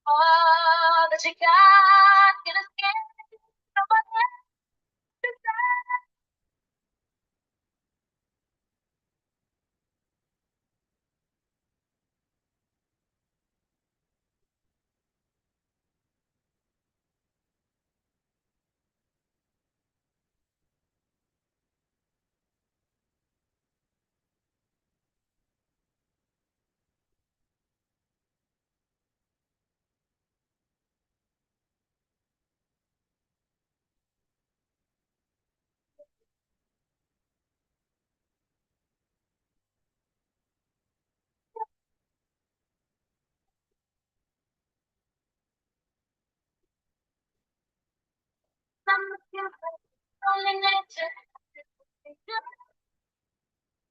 All that you got, gonna get nobody else. I'm looking for only nature.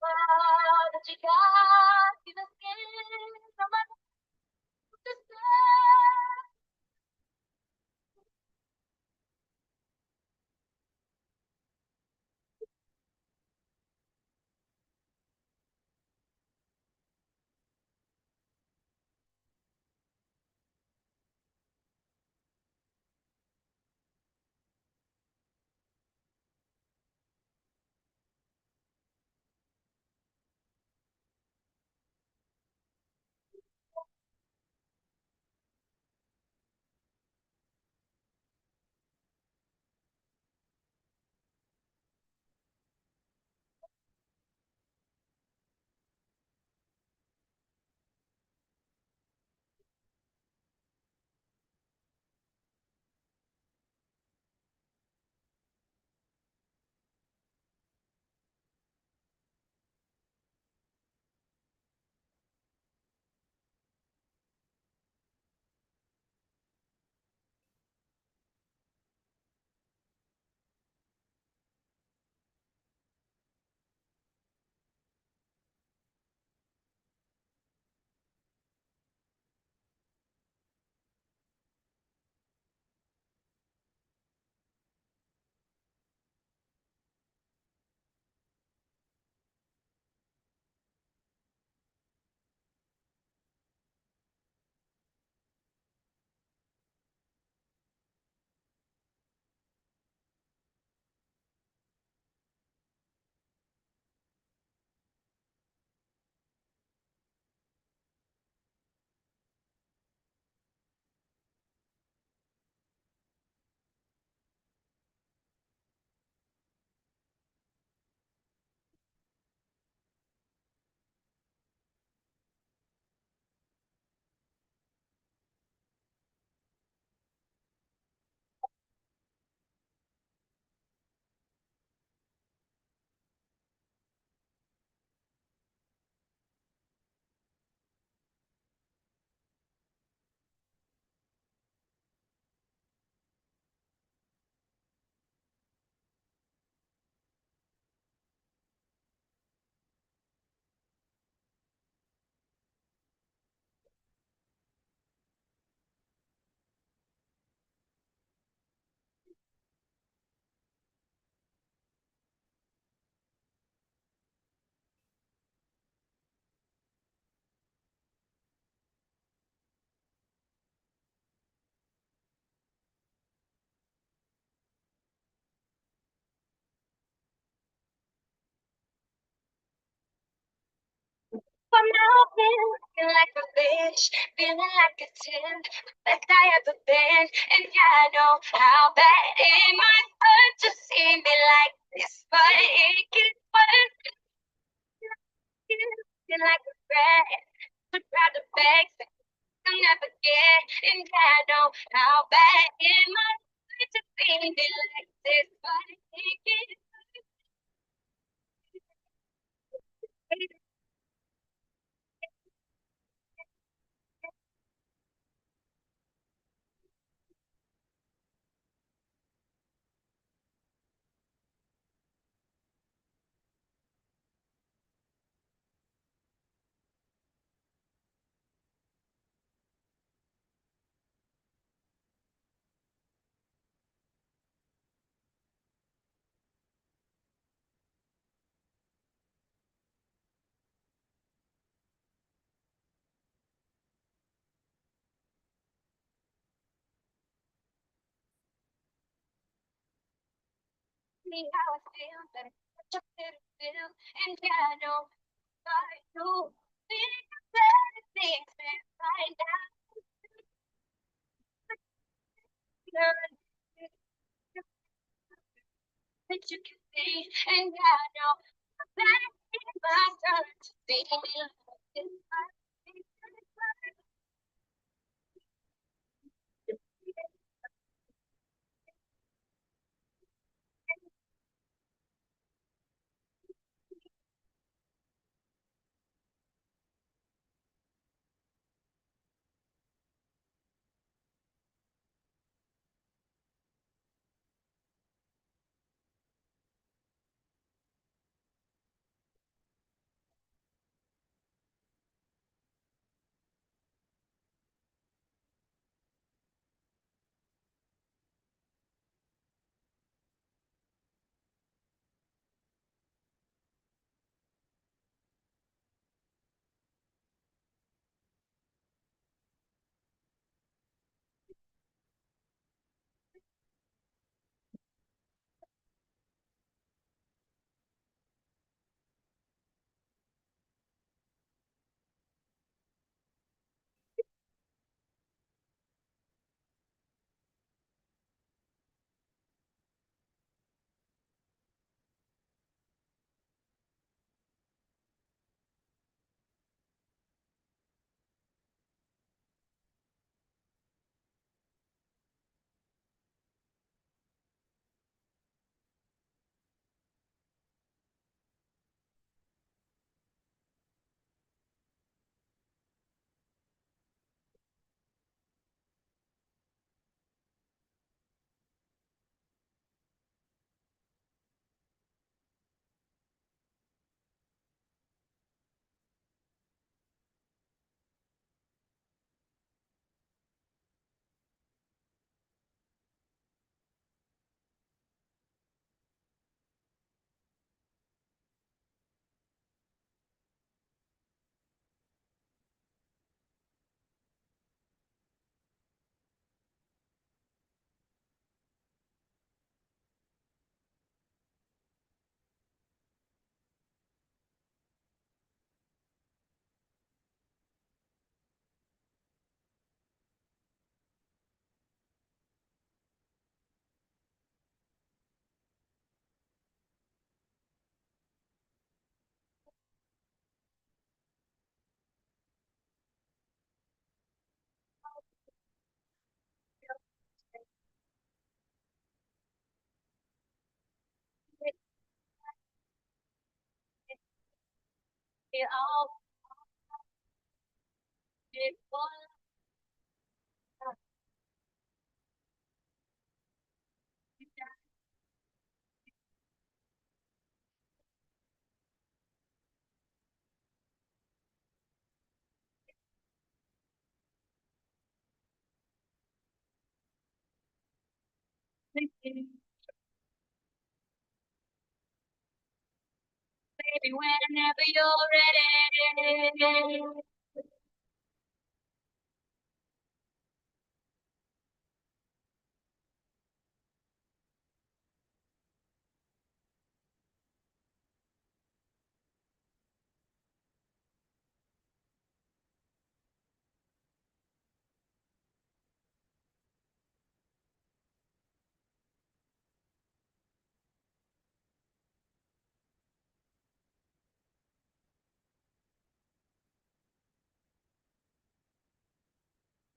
All that you got, gonna get nobody else. For now, feeling like a bitch, feeling like a 10, best I ever been. And yeah, I know how bad it might hurt to see me like this, but it gets worse. Feeling like a brat, too proud to beg, I'll never get. And yeah, I know how bad it might hurt to see me like this, but it gets worse. See how it feels, but it's such a bitter pill. And yeah, I know I do. Feeling the better things man, right now. That you can see, and yeah, I know that it's my turn to be in love. It all it was baby whenever you're ready.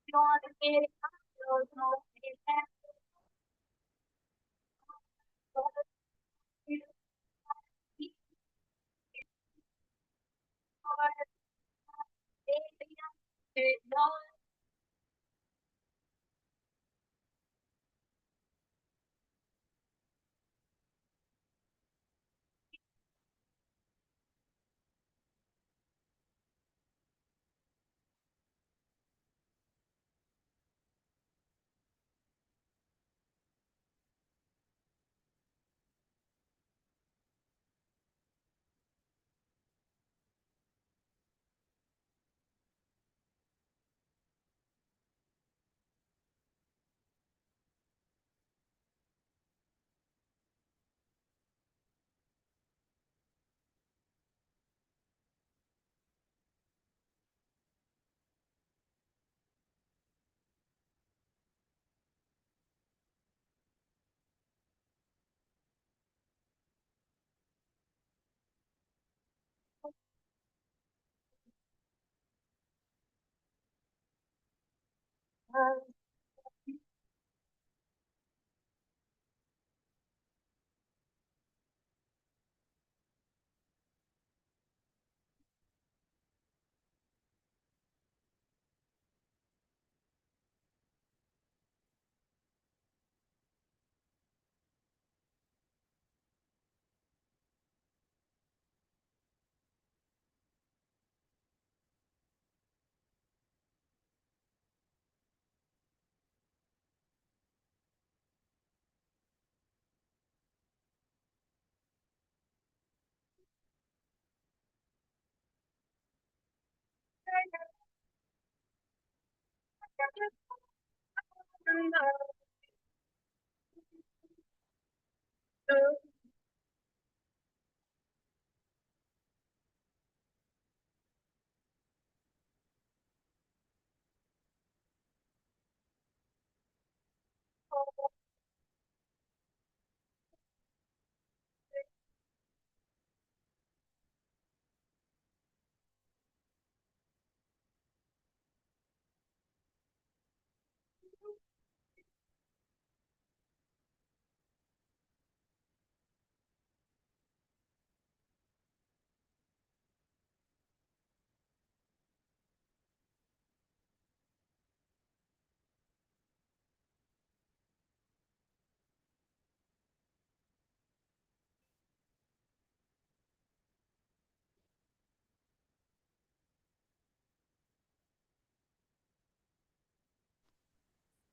You want to get it, don't know it has to be hard, baby. It don't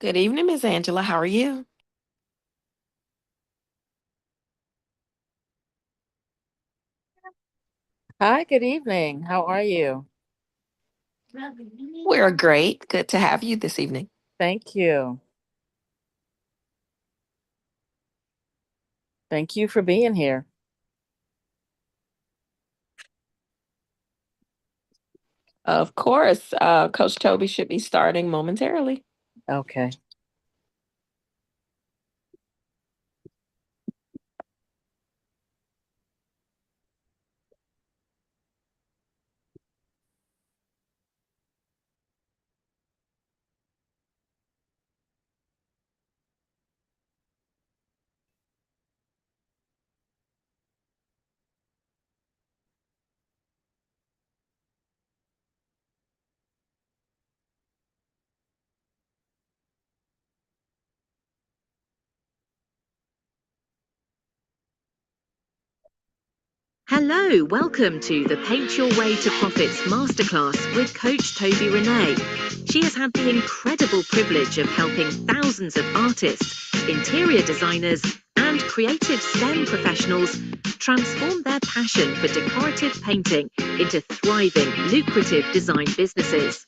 Good evening, Miss Angela. How are you? Hi, good evening. How are you? We're great. Good to have you this evening. Thank you. Thank you for being here. Of course, Coach Toby should be starting momentarily. Okay. Hello, welcome to the Paint Your Way to Profits Masterclass with Coach TobeyRenee. She has had the incredible privilege of helping thousands of artists, interior designers, and creative STEM professionals transform their passion for decorative painting into thriving, lucrative design businesses.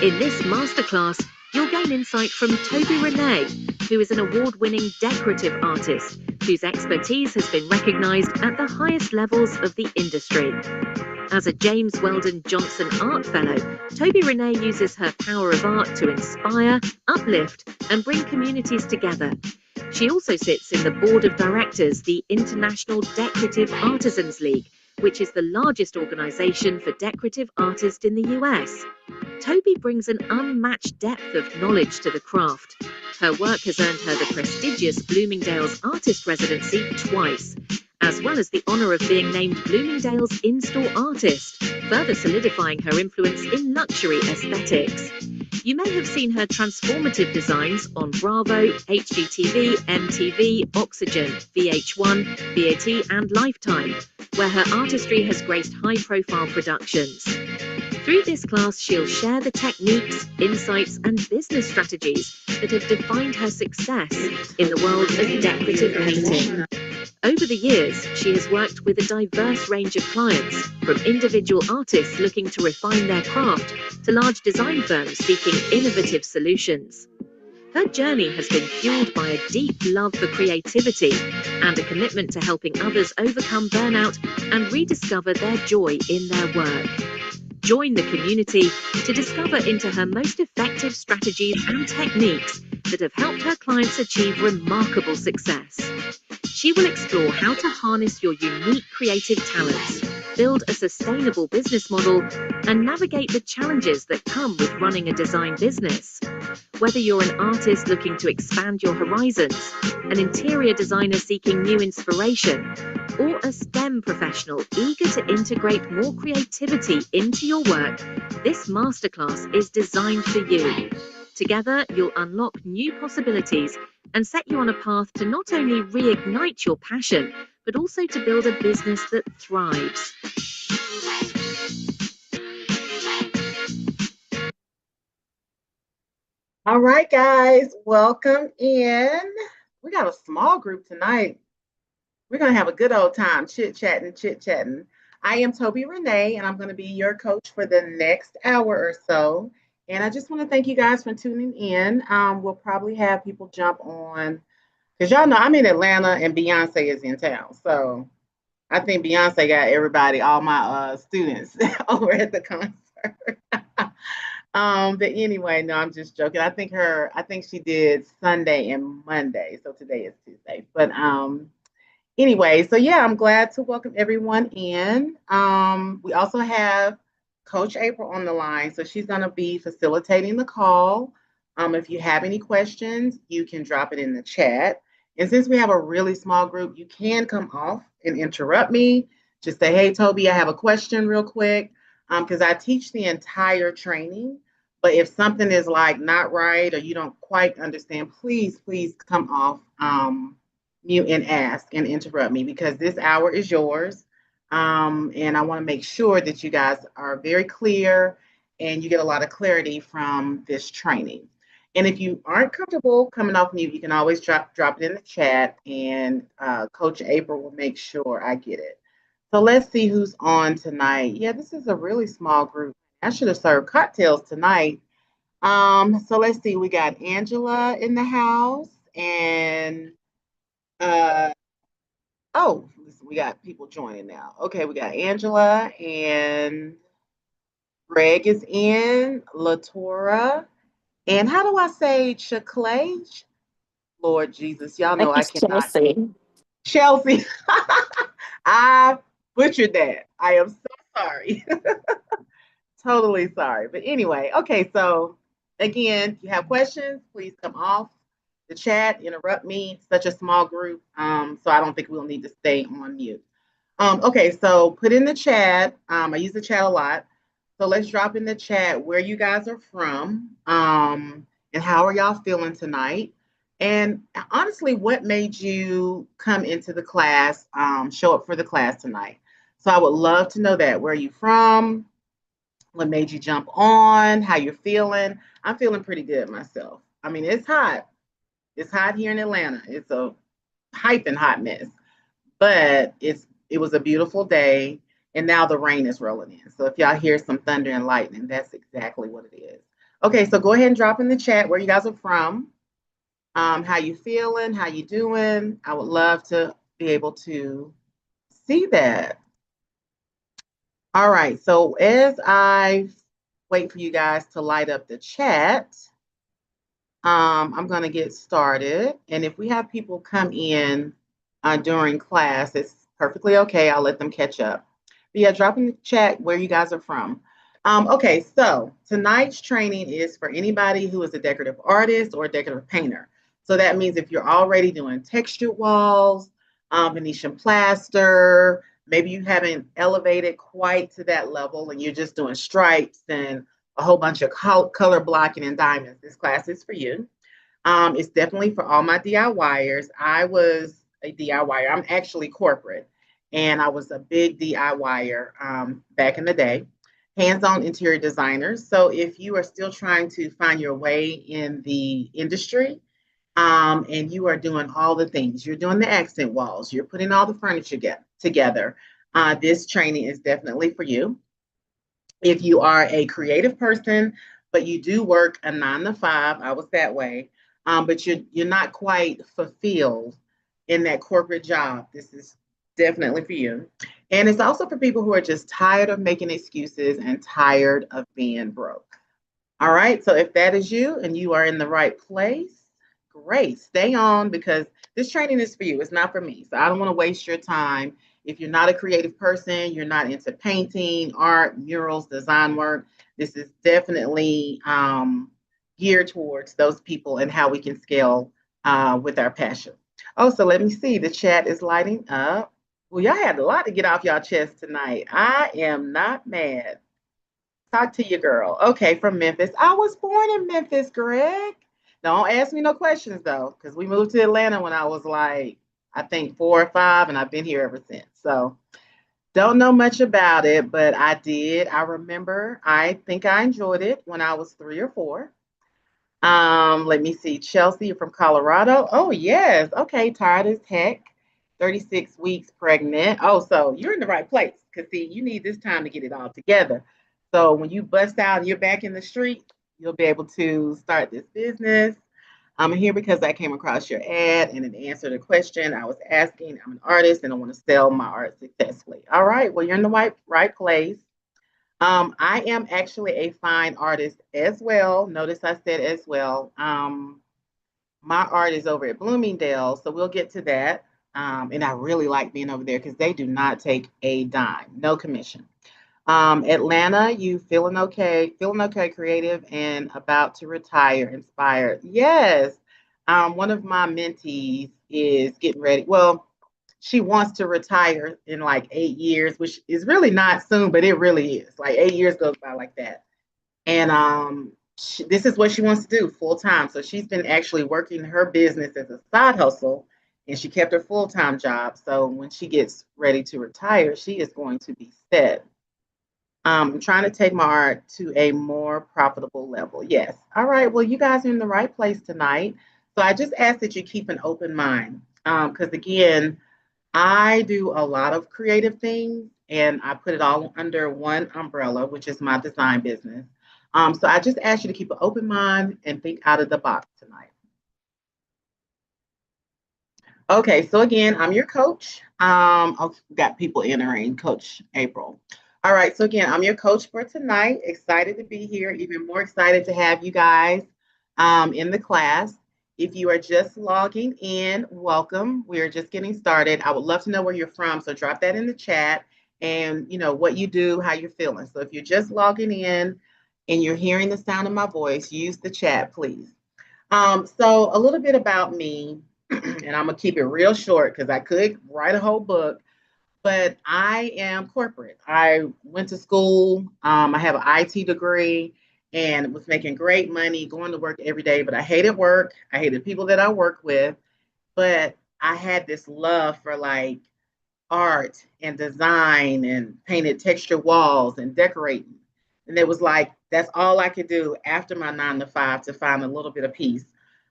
In this masterclass, you'll gain insight from TobeyRenee, who is an award-winning decorative artist whose expertise has been recognised at the highest levels of the industry. As a James Weldon Johnson Art Fellow, TobeyRenee uses her power of art to inspire, uplift, and bring communities together. She also sits in the board of directors, the International Decorative Artisans League, which is the largest organisation for decorative artists in the US. Toby brings an unmatched depth of knowledge to the craft. Her work has earned her the prestigious Bloomingdale's Artist Residency twice, as well as the honour of being named Bloomingdale's In-Store Artist, further solidifying her influence in luxury aesthetics. You may have seen her transformative designs on Bravo, HGTV, MTV, Oxygen, VH1, BAT and Lifetime, where her artistry has graced high-profile productions. Through this class, she'll share the techniques, insights, and business strategies that have defined her success in the world of decorative painting. Over the years, she has worked with a diverse range of clients, from individual artists looking to refine their craft to large design firms seeking innovative solutions. Her journey has been fueled by a deep love for creativity and a commitment to helping others overcome burnout and rediscover their joy in their work. Join the community to discover into her most effective strategies and techniques that have helped her clients achieve remarkable success. She will explore how to harness your unique creative talents, build a sustainable business model, and navigate the challenges that come with running a design business. Whether you're an artist looking to expand your horizons, an interior designer seeking new inspiration, or a STEM professional eager to integrate more creativity into your work, this masterclass is designed for you. Together, you'll unlock new possibilities and set you on a path to not only reignite your passion, but also to build a business that thrives. All right, guys, welcome in. We got a small group tonight. We're going to have a good old time chit-chatting. I am TobeyRenee, and I'm going to be your coach for the next hour or so. And I just want to thank you guys for tuning in. We'll probably have people jump on, because y'all know I'm in Atlanta and Beyonce is in town. So I think Beyonce got everybody, all my students over at the concert. But anyway, no, I'm just joking. I think she did Sunday and Monday. So today is Tuesday. But anyway, so yeah, I'm glad to welcome everyone in. We also have Coach April on the line. So she's gonna be facilitating the call. If you have any questions, you can drop it in the chat. And since we have a really small group, you can come off and interrupt me. Just say, hey, Toby, I have a question real quick. Because I teach the entire training. But if something is like not right or you don't quite understand, please come off mute and ask and interrupt me, because this hour is yours. And I want to make sure that you guys are very clear and you get a lot of clarity from this training. And if you aren't comfortable coming off mute, you can always drop it in the chat, and Coach April will make sure I get it. So let's see who's on tonight. Yeah, this is a really small group. I should have served cocktails tonight. So let's see. We got Angela in the house, and listen, we got people joining now. Okay, we got Angela, and Greg is in, Latora, and how do I say Chaclay? Lord Jesus, y'all know I Thanks, cannot. Chelsea. Chelsea. I butchered that. I am so sorry. Totally sorry. But anyway, okay, so again, if you have questions, please come off the chat, interrupt me. It's such a small group, so I don't think we'll need to stay on mute. Okay, so put in the chat. I use the chat a lot. So let's drop in the chat where you guys are from, and how are y'all feeling tonight? And honestly, what made you come into the class, show up for the class tonight? So I would love to know that. Where are you from? What made you jump on? How you're feeling? I'm feeling pretty good myself. I mean, it's hot. It's hot here in Atlanta. It's a piping hot mess, but it was a beautiful day, and now the rain is rolling in. So if y'all hear some thunder and lightning, that's exactly what it is. Okay, so go ahead and drop in the chat where you guys are from, how you feeling, how you doing. I would love to be able to see that. All right, so as I wait for you guys to light up the chat, I'm going to get started. And if we have people come in during class, it's perfectly okay. I'll let them catch up. But yeah, drop in the chat where you guys are from. Okay, so tonight's training is for anybody who is a decorative artist or a decorative painter. So that means if you're already doing textured walls, Venetian plaster, maybe you haven't elevated quite to that level and you're just doing stripes and a whole bunch of color blocking and diamonds, this class is for you. It's definitely for all my DIYers. I was a DIYer. I'm actually corporate, and I was a big DIYer back in the day. Hands-on interior designers. So if you are still trying to find your way in the industry, and you are doing all the things, you're doing the accent walls, you're putting all the furniture together, this training is definitely for you. If you are a creative person, but you do work a 9 to 5, I was that way, but you're not quite fulfilled in that corporate job, this is definitely for you. And it's also for people who are just tired of making excuses and tired of being broke. All right, so if that is you and you are in the right place, great, stay on, because this training is for you. It's not for me. So I don't want to waste your time. If you're not a creative person, you're not into painting, art, murals, design work, this is definitely geared towards those people and how we can scale with our passion. Oh, so let me see. The chat is lighting up. Well, y'all had a lot to get off y'all chest tonight. I am not mad. Talk to your girl. Okay, from Memphis. I was born in Memphis, Greg. Don't ask me no questions though, because we moved to Atlanta when I was like, I think 4 or 5, and I've been here ever since. So don't know much about it, but I did. I remember, I think I enjoyed it when I was 3 or 4. Let me see. Chelsea, you're from Colorado. Oh, yes. Okay, tired as heck. 36 weeks pregnant. Oh, so you're in the right place. Because, see, you need this time to get it all together. So when you bust out and you're back in the street, you'll be able to start this business. I'm here because I came across your ad and it answered a question I was asking. I'm an artist and I want to sell my art successfully. All right. Well, you're in the right place. I am actually a fine artist as well. Notice I said as well. My art is over at Bloomingdale, so we'll get to that. And I really like being over there because they do not take a dime, no commission. Atlanta, you feeling okay, creative and about to retire, inspired. Yes. One of my mentees is getting ready. Well, she wants to retire in like 8 years, which is really not soon, but it really is. Like 8 years goes by like that. And this is what she wants to do full time. So she's been actually working her business as a side hustle, and she kept her full time job. So when she gets ready to retire, she is going to be set. I'm trying to take my art to a more profitable level. Yes. All right. Well, you guys are in the right place tonight. So I just ask that you keep an open mind. Because again, I do a lot of creative things and I put it all under one umbrella, which is my design business. So I just ask you to keep an open mind and think out of the box tonight. Okay, so again, I'm your coach. I've got people entering, Coach April. All right, so again, I'm your coach for tonight. Excited to be here, even more excited to have you guys in the class. If you are just logging in, welcome. We are just getting started. I would love to know where you're from, so drop that in the chat and what you do, how you're feeling. So if you're just logging in and you're hearing the sound of my voice, use the chat, please. So a little bit about me, and I'm gonna keep it real short because I could write a whole book, but I am corporate. I went to school. I have an IT degree and was making great money, going to work every day, but I hated work. I hated people that I work with, but I had this love for like art and design and painted texture walls and decorating. And it was like, that's all I could do after my 9 to 5 to find a little bit of peace.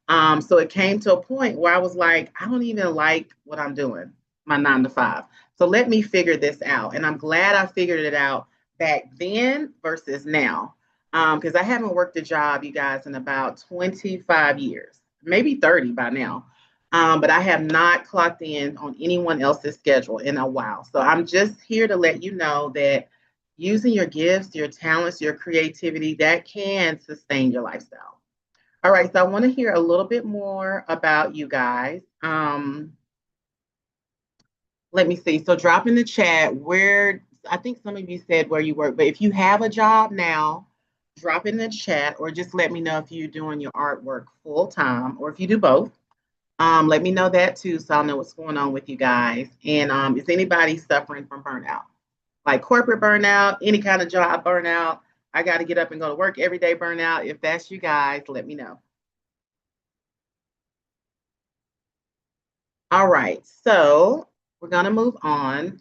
So it came to a point where I was like, I don't even like what I'm doing, my 9 to 5. So let me figure this out. And I'm glad I figured it out back then versus now. Because I haven't worked a job, you guys, in about 25 years, maybe 30 by now. But I have not clocked in on anyone else's schedule in a while. So I'm just here to let you know that using your gifts, your talents, your creativity, that can sustain your lifestyle. All right, so I want to hear a little bit more about you guys. Let me see. So drop in the chat where, I think some of you said where you work, but if you have a job now, drop in the chat or just let me know if you're doing your artwork full time or if you do both. Let me know that too, so I'll know what's going on with you guys. And is anybody suffering from burnout? Like corporate burnout, any kind of job burnout? I got to get up and go to work every day burnout. If that's you guys, let me know. All right, so we're going to move on.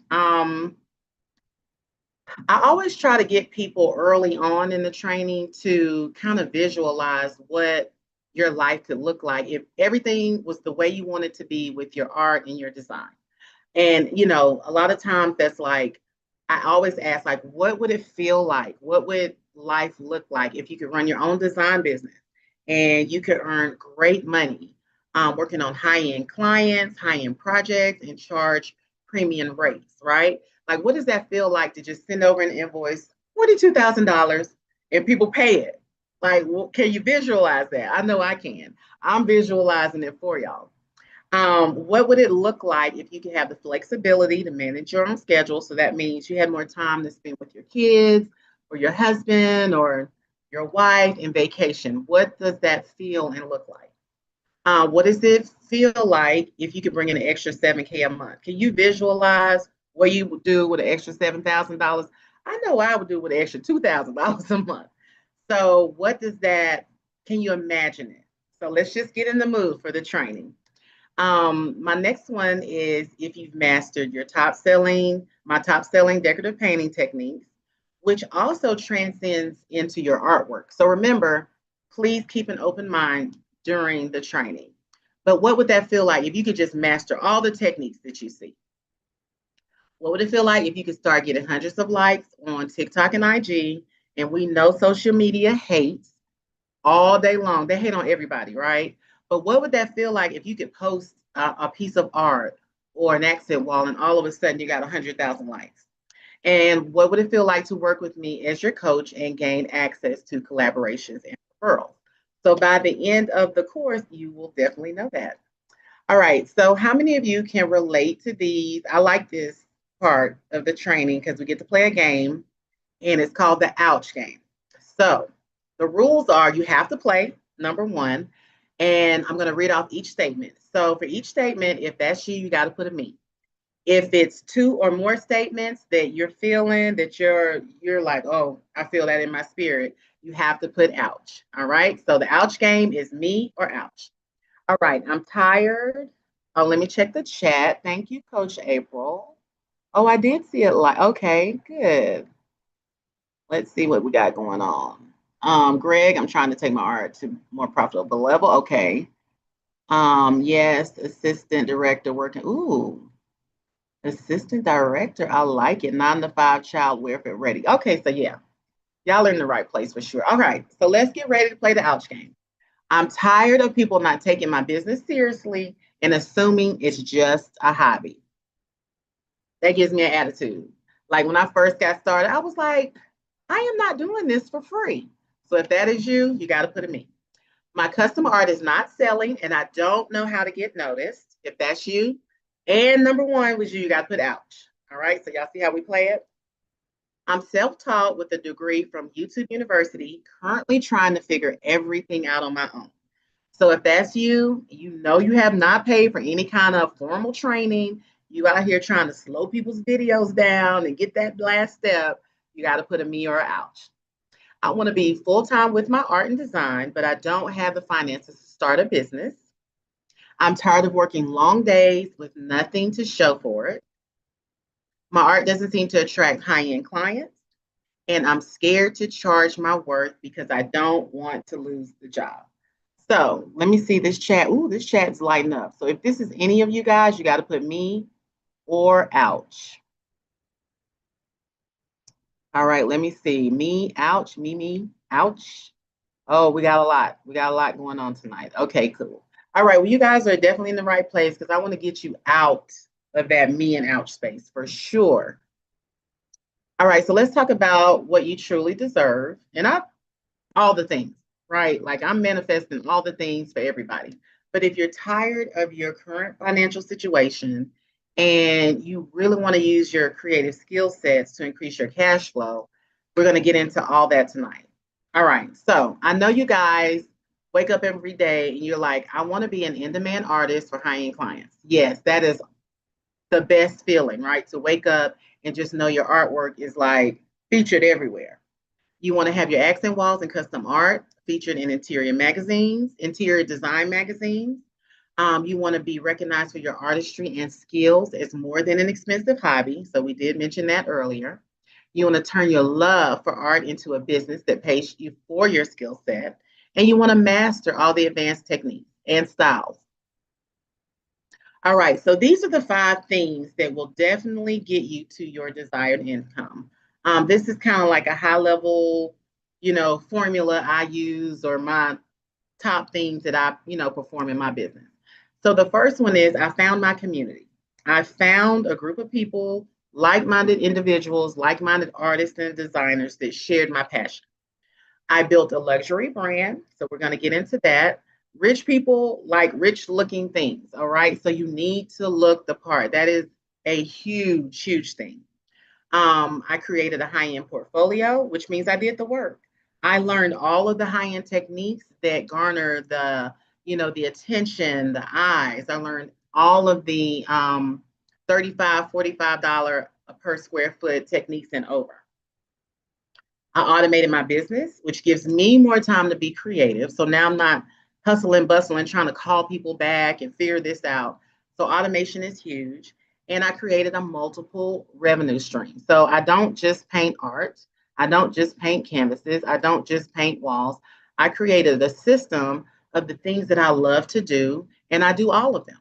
I always try to get people early on in the training to kind of visualize what your life could look like if everything was the way you want it to be with your art and your design. And, a lot of times that's like, I always ask, like, what would it feel like? What would life look like if you could run your own design business and you could earn great money working on high-end clients, high-end projects, and charge premium rates, right? Like, what does that feel like to just send over an invoice, $42,000, and people pay it? Like, well, can you visualize that? I know I can. I'm visualizing it for y'all. What would it look like if you could have the flexibility to manage your own schedule? So that means you had more time to spend with your kids or your husband or your wife, and vacation. What does that feel and look like? What does it feel like if you could bring in an extra 7K a month? Can you visualize what you would do with an extra $7,000? I know I would do with an extra $2,000 a month. So what does that, can you imagine it? So let's just get in the mood for the training. My next one is if you've mastered my top selling decorative painting techniques, which also transcends into your artwork. So remember, please keep an open mind during the training. But what would that feel like if you could just master all the techniques that you see? What would it feel like if you could start getting hundreds of likes on TikTok and IG? And we know social media hates all day long. They hate on everybody, right? But what would that feel like if you could post a piece of art or an accent wall and all of a sudden you got 100,000 likes? And what would it feel like to work with me as your coach and gain access to collaborations and referrals? So by the end of the course, you will definitely know that. All right. So how many of you can relate to these? I like this part of the training because we get to play a game and it's called the ouch game. So the rules are you have to play, number one, and I'm going to read off each statement. So for each statement, if that's you, you got to put a me. If it's two or more statements that you're feeling that you're like, oh, I feel that in my spirit, you have to put ouch. All right. So the ouch game is me or ouch. All right. I'm tired. Oh, let me check the chat. Thank you, Coach April. Oh, I did see it like, okay, good. Let's see what we got going on. Greg, I'm trying to take my art to more profitable level. Okay. Yes, assistant director working. Ooh, assistant director. I like it. 9 to 5 child welfare ready. Okay, so yeah, y'all are in the right place for sure. All right, so let's get ready to play the ouch game. I'm tired of people not taking my business seriously and assuming it's just a hobby. That gives me an attitude. Like when I first got started, I was like, I am not doing this for free. So if that is you, you got to put a me. My custom art is not selling and I don't know how to get noticed. If that's you. And number one was you got to put ouch. All right. So y'all see how we play it? I'm self-taught with a degree from YouTube University, currently trying to figure everything out on my own. So if that's you, you know you have not paid for any kind of formal training. You out here trying to slow people's videos down and get that last step. You got to put a me or a ouch. I want to be full-time with my art and design, but I don't have the finances to start a business. I'm tired of working long days with nothing to show for it. My art doesn't seem to attract high-end clients, and I'm scared to charge my worth because I don't want to lose the job. So let me see this chat. Ooh, this chat's lighting up. So if this is any of you guys, you got to put me or ouch. All right, let me see. Me, ouch, me, ouch. Oh, we got a lot. We got a lot going on tonight. Okay, cool. All right, well, you guys are definitely in the right place because I want to get you out of that me and ouch space for sure. All right, so let's talk about what you truly deserve. And all the things, right? Like I'm manifesting all the things for everybody. But if you're tired of your current financial situation and you really want to use your creative skill sets to increase your cash flow, we're going to get into all that tonight. All right. So I know you guys wake up every day and you're like, I want to be an in-demand artist for high-end clients. Yes, that is the best feeling, right? To wake up and just know your artwork is like featured everywhere. You want to have your accent walls and custom art featured in interior magazines, interior design magazines. You want to be recognized for your artistry and skills as more than an expensive hobby. So we did mention that earlier. You want to turn your love for art into a business that pays you for your skill set. And you want to master all the advanced techniques and styles. All right, so these are the 5 things that will definitely get you to your desired income. This is kind of like a high level, formula I use or my top things that I, perform in my business. So the first one is I found my community. I found a group of people, like-minded individuals, like-minded artists and designers that shared my passion. I built a luxury brand, so we're going to get into that. Rich people like rich looking things, all right? So you need to look the part. That is a huge, huge thing. I created a high-end portfolio, which means I did the work. I learned all of the high-end techniques that garner the attention, the eyes. I learned all of the $35, $45 per square foot techniques and over. I automated my business, which gives me more time to be creative. So now I'm not hustling, bustling, trying to call people back and figure this out. So automation is huge. And I created a multiple revenue stream. So I don't just paint art. I don't just paint canvases. I don't just paint walls. I created a system of the things that I love to do, and I do all of them.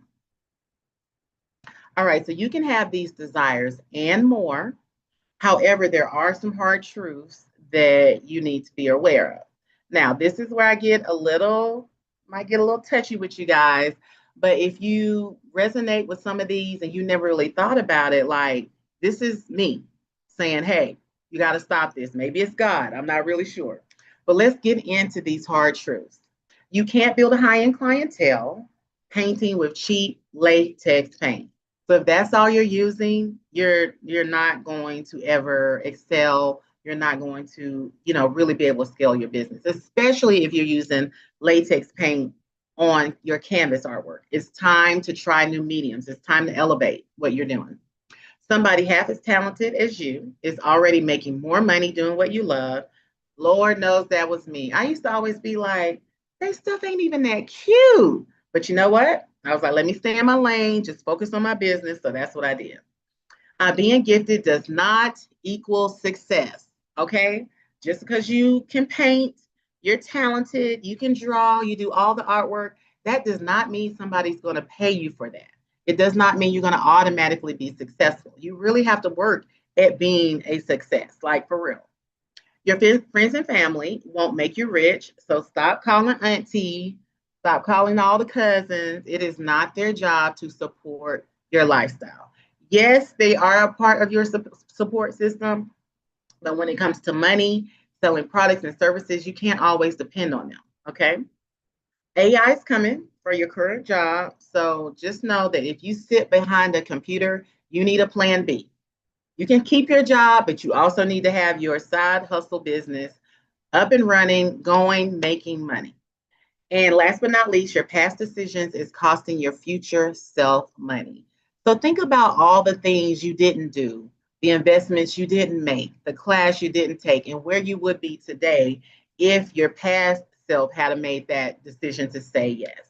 All right, so you can have these desires and more. However, there are some hard truths that you need to be aware of. Now, this is where might get a little touchy with you guys, but if you resonate with some of these and you never really thought about it, like this is me saying, hey, you got to stop this. Maybe it's God. I'm not really sure. But let's get into these hard truths. You can't build a high-end clientele painting with cheap latex paint. So if that's all you're using, you're not going to ever excel. You're not going to, really be able to scale your business, especially if you're using latex paint on your canvas artwork. It's time to try new mediums. It's time to elevate what you're doing. Somebody half as talented as you is already making more money doing what you love. Lord knows that was me. I used to always be like, they stuff ain't even that cute. But you know what? I was like, let me stay in my lane, just focus on my business. So that's what I did. Being gifted does not equal success. Okay. Just because you can paint, you're talented, you can draw, you do all the artwork, that does not mean somebody's going to pay you for that. It does not mean you're going to automatically be successful. You really have to work at being a success, like for real. Your friends and family won't make you rich. So stop calling auntie, stop calling all the cousins. It is not their job to support your lifestyle. Yes, they are a part of your support system, but when it comes to money, selling products and services, you can't always depend on them. Okay. AI is coming for your current job. So just know that if you sit behind a computer, you need a plan B. You can keep your job, but you also need to have your side hustle business up and running, going, making money. And last but not least, your past decisions is costing your future self money. So think about all the things you didn't do, the investments you didn't make, the class you didn't take, and where you would be today if your past self had made that decision to say yes.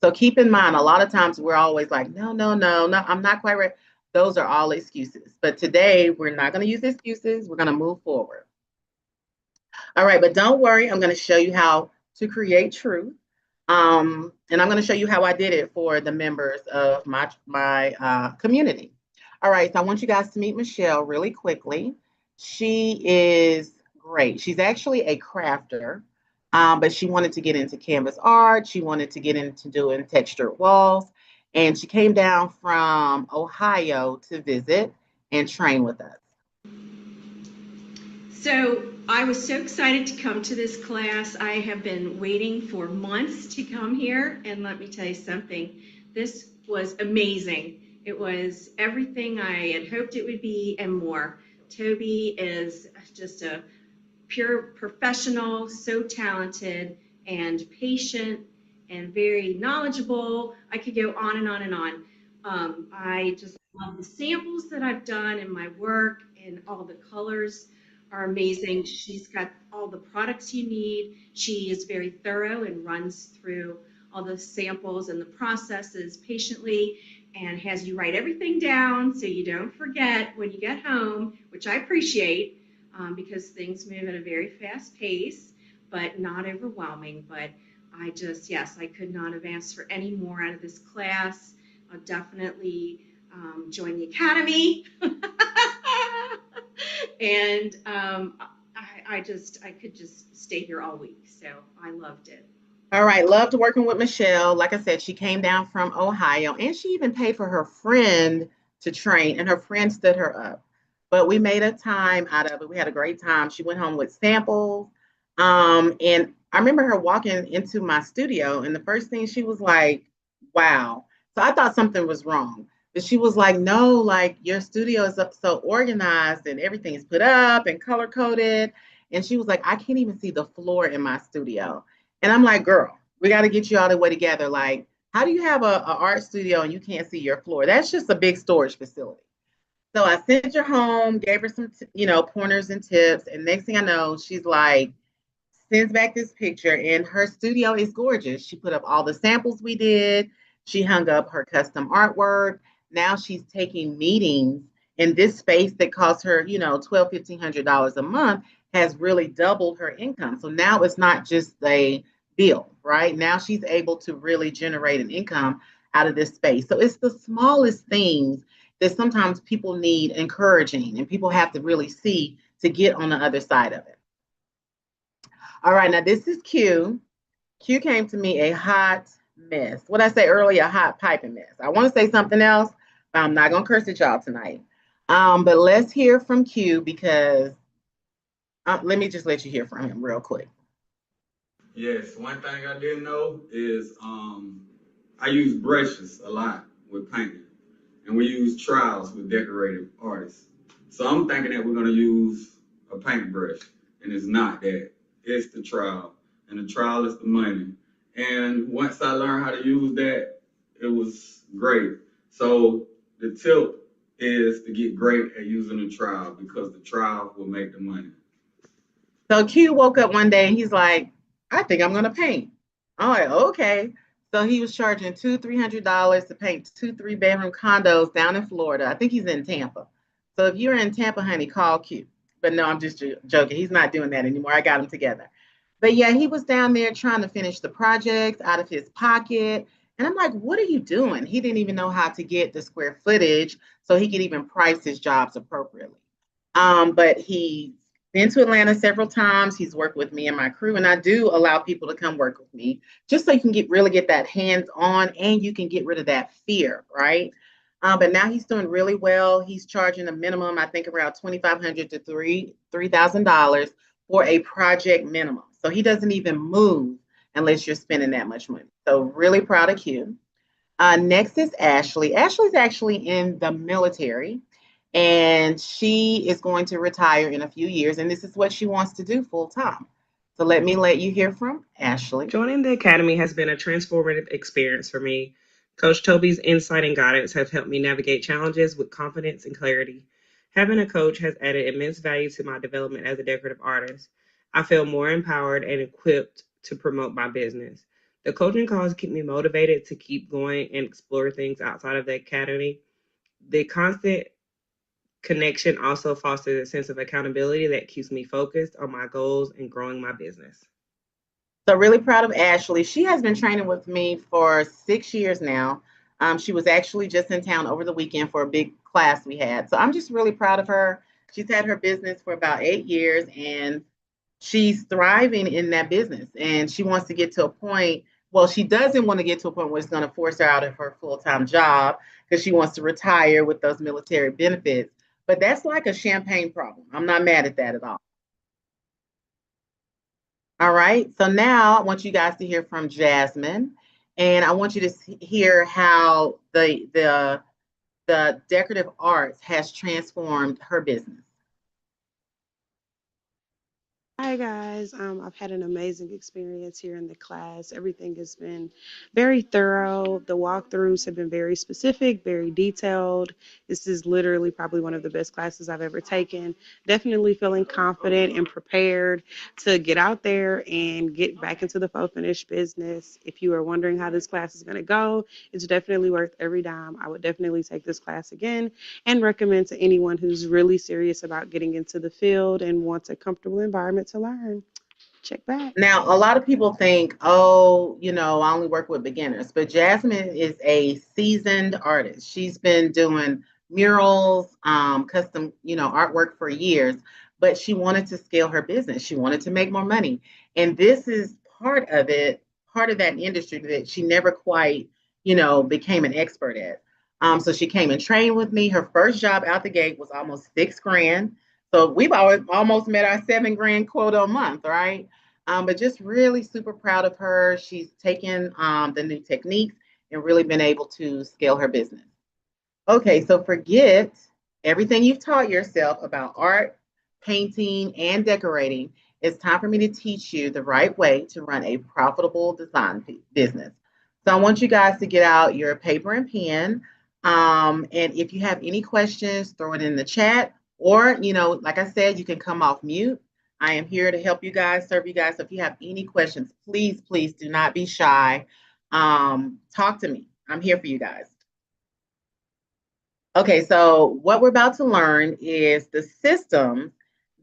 So keep in mind, a lot of times we're always like, no, no, no, no, I'm not quite ready. Those are all excuses. But today, we're not going to use excuses. We're going to move forward. All right, but don't worry. I'm going to show you how to create truth. And I'm going to show you how I did it for the members of my community. All right, so I want you guys to meet Michelle really quickly. She is great. She's actually a crafter, but she wanted to get into canvas art. She wanted to get into doing textured walls. And she came down from Ohio to visit and train with us. So I was so excited to come to this class. I have been waiting for months to come here, and let me tell you something, this was amazing. It was everything I had hoped it would be and more. Toby is just a pure professional, so talented and patient and very knowledgeable. I could go on and on and on. I just love the samples that I've done in my work, and all the colors are amazing. She's got all the products you need. She is very thorough and runs through all the samples and the processes patiently and has you write everything down so you don't forget when you get home, which I appreciate because things move at a very fast pace, but not overwhelming. But yes, I could not have asked for any more out of this class. I'll definitely join the academy. And I could just stay here all week. So I loved it. All right, loved working with Michelle. Like I said, she came down from Ohio and she even paid for her friend to train, and her friend stood her up. But we made a time out of it. We had a great time. She went home with samples. And I remember her walking into my studio, and the first thing she was like, wow. So I thought something was wrong. But she was like, no, like your studio is up so organized and everything is put up and color coded. And she was like, I can't even see the floor in my studio. And I'm like, girl, we got to get you all the way together. Like, how do you have a art studio and you can't see your floor? That's just a big storage facility. So I sent her home, gave her some, pointers and tips. And next thing I know, she's like, sends back this picture, and her studio is gorgeous. She put up all the samples we did. She hung up her custom artwork. Now she's taking meetings in this space that costs her, $1,200, $1,500 a month, has really doubled her income. So now it's not just a bill, right? Now she's able to really generate an income out of this space. So it's the smallest things that sometimes people need encouraging, and people have to really see to get on the other side of it. All right, now this is Q. Q came to me a hot mess. What I say earlier, a hot piping mess. I want to say something else, but I'm not gonna curse at y'all tonight. But let's hear from Q, because let me just let you hear from him real quick. Yes, one thing I didn't know is I use brushes a lot with painting, and we use trowels with decorative artists. So I'm thinking that we're gonna use a paintbrush, and it's not that. It's the trowel, and the trowel is the money. And once I learned how to use that, it was great. So the tip is to get great at using the trowel, because the trowel will make the money. So Q woke up one day and he's like, I think I'm gonna paint. I'm like, okay. So he was charging $200-$300 to paint 2 3-bedroom condos down in Florida. I think he's in Tampa. So if you're in Tampa, honey, call Q. But no, I'm just joking. He's not doing that anymore. I got him together. But yeah, he was down there trying to finish the projects out of his pocket. And I'm like, what are you doing? He didn't even know how to get the square footage so he could even price his jobs appropriately. But he's been to Atlanta several times. He's worked with me and my crew, and I do allow people to come work with me just so you can really get that hands on, and you can get rid of that fear, right? But now he's doing really well. He's charging a minimum, I think, around $2,500 to $3,000 for a project minimum. So he doesn't even move unless you're spending that much money. So really proud of Q. Next is Ashley. Ashley's actually in the military, and she is going to retire in a few years, and this is what she wants to do full time. So let you hear from Ashley. Joining the Academy has been a transformative experience for me. Coach Toby's insight and guidance have helped me navigate challenges with confidence and clarity. Having a coach has added immense value to my development as a decorative artist. I feel more empowered and equipped to promote my business. The coaching calls keep me motivated to keep going and explore things outside of the Academy. The constant connection also fosters a sense of accountability that keeps me focused on my goals and growing my business. So really proud of Ashley. She has been training with me for 6 years now. She was actually just in town over the weekend for a big class we had. So I'm just really proud of her. She's had her business for about 8 years, and she's thriving in that business. And she wants to get to a point, well, she doesn't want to get to a point where it's going to force her out of her full-time job, because she wants to retire with those military benefits. But that's like a champagne problem. I'm not mad at that at all. All right. So now I want you guys to hear from Jasmine, and I want you to hear how the decorative arts has transformed her business. Hi guys, I've had an amazing experience here in the class. Everything has been very thorough. The walkthroughs have been very specific, very detailed. This is literally probably one of the best classes I've ever taken. Definitely feeling confident and prepared to get out there and get back into the faux finish business. If you are wondering how this class is going to go, it's definitely worth every dime. I would definitely take this class again and recommend to anyone who's really serious about getting into the field and wants a comfortable environment to learn. Check back. Now, a lot of people think, oh, I only work with beginners, but Jasmine is a seasoned artist. She's been doing murals, custom, artwork for years, but she wanted to scale her business. She wanted to make more money. And this is part of it, part of that industry that she never quite, became an expert at. So she came and trained with me. Her first job out the gate was almost $6,000. So we've almost met our $7,000 quota a month, right? But just really super proud of her. She's taken the new techniques and really been able to scale her business. Okay, so forget everything you've taught yourself about art, painting, and decorating, it's time for me to teach you the right way to run a profitable design business. So I want you guys to get out your paper and pen. And if you have any questions, throw it in the chat. Or, like I said, you can come off mute. I am here to help you guys, serve you guys. So if you have any questions, please, please do not be shy. Talk to me. I'm here for you guys. Okay, so what we're about to learn is the systems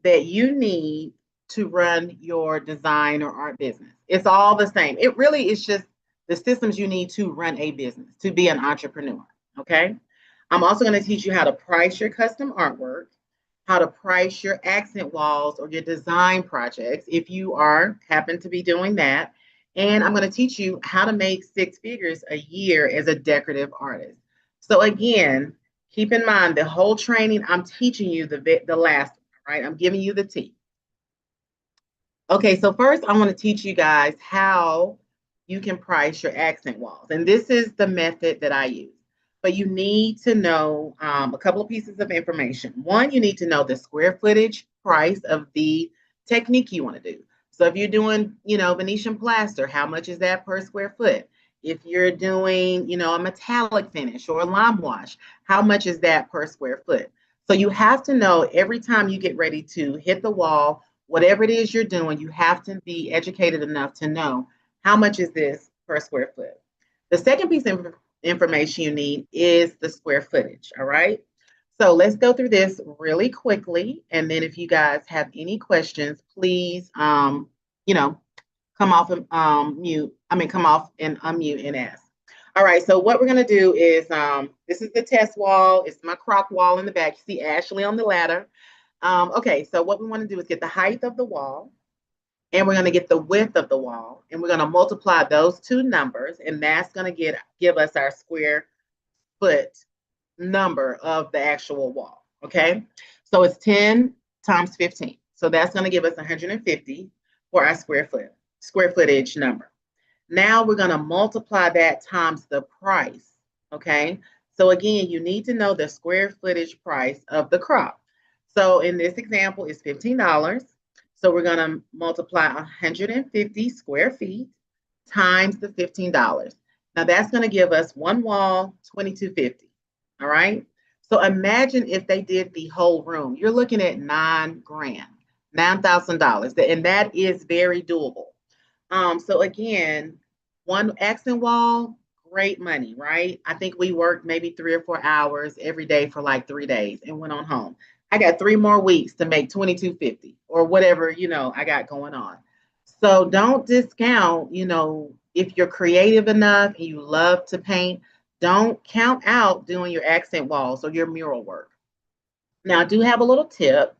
that you need to run your design or art business. It's all the same. It really is just the systems you need to run a business, to be an entrepreneur, okay? I'm also going to teach you how to price your custom artwork, how to price your accent walls or your design projects if you happen to be doing that. And I'm going to teach you how to make 6 figures a year as a decorative artist. So again, keep in mind the whole training, I'm teaching you the last one, right? I'm giving you the tea. Okay, so first I want to teach you guys how you can price your accent walls. And this is the method that I use. But you need to know a couple of pieces of information. One, you need to know the square footage price of the technique you want to do. So if you're doing, Venetian plaster, how much is that per square foot? If you're doing, a metallic finish or a lime wash, how much is that per square foot? So you have to know every time you get ready to hit the wall, whatever it is you're doing, you have to be educated enough to know how much is this per square foot. The second piece of information you need is the square footage, all right? So let's go through this really quickly, and then if you guys have any questions, please, come off and come off and unmute and ask. All right, so what we're gonna do is, this is the test wall. It's my crock wall in the back. You see Ashley on the ladder. Okay, so what we wanna do is get the height of the wall, and we're going to get the width of the wall, and we're going to multiply those two numbers, and that's going to give us our square foot number of the actual wall, okay? So it's 10 times 15. So that's going to give us 150 for our square footage number. Now we're going to multiply that times the price, okay? So again, you need to know the square footage price of the crop. So in this example, it's $15. So we're going to multiply 150 square feet times the $15. Now that's going to give us one wall, $22.50. All right. So imagine if they did the whole room. You're looking at $9,000, and that is very doable. So again, one accent wall, great money, right? I think we worked maybe 3 or 4 hours every day for like 3 days and went on home. I got 3 more weeks to make $22.50 or whatever, I got going on. So don't discount, if you're creative enough and you love to paint, don't count out doing your accent walls or your mural work. Now, I do have a little tip.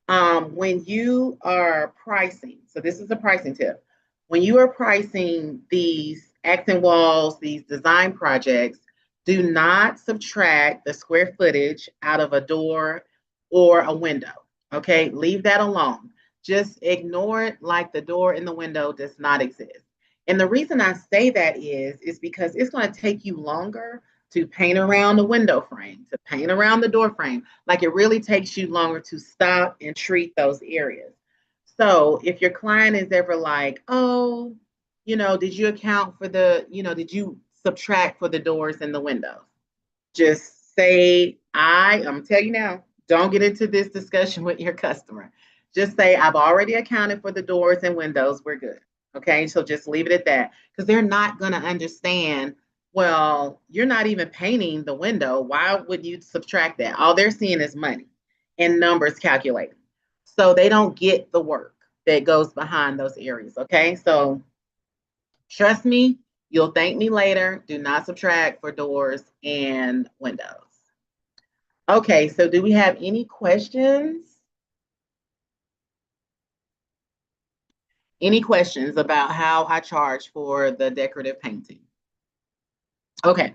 When you are pricing, so this is a pricing tip. When you are pricing these accent walls, these design projects, do not subtract the square footage out of a door or a window, okay? Leave that alone. Just ignore it like the door and the window does not exist. And the reason I say that is because it's going to take you longer to paint around the window frame, to paint around the door frame. Like it really takes you longer to stop and treat those areas. So if your client is ever like, oh, did you account for did you subtract for the doors and the windows? Just say, I'm telling you now, don't get into this discussion with your customer. Just say, I've already accounted for the doors and windows. We're good. Okay. So just leave it at that because they're not going to understand. Well, you're not even painting the window. Why would you subtract that? All they're seeing is money and numbers calculated. So they don't get the work that goes behind those areas. Okay. So trust me, you'll thank me later. Do not subtract for doors and windows. Okay, so do we have any questions? Any questions about how I charge for the decorative painting? Okay,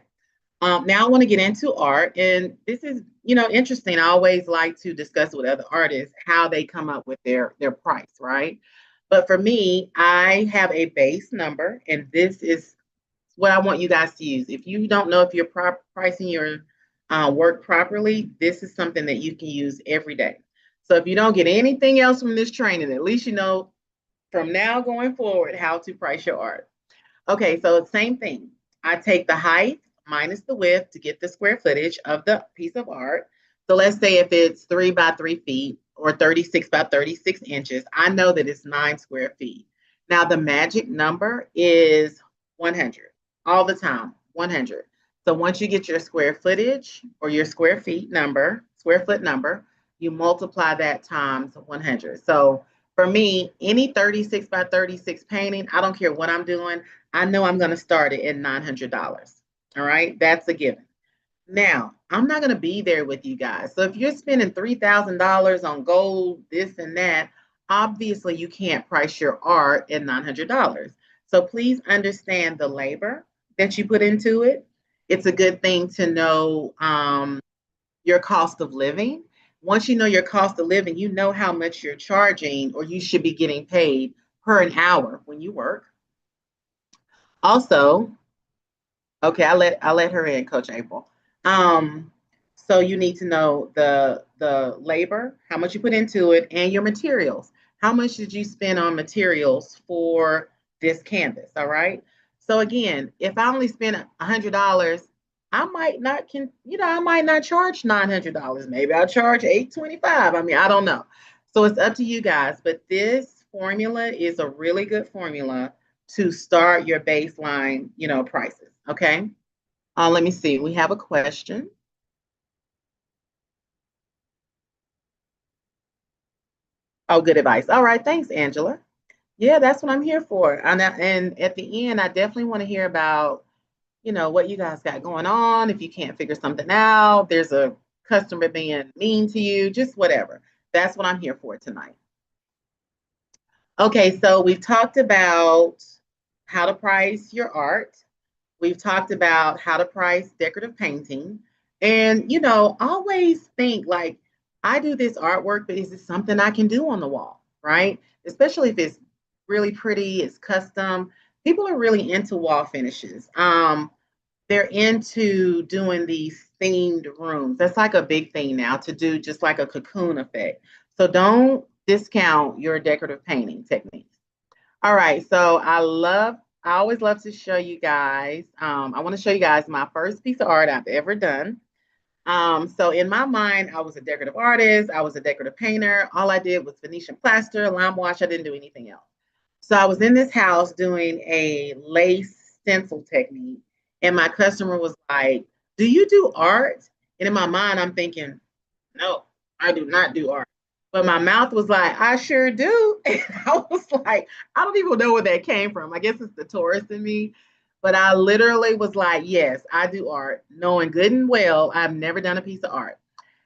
now I want to get into art, and this is, interesting. I always like to discuss with other artists how they come up with their price, right? But for me, I have a base number, and this is what I want you guys to use. If you don't know if you're pricing your work properly, this is something that you can use every day. So if you don't get anything else from this training, at least you know from now going forward how to price your art. Okay, so same thing. I take the height minus the width to get the square footage of the piece of art. So let's say if it's 3 by 3 feet or 36 by 36 inches, I know that it's 9 square feet. Now the magic number is 100 all the time, 100. So once you get your square footage or your square foot number, you multiply that times 100. So for me, any 36 by 36 painting, I don't care what I'm doing, I know I'm going to start it at $900. All right, that's a given. Now, I'm not going to be there with you guys. So if you're spending $3,000 on gold, this and that, obviously you can't price your art at $900. So please understand the labor that you put into it. It's a good thing to know your cost of living. Once you know your cost of living, you know how much you're charging or you should be getting paid per an hour when you work. Also, okay, I let her in, Coach April. So you need to know the labor, how much you put into it, and your materials. How much did you spend on materials for this canvas? All right. So again, if I only spend $100, I might not I might not charge $900. Maybe I'll charge $825. I mean, I don't know. So it's up to you guys. But this formula is a really good formula to start your baseline, prices. Okay. Let me see. We have a question. Oh, good advice. All right. Thanks, Angela. Yeah, that's what I'm here for. And at the end, I definitely want to hear about, what you guys got going on. If you can't figure something out, there's a customer being mean to you, just whatever. That's what I'm here for tonight. Okay, so we've talked about how to price your art. We've talked about how to price decorative painting. And, always think like, I do this artwork, but is it something I can do on the wall, right? Especially if it's really pretty, it's custom. People are really into wall finishes. They're into doing these themed rooms. That's like a big thing now to do just like a cocoon effect. So don't discount your decorative painting techniques. All right, so I always love to show you guys. I want to show you guys my first piece of art I've ever done. So in my mind, I was a decorative artist. I was a decorative painter. All I did was Venetian plaster, lime wash. I didn't do anything else. So I was in this house doing a lace stencil technique, and my customer was like, "Do you do art?" And in my mind, I'm thinking, "No, I do not do art." But my mouth was like, "I sure do." And I was like, I don't even know where that came from. I guess it's the tourist in me. But I literally was like, yes, I do art, knowing good and well I've never done a piece of art.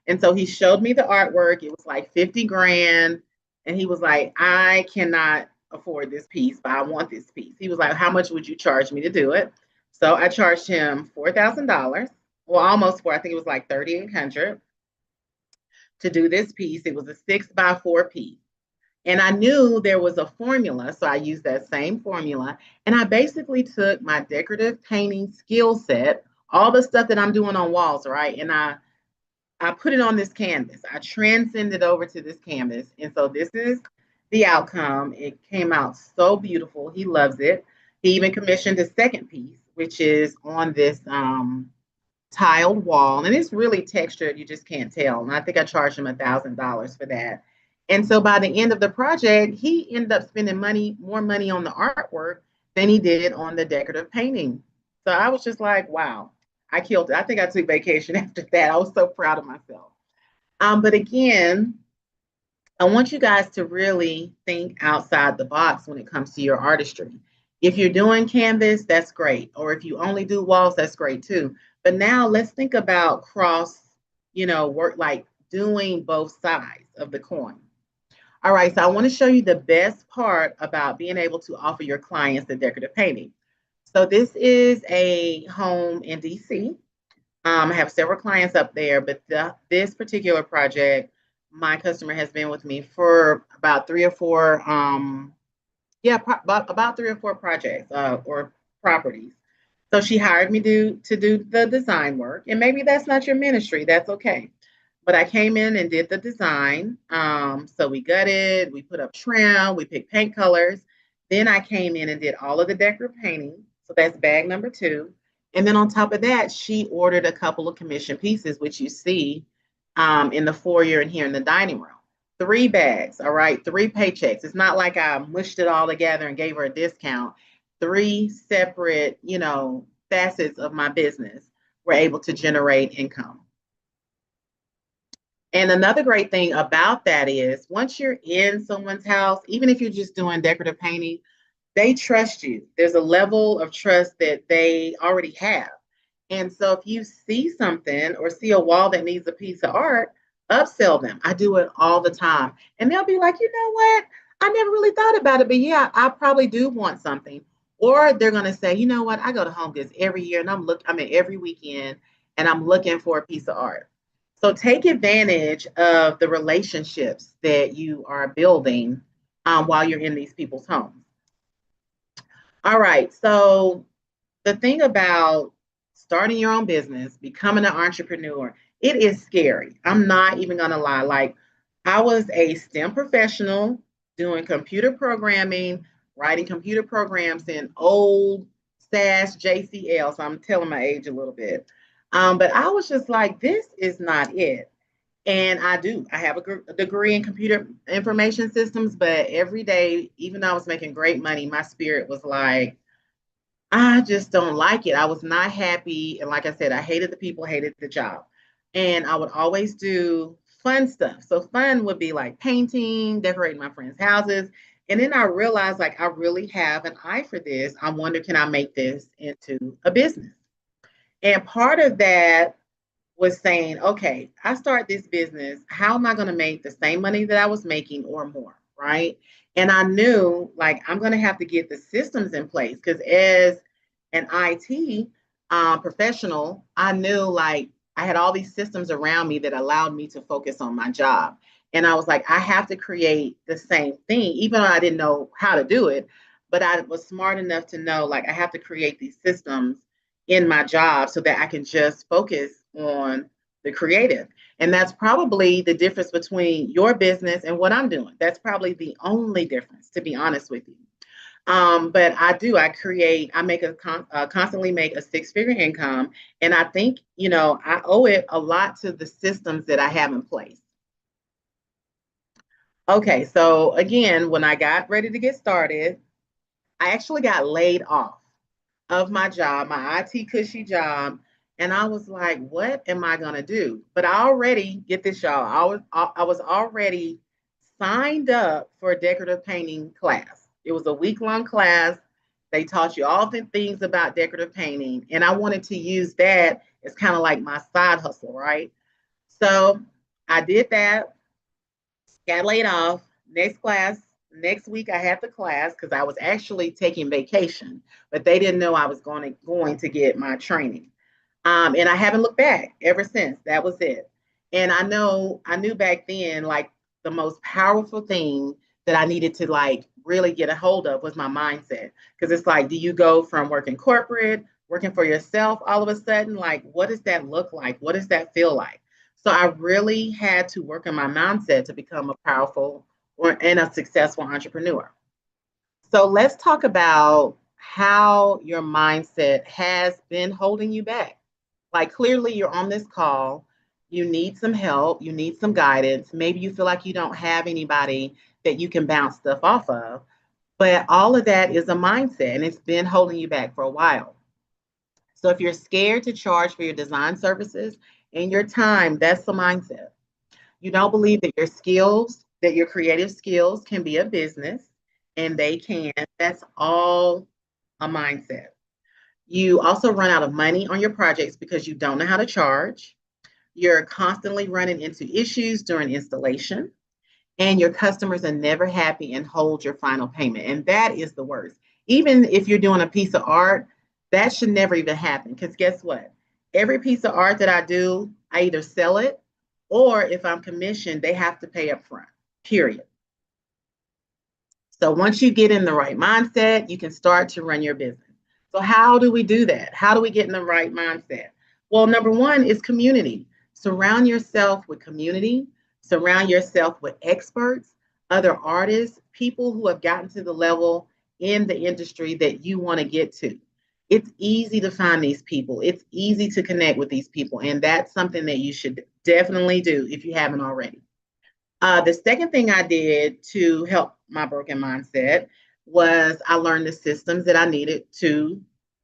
And so he showed me the artwork. It was like 50 grand. And he was like, I cannot afford this piece, but I want this piece. He was like, how much would you charge me to do it? So I charged him $4,000. Well, almost four. I think it was like 3,800 to do this piece. It was a 6x4 piece. And I knew there was a formula, so I used that same formula. And I basically took my decorative painting skill set, all the stuff that I'm doing on walls, right? And I put it on this canvas. I transcended over to this canvas. And so this is the outcome. It came out so beautiful. He loves it. He even commissioned a second piece, which is on this tiled wall. And it's really textured. You just can't tell. And I think I charged him $1,000 for that. And so by the end of the project, he ended up spending more money on the artwork than he did on the decorative painting. So I was just like, wow, I killed it. I think I took vacation after that. I was so proud of myself. But again, I want you guys to really think outside the box when it comes to your artistry. If you're doing canvas, that's great. Or if you only do walls, that's great too. But now let's think about work, like doing both sides of the coin. All right, so I want to show you the best part about being able to offer your clients the decorative painting. So this is a home in DC. I have several clients up there, but this particular project, my customer has been with me for about three or four, about 3 or 4 projects or properties. So she hired me to do the design work, and maybe that's not your ministry. That's okay. but I came in and did the design. So we gutted, we put up trim, we picked paint colors. Then I came in and did all of the decorative painting. So that's bag number 2. And then on top of that, she ordered a couple of commission pieces, which you see in the foyer and here in the dining room. 3 bags, all right, 3 paychecks. It's not like I mushed it all together and gave her a discount. 3 separate, facets of my business were able to generate income. And another great thing about that is once you're in someone's house, even if you're just doing decorative painting, they trust you. There's a level of trust that they already have. And so if you see something or see a wall that needs a piece of art, upsell them. I do it all the time. And they'll be like, you know what? I never really thought about it, but yeah, I probably do want something. Or they're going to say, you know what? I go to Home Goods every year and I'm in every weekend and I'm looking for a piece of art. So take advantage of the relationships that you are building while you're in these people's homes. All right. So the thing about starting your own business, becoming an entrepreneur, it is scary. I'm not even going to lie. Like, I was a STEM professional doing computer programming, writing computer programs in old SAS JCL. So I'm telling my age a little bit. But I was just like, this is not it. And I have a degree in computer information systems, but every day, even though I was making great money, my spirit was like, I just don't like it. I was not happy. And like I said, I hated the people, hated the job. And I would always do fun stuff. So fun would be like painting, decorating my friends' houses. And then I realized like I really have an eye for this. I wonder, can I make this into a business? And part of that was saying, okay, I start this business. How am I going to make the same money that I was making or more? Right. And I knew like I'm going to have to get the systems in place because as an IT professional, I knew like I had all these systems around me that allowed me to focus on my job. And I was like, I have to create the same thing, even though I didn't know how to do it. But I was smart enough to know like I have to create these systems in my job so that I can just focus on the creative. And that's probably the difference between your business and what I'm doing. That's probably the only difference, to be honest with you. But I constantly make a 6-figure income. And I think, I owe it a lot to the systems that I have in place. Okay, so again, when I got ready to get started, I actually got laid off of my job, my IT cushy job. And I was like, what am I going to do? But I already, get this, y'all, I was already signed up for a decorative painting class. It was a week-long class. They taught you all the things about decorative painting. And I wanted to use that as kind of like my side hustle, right? So I did that, got laid off. Next week I had the class because I was actually taking vacation, but they didn't know I was going to get my training. And I haven't looked back ever since. That was it. And I knew back then, like the most powerful thing that I needed to like really get a hold of was my mindset. Because it's like, do you go from working corporate, working for yourself all of a sudden? Like, what does that look like? What does that feel like? So I really had to work on my mindset to become a powerful and a successful entrepreneur. So let's talk about how your mindset has been holding you back. Like clearly you're on this call, you need some help, you need some guidance. Maybe you feel like you don't have anybody that you can bounce stuff off of, but all of that is a mindset and it's been holding you back for a while. So if you're scared to charge for your design services and your time, that's the mindset. You don't believe that your creative skills can be a business, and they can. That's all a mindset. You also run out of money on your projects because you don't know how to charge. You're constantly running into issues during installation, and your customers are never happy and hold your final payment. And that is the worst. Even if you're doing a piece of art, that should never even happen because guess what? Every piece of art that I do, I either sell it or if I'm commissioned, they have to pay up front, period. So once you get in the right mindset, you can start to run your business. So how do we do that? How do we get in the right mindset? Well, number one is community. Surround yourself with community, surround yourself with experts, other artists, people who have gotten to the level in the industry that you want to get to. It's easy to find these people. It's easy to connect with these people. And that's something that you should definitely do if you haven't already. The second thing I did to help my broken mindset was I learned the systems that I needed to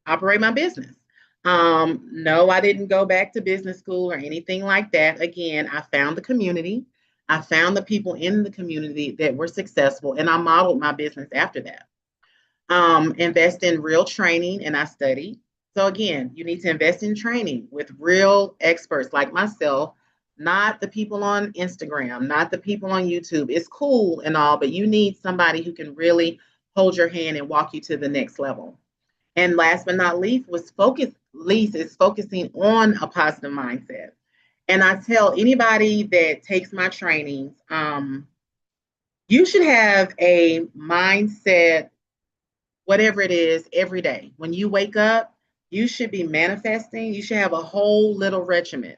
operate my business. No, I didn't go back to business school or anything like that. Again, I found the community. I found the people in the community that were successful, and I modeled my business after that. Invest in real training, and I studied. So again, you need to invest in training with real experts like myself, not the people on Instagram, not the people on YouTube. It's cool and all, but you need somebody who can really hold your hand and walk you to the next level. And last but not least is focusing on a positive mindset. And I tell anybody that takes my trainings, you should have a mindset, whatever it is, every day. When you wake up, you should be manifesting. You should have a whole little regimen.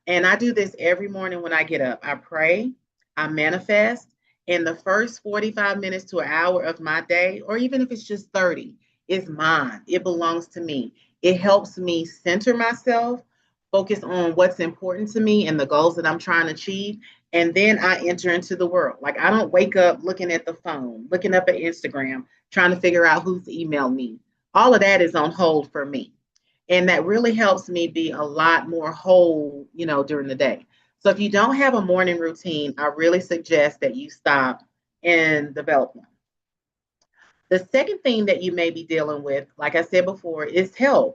And I do this every morning when I get up. I pray, I manifest. In the first 45 minutes to an hour of my day, or even if it's just 30, it's mine. It belongs to me. It helps me center myself, focus on what's important to me and the goals that I'm trying to achieve. And then I enter into the world. Like I don't wake up looking at the phone, looking up at Instagram, trying to figure out who's emailed me. All of that is on hold for me. And that really helps me be a lot more whole, during the day. So if you don't have a morning routine, I really suggest that you stop and develop one. The second thing that you may be dealing with, like I said before, is health.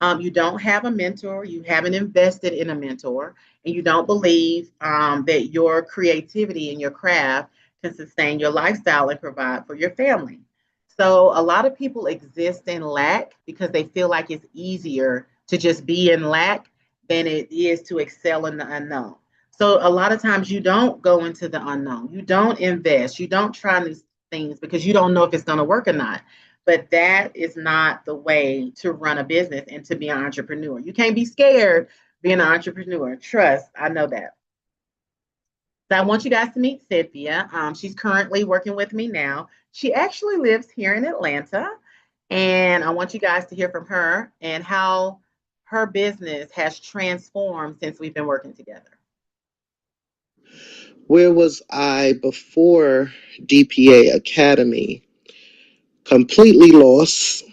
You don't have a mentor, you haven't invested in a mentor, and you don't believe that your creativity and your craft can sustain your lifestyle and provide for your family. So a lot of people exist in lack because they feel like it's easier to just be in lack than it is to excel in the unknown. So a lot of times you don't go into the unknown. You don't invest. You don't try new things because you don't know if it's going to work or not. But that is not the way to run a business and to be an entrepreneur. You can't be scared being an entrepreneur. Trust, I know that. So I want you guys to meet Cynthia. She's currently working with me now. She actually lives here in Atlanta. And I want you guys to hear from her and how her business has transformed since we've been working together. Where was I before DPA Academy? Completely lost.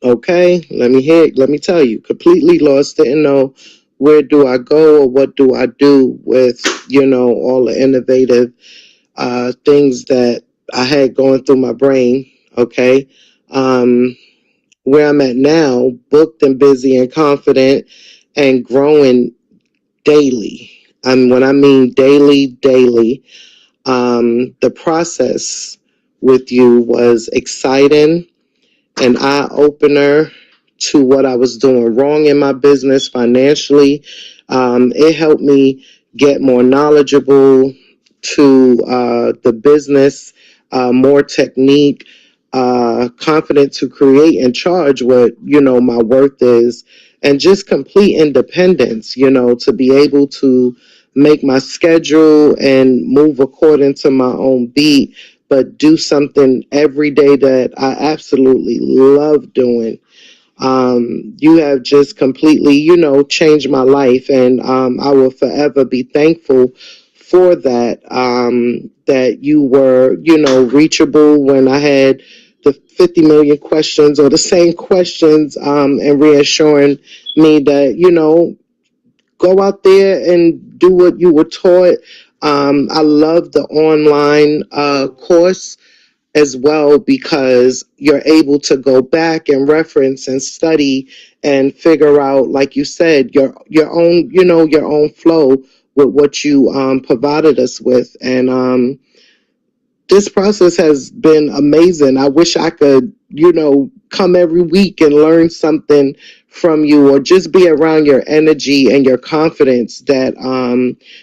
Okay, let me tell you, completely lost, didn't know where do I go or what do I do with, all the innovative things that I had going through my brain. Okay. Where I'm at now, booked and busy and confident and growing daily. When I mean daily, the process with you was exciting, an eye opener to what I was doing wrong in my business financially. It helped me get more knowledgeable to the business, more technique, confident to create and charge what, my worth is, and just complete independence, to be able to make my schedule and move according to my own beat, but do something every day that I absolutely love doing. You have just completely, changed my life, and I will forever be thankful for that. That you were, reachable when I had the 50 million questions or the same questions, and reassuring me that, go out there and do what you were taught. I love the online course as well, because you're able to go back and reference and study and figure out, like you said, your own, your own flow with what you provided us with. And this process has been amazing. I wish I could, come every week and learn something from you, or just be around your energy and your confidence that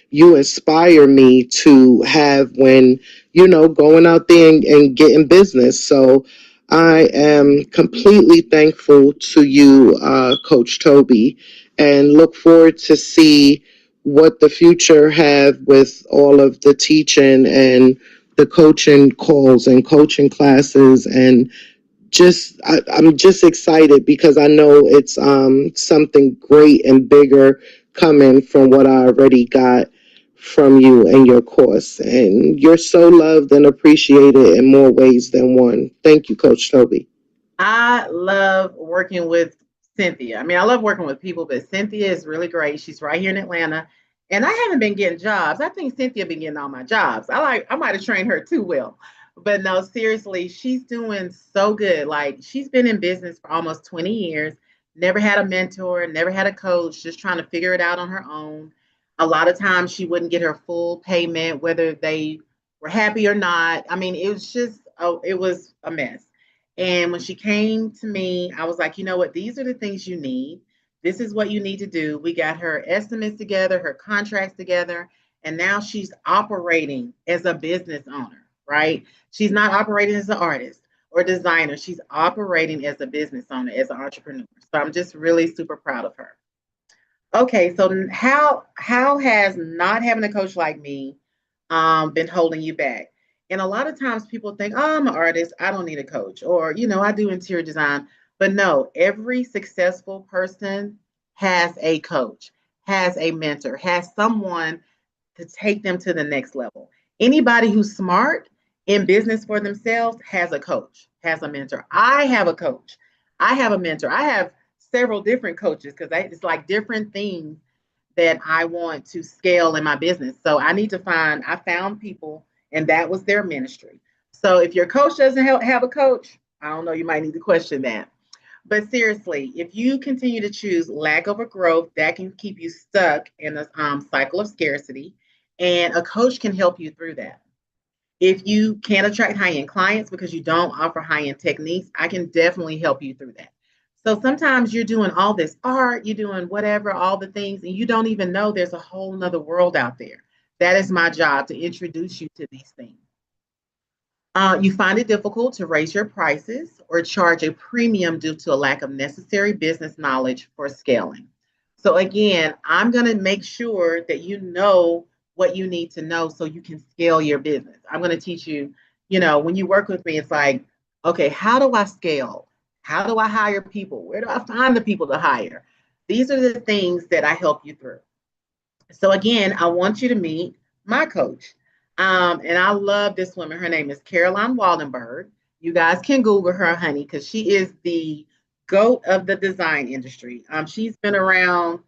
you inspire me to have when, going out there and getting business. So I am completely thankful to you, Coach Tobey. and look forward to see what the future have with all of the teaching and the coaching calls and coaching classes. And I'm just excited because I know it's something great and bigger coming from what I already got from you and your course. And you're so loved and appreciated in more ways than one. Thank you, Coach Toby. I love working with Cynthia. I mean, I love working with people, but Cynthia is really great. She's right here in Atlanta. And I haven't been getting jobs. I think Cynthia been getting all my jobs. I might have trained her too well. But no, seriously, she's doing so good. Like she's been in business for almost 20 years, never had a mentor, never had a coach, just trying to figure it out on her own. A lot of times she wouldn't get her full payment, whether they were happy or not. I mean, it was just, oh, it was a mess. And when she came to me, I was like, you know what? These are the things you need. This is what you need to do. We got her estimates together, her contracts together, and now she's operating as a business owner, right? She's not operating as an artist or designer. She's operating as a business owner, as an entrepreneur. So I'm just really super proud of her. Okay, so how has not having a coach like me been holding you back? And a lot of times people think, oh, I'm an artist, I don't need a coach, or I do interior design. But no, every successful person has a coach, has a mentor, has someone to take them to the next level. Anybody who's smart in business for themselves has a coach, has a mentor. I have a coach. I have a mentor. I have several different coaches because it's like different things that I want to scale in my business. So I found people and that was their ministry. So if your coach doesn't have a coach, I don't know, you might need to question that. But seriously, if you continue to choose lack over growth, that can keep you stuck in a cycle of scarcity. And a coach can help you through that. If you can't attract high end clients because you don't offer high end techniques, I can definitely help you through that. So sometimes you're doing all this art, you're doing whatever, all the things, and you don't even know there's a whole nother world out there. That is my job to introduce you to these things. You find it difficult to raise your prices or charge a premium due to a lack of necessary business knowledge for scaling. So, again, I'm going to make sure that you know what you need to know so you can scale your business. I'm going to teach you, when you work with me, it's like, okay, how do I scale? How do I hire people? Where do I find the people to hire? These are the things that I help you through. So again, I want you to meet my coach. And I love this woman. Her name is Caroline Waldenberg. You guys can Google her, honey, because she is the goat of the design industry. She's been around,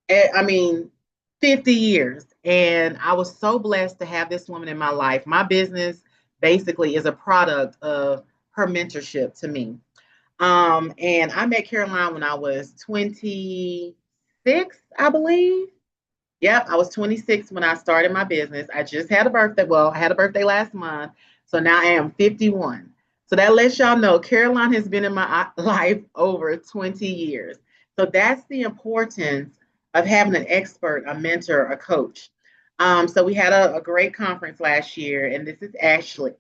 I mean, 50 years. And I was so blessed to have this woman in my life. My business basically is a product of her mentorship to me. And I met Caroline when I was 26, I believe. Yep, I was 26 when I started my business. I just had a birthday. Well, I had a birthday last month. So now I am 51. So that lets y'all know Caroline has been in my life over 20 years. So that's the importance of having an expert, a mentor, a coach. So we had a great conference last year, and this is Ashley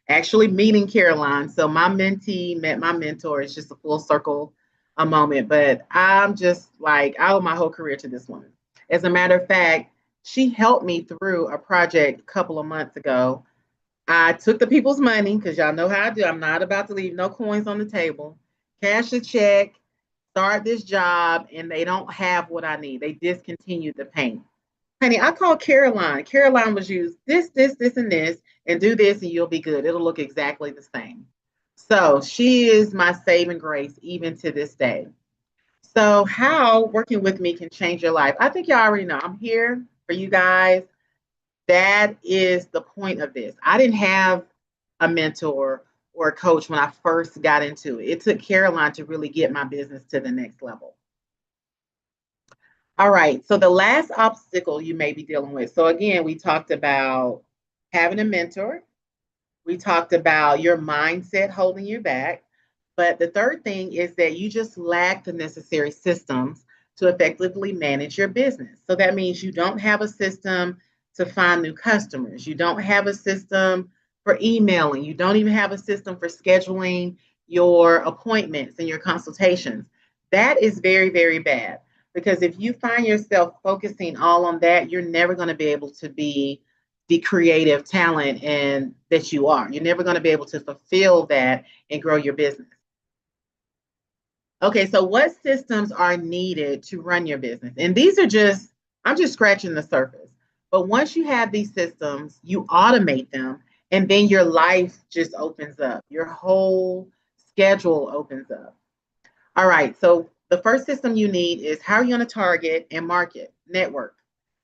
actually meeting Caroline. So my mentee met my mentor. It's just a full circle a moment. But I'm just like, I owe my whole career to this woman. As a matter of fact, she helped me through a project a couple of months ago. I took the people's money because y'all know how I do. I'm not about to leave no coins on the table. Cash a check, start this job, and they don't have what I need. They discontinued the paint. Honey, I called Caroline. Caroline was used this, and this, and do this, and you'll be good. It'll look exactly the same. So she is my saving grace even to this day. So, how working with me can change your life? I think y'all already know. I'm here for you guys. That is the point of this. I didn't have a mentor or a coach when I first got into it. It took Caroline to really get my business to the next level. All right. So, the last obstacle you may be dealing with. So, again, we talked about having a mentor, we talked about your mindset holding you back. But the third thing is that you just lack the necessary systems to effectively manage your business. So that means you don't have a system to find new customers. You don't have a system for emailing. You don't even have a system for scheduling your appointments and your consultations. That is very, very bad. Because if you find yourself focusing all on that, you're never going to be able to be the creative talent and that you are. You're never going to be able to fulfill that and grow your business. Okay, so what systems are needed to run your business? And these are just, I'm just scratching the surface. But once you have these systems, you automate them, and then your life just opens up. Your whole schedule opens up. All right, so the first system you need is how are you going to target and market, network?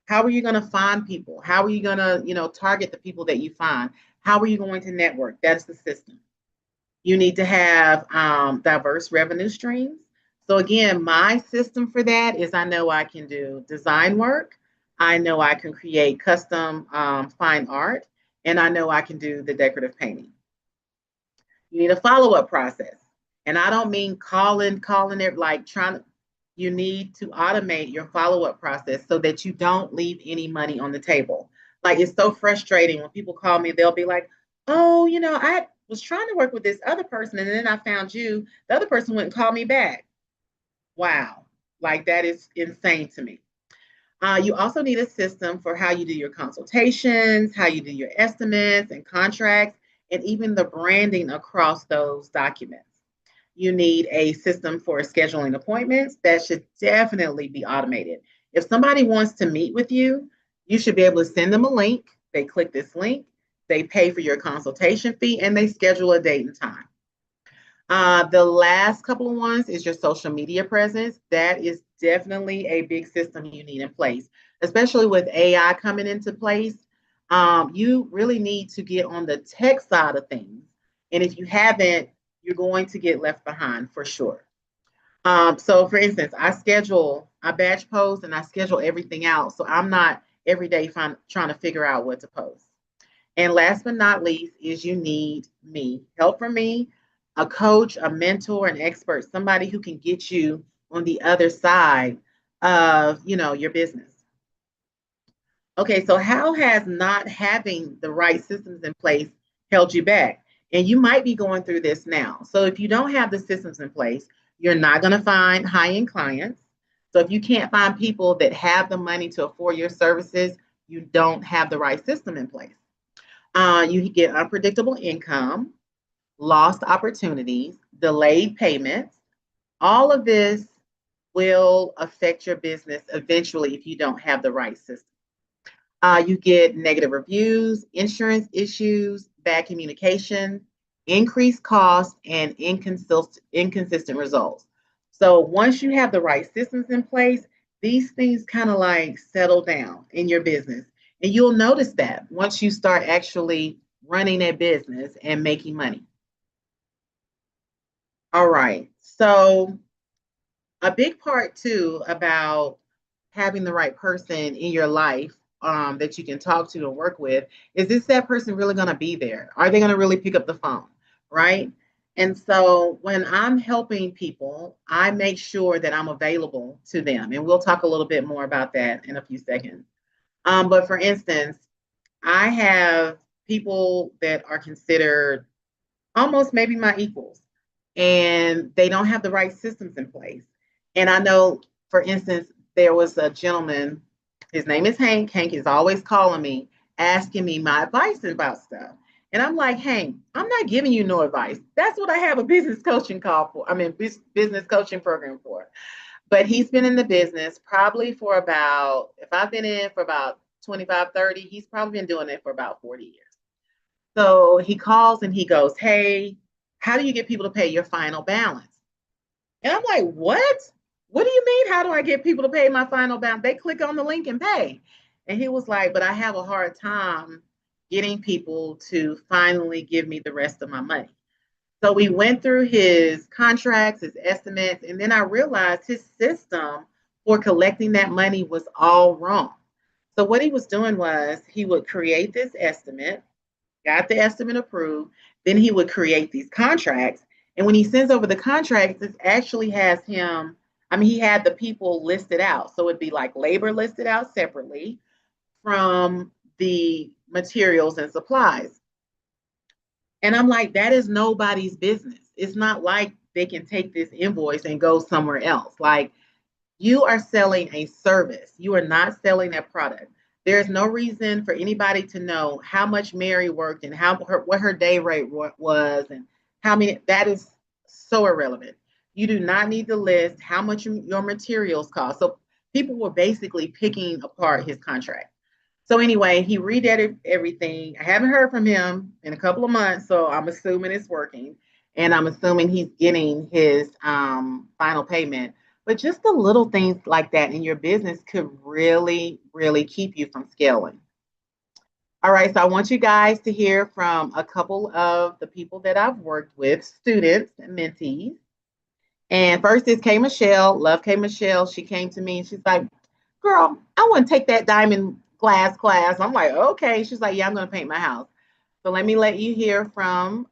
How are you going to find people? How are you going to, target the people that you find? How are you going to network? That's the system. You need to have diverse revenue streams. So again, my system for that is I know I can do design work. I know I can create custom fine art, and I know I can do the decorative painting. You need a follow-up process. And I don't mean calling it like trying to, you need to automate your follow-up process so that you don't leave any money on the table. Like it's so frustrating when people call me, they'll be like, oh, I was trying to work with this other person and then I found you. The other person wouldn't call me back. Wow. Like that is insane to me. You also need a system for how you do your consultations, how you do your estimates and contracts, and even the branding across those documents. You need a system for scheduling appointments that should definitely be automated. If somebody wants to meet with you, you should be able to send them a link. They click this link, they pay for your consultation fee, and they schedule a date and time. The last couple of ones is your social media presence. That is definitely a big system you need in place, especially with AI coming into place. You really need to get on the tech side of things. And if you haven't, you're going to get left behind for sure. So for instance, I batch post and I schedule everything out. So I'm not every day trying to figure out what to post. And last but not least is you need me, help from me, a coach, a mentor, an expert, somebody who can get you on the other side of, your business. Okay, so how has not having the right systems in place held you back? And you might be going through this now. So if you don't have the systems in place, you're not going to find high-end clients. So if you can't find people that have the money to afford your services, you don't have the right system in place. You get unpredictable income, lost opportunities, delayed payments. All of this will affect your business eventually if you don't have the right system. You get negative reviews, insurance issues, bad communication, increased costs, and inconsistent results. So once you have the right systems in place, these things kind of like settle down in your business. And you'll notice that once you start actually running a business and making money. All right. So a big part too about having the right person in your life that you can talk to and work with is that person really going to be there? Are they going to really pick up the phone? Right. And so when I'm helping people, I make sure that I'm available to them. And we'll talk a little bit more about that in a few seconds. But for instance, I have people that are considered almost maybe my equals, and they don't have the right systems in place. And I know, for instance, there was a gentleman, his name is Hank. Hank is always calling me, asking me my advice about stuff. And I'm like, Hank, I'm not giving you no advice. That's what I have a business coaching call for. Business coaching program for. But he's been in the business probably for about, if I've been in for about 25, 30, he's probably been doing it for about 40 years. So he calls and he goes, hey, how do you get people to pay your final balance? And I'm like, what? What do you mean? How do I get people to pay my final balance? They click on the link and pay. And he was like, but I have a hard time getting people to finally give me the rest of my money. So we went through his contracts, his estimates, and then I realized his system for collecting that money was all wrong. So what he was doing was he would create this estimate, got the estimate approved, then he would create these contracts. And when he sends over the contracts, it actually has him, he had the people listed out. So it'd be like labor listed out separately from the materials and supplies. And I'm like, that is nobody's business. It's not like they can take this invoice and go somewhere else. Like, You are selling a service. You are not selling a product. There's no reason for anybody to know how much Mary worked and what her day rate was and how many. That is so irrelevant. You do not need to list how much your materials cost. So people were basically picking apart his contract. So anyway, he redid everything. I haven't heard from him in a couple of months, so I'm assuming it's working, and I'm assuming he's getting his final payment. But just the little things like that in your business could really, really keep you from scaling. All right, so I want you guys to hear from a couple of the people that I've worked with, students and mentees. And first is K Michelle. Love K Michelle. She came to me and she's like, girl, I want to take that diamond glass class. I'm like, okay. She's like, yeah, I'm going to paint my house. So let me let you hear from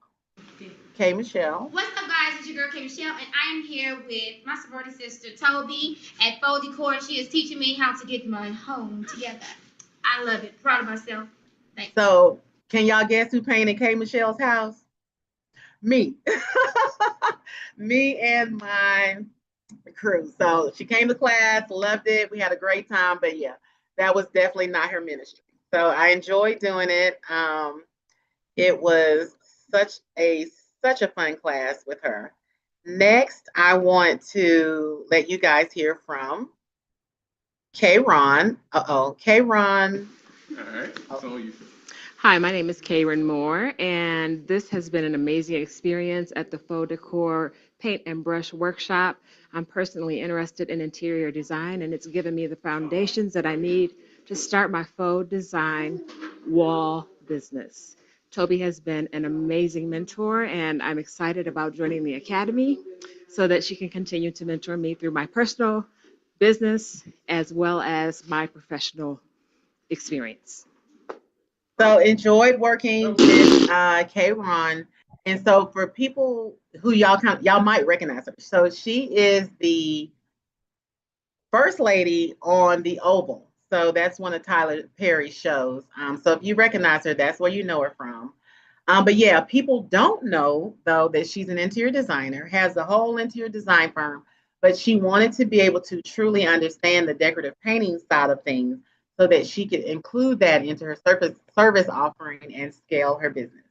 K Michelle. What's up, guys? It's your girl K Michelle, and I am here with my sorority sister Toby at Faux Decor. She is teaching me how to get my home together. I love it. Proud of myself. Thanks. So can y'all guess who painted K Michelle's house? Me. Me and my crew. So she came to class, loved it. We had a great time, but yeah, that was definitely not her ministry. So I enjoyed doing it. It was such a fun class with her. Next, I want to let you guys hear from K-Ron. K-Ron. All right, so you. Hi, my name is Karen Moore, and this has been an amazing experience at the Faux Decor Paint and Brush Workshop. I'm personally interested in interior design, and it's given me the foundations that I need to start my faux design wall business. Toby has been an amazing mentor, and I'm excited about joining the Academy so that she can continue to mentor me through my personal business as well as my professional experience. So enjoyed working with K-Ron. And so for people who y'all might recognize her. So she is the first lady on The Oval. So that's one of Tyler Perry's shows. So if you recognize her, that's where you know her from. But yeah, people don't know though that she's an interior designer, has a whole interior design firm, but she wanted to be able to truly understand the decorative painting side of things so that she could include that into her service offering and scale her business.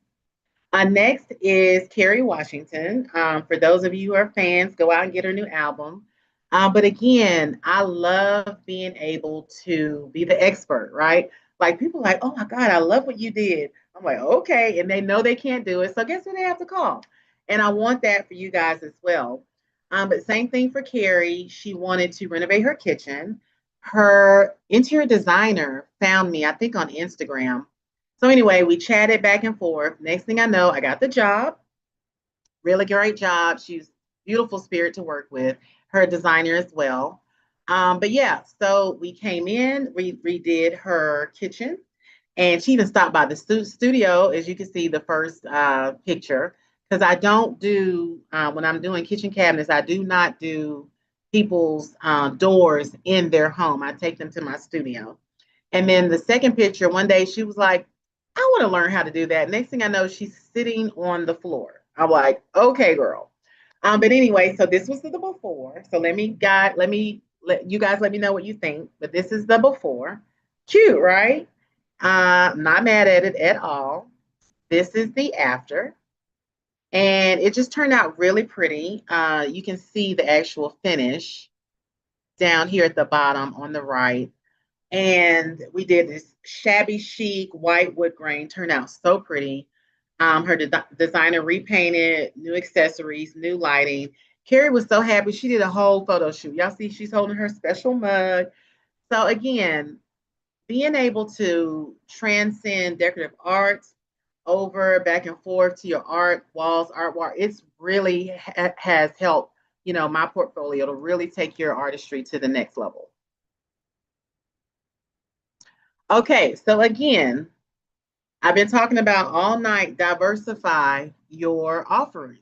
Next is Kerry Washington. For those of you who are fans, go out and get her new album. But again, I love being able to be the expert, right? Like people are like, oh my God, I love what you did. I'm like, okay. And they know they can't do it. So guess who they have to call? And I want that for you guys as well. But same thing for Carrie. She wanted to renovate her kitchen. Her interior designer found me, I think, on Instagram. So anyway, we chatted back and forth. Next thing I know, I got the job. Really great job. She's beautiful spirit to work with. Her designer as well. But yeah, so we came in, we redid her kitchen, and she even stopped by the studio, as you can see the first picture, because I don't do, when I'm doing kitchen cabinets, I do not do people's doors in their home. I take them to my studio. And then the second picture, one day she was like, I want to learn how to do that. Next thing I know, she's sitting on the floor. I'm like, okay, girl. But anyway, so this was the before. So let you guys let me know what you think. But this is the before. Cute, right? Not mad at it at all. This is the after. And it just turned out really pretty. You can see the actual finish down here at the bottom on the right. And we did this shabby chic white wood grain. Turned out so pretty. Her designer repainted, new accessories, new lighting. Carrie was so happy. She did a whole photo shoot. Y'all see she's holding her special mug. So again, being able to transcend decorative arts over back and forth to your art walls, art wall, it's really has helped, my portfolio to really take your artistry to the next level. Okay, so again, I've been talking about all night, diversify your offerings.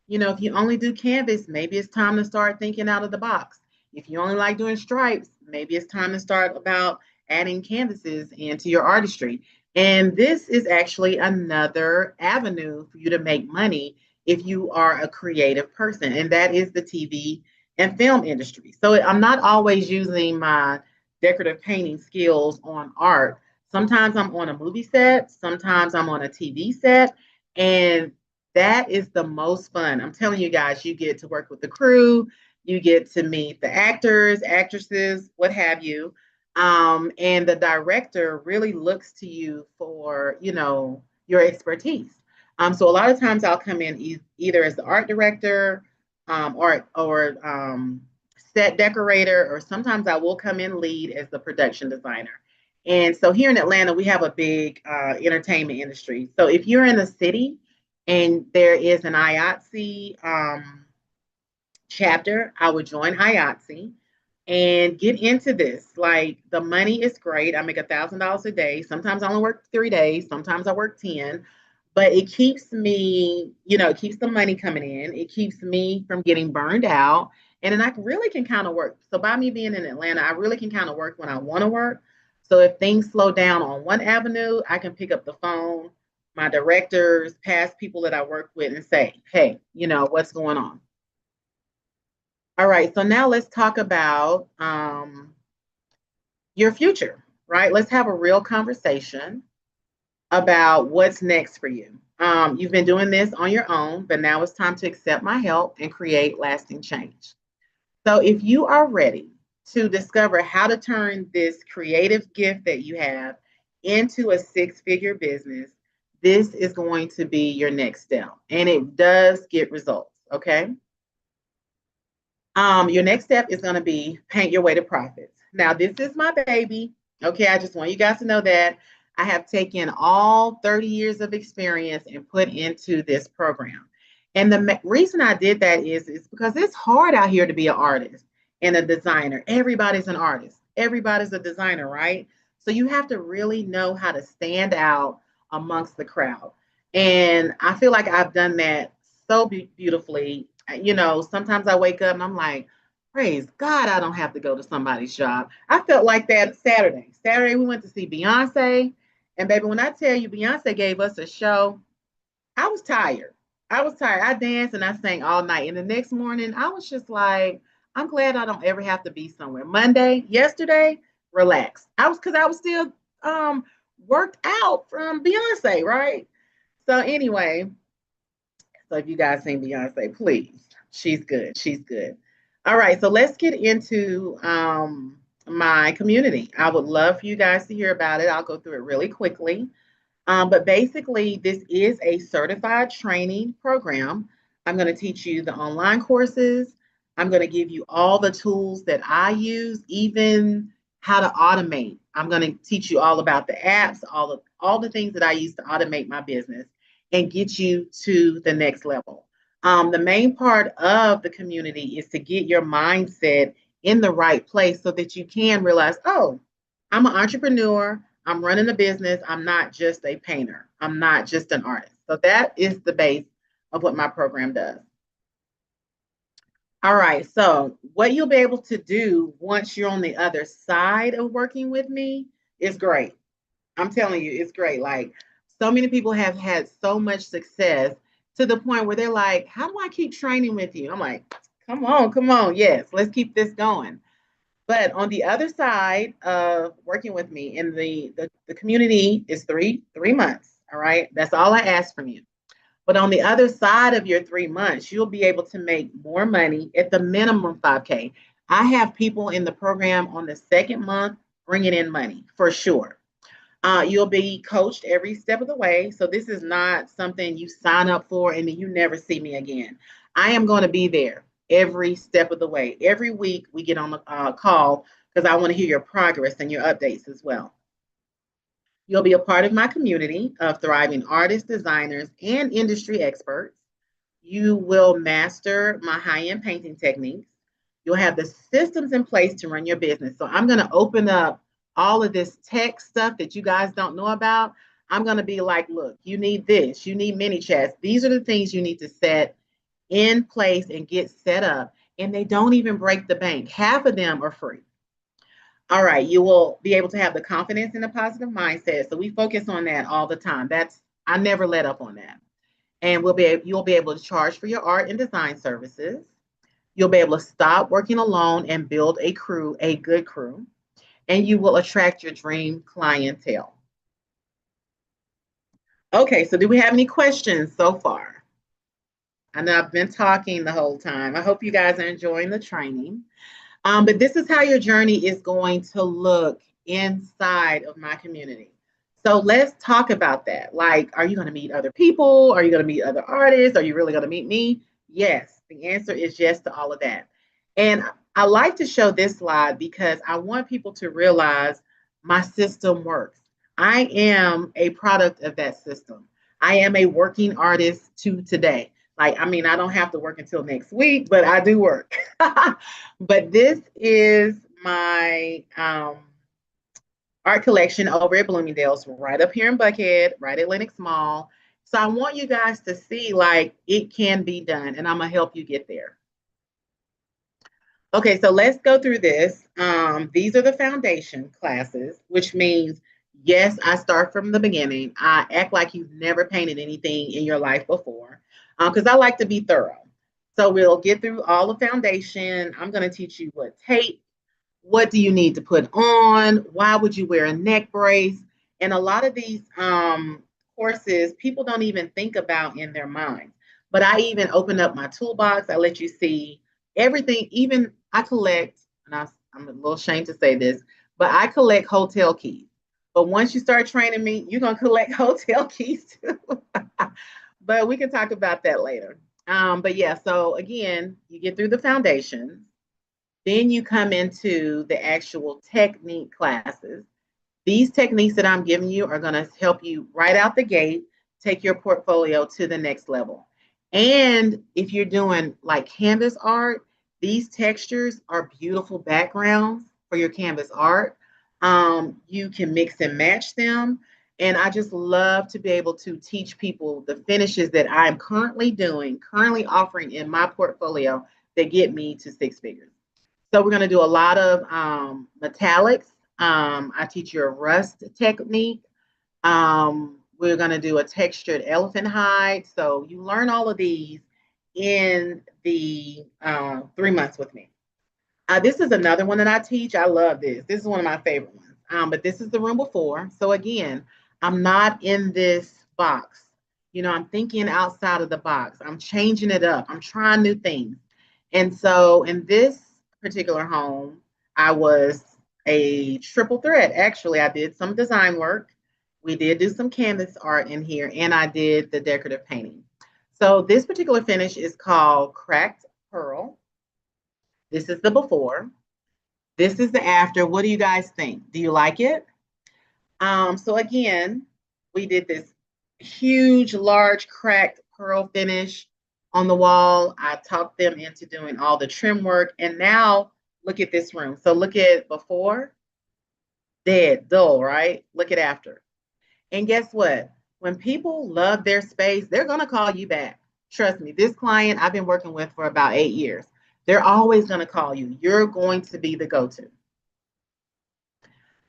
If you only do canvas, maybe it's time to start thinking out of the box. If you only like doing stripes, maybe it's time to start about adding canvases into your artistry. And this is actually another avenue for you to make money if you are a creative person, and that is the TV and film industry. So I'm not always using my decorative painting skills on art. Sometimes I'm on a movie set, sometimes I'm on a TV set, and that is the most fun. I'm telling you guys, you get to work with the crew, you get to meet the actors, actresses, what have you. And the director really looks to you for, your expertise. So a lot of times I'll come in either as the art director, or set decorator, or sometimes I will come in lead as the production designer. And so here in Atlanta, we have a big entertainment industry. So if you're in the city and there is an IATSE chapter, I would join IATSE and get into this. Like, the money is great. I make $1,000 a day. Sometimes I only work 3 days. Sometimes I work 10. But it keeps me, it keeps the money coming in. It keeps me from getting burned out. And then I really can kind of work. So by me being in Atlanta, I really can kind of work when I want to work. So if things slow down on one avenue, I can pick up the phone, my directors, past people that I work with, and say, hey, what's going on? All right, so now let's talk about your future, right? Let's have a real conversation about what's next for you. You've been doing this on your own, but now it's time to accept my help and create lasting change. So if you are ready to discover how to turn this creative gift that you have into a six-figure business, this is going to be your next step. And it does get results, okay? Your next step is going to be paint your way to profits. Now, this is my baby. Okay, I just want you guys to know that I have taken all 30 years of experience and put into this program. And the reason I did that is because it's hard out here to be an artist and a designer. Everybody's an artist. Everybody's a designer, right? So you have to really know how to stand out amongst the crowd. And I feel like I've done that so beautifully. Sometimes I wake up and I'm like, praise God, I don't have to go to somebody's job. I felt like that Saturday. Saturday, we went to see Beyonce. And baby, when I tell you Beyonce gave us a show, I was tired. I was tired. I danced and I sang all night. And the next morning, I was just like, I'm glad I don't ever have to be somewhere. Yesterday, relax. Because I was still worked out from Beyonce, right? So anyway, so if you guys seen Beyonce, please, she's good. She's good. All right, so let's get into my community. I would love for you guys to hear about it. I'll go through it really quickly. But basically, this is a certified training program. I'm going to teach you the online courses. I'm going to give you all the tools that I use, even how to automate. I'm going to teach you all about the apps, all the things that I use to automate my business and get you to the next level. The main part of the community is to get your mindset in the right place so that you can realize, oh, I'm an entrepreneur. I'm running a business. I'm not just a painter. I'm not just an artist. So that is the base of what my program does. All right. So what you'll be able to do once you're on the other side of working with me is great. I'm telling you, it's great. Like, so many people have had so much success to the point where they're like, how do I keep training with you? I'm like, come on. Yes, let's keep this going. But on the other side of working with me, in the community is three months. All right. That's all I ask from you. But on the other side of your 3 months, you'll be able to make more money at the minimum 5K. I have people in the program on the second month bringing in money for sure. You'll be coached every step of the way. So this is not something you sign up for and then you never see me again. I am going to be there every step of the way. Every week we get on the call because I want to hear your progress and your updates as well. You'll be a part of my community of thriving artists, designers, and industry experts. You will master my high-end painting techniques. You'll have the systems in place to run your business. So I'm going to open up all of this tech stuff that you guys don't know about. I'm going to be like, look, you need this. You need mini chats. These are the things you need to set in place and get set up. And they don't even break the bank. Half of them are free. All right, you will be able to have the confidence and the positive mindset. So we focus on that all the time. I never let up on that. And you'll be able to charge for your art and design services. You'll be able to stop working alone and build a crew, a good crew, and you will attract your dream clientele. Okay, so do we have any questions so far? I know I've been talking the whole time. I hope you guys are enjoying the training. But this is how your journey is going to look inside of my community. So let's talk about that. Like, are you going to meet other people? Are you going to meet other artists? Are you really going to meet me? Yes, the answer is yes to all of that. And I like to show this slide because I want people to realize my system works. I am a product of that system. I am a working artist to today. Like, I mean, I don't have to work until next week, but I do work. But this is my art collection over at Bloomingdale's, right up here in Buckhead, right at Lenox Mall. So I want you guys to see, like, it can be done, and I'm going to help you get there. Okay, so let's go through this. These are the foundation classes, which means, yes, I start from the beginning. I act like you've never painted anything in your life before, because I like to be thorough. So we'll get through all the foundation. I'm going to teach you what tape, what do you need to put on, why would you wear a neck brace, and a lot of these courses people don't even think about in their minds. But I even open up my toolbox. I let you see everything. Even I collect, and I'm a little ashamed to say this, but I collect hotel keys. But once you start training me, you're going to collect hotel keys too. But we can talk about that later. But yeah, so again, you get through the foundations. Then you come into the actual technique classes. These techniques that I'm giving you are going to help you right out the gate, take your portfolio to the next level. And if you're doing like canvas art, these textures are beautiful backgrounds for your canvas art. You can mix and match them. And I just love to be able to teach people the finishes that I'm currently offering in my portfolio that get me to six figures. So we're going to do a lot of metallics. I teach you a rust technique. We're going to do a textured elephant hide. So you learn all of these in the 3 months with me. This is another one that I teach. I love this. This is one of my favorite ones. But this is the room before. So again, I'm not in this box. You know, I'm thinking outside of the box. I'm changing it up. I'm trying new things. And so in this particular home, I was a triple threat. Actually, I did some design work. We did do some canvas art in here, and I did the decorative painting. So this particular finish is called Cracked Pearl. This is the before. This is the after. What do you guys think? Do you like it? So again, we did this huge, large cracked pearl finish on the wall. I talked them into doing all the trim work. And now look at this room. So look at before, dead, dull, right? Look at after. And guess what? When people love their space, they're going to call you back. Trust me, this client I've been working with for about 8 years. They're always going to call you. You're going to be the go-to.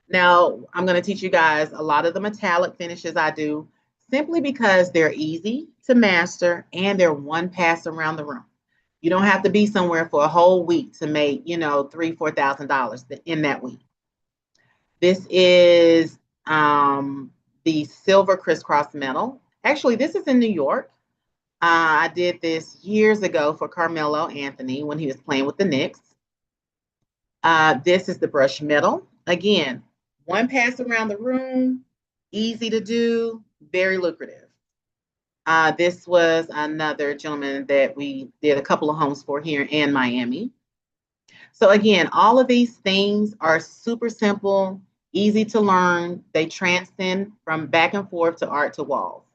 Now, I'm going to teach you guys a lot of the metallic finishes I do simply because they're easy to master and they're one pass around the room. You don't have to be somewhere for a whole week to make, $3,000, $4,000 in that week. This is the silver crisscross metal. Actually, this is in New York. I did this years ago for Carmelo Anthony when he was playing with the Knicks. This is the brushed metal. Again, one pass around the room, easy to do, very lucrative. This was another gentleman that we did a couple of homes for here in Miami. So again, all of these things are super simple, easy to learn. They transcend from back and forth to art to walls.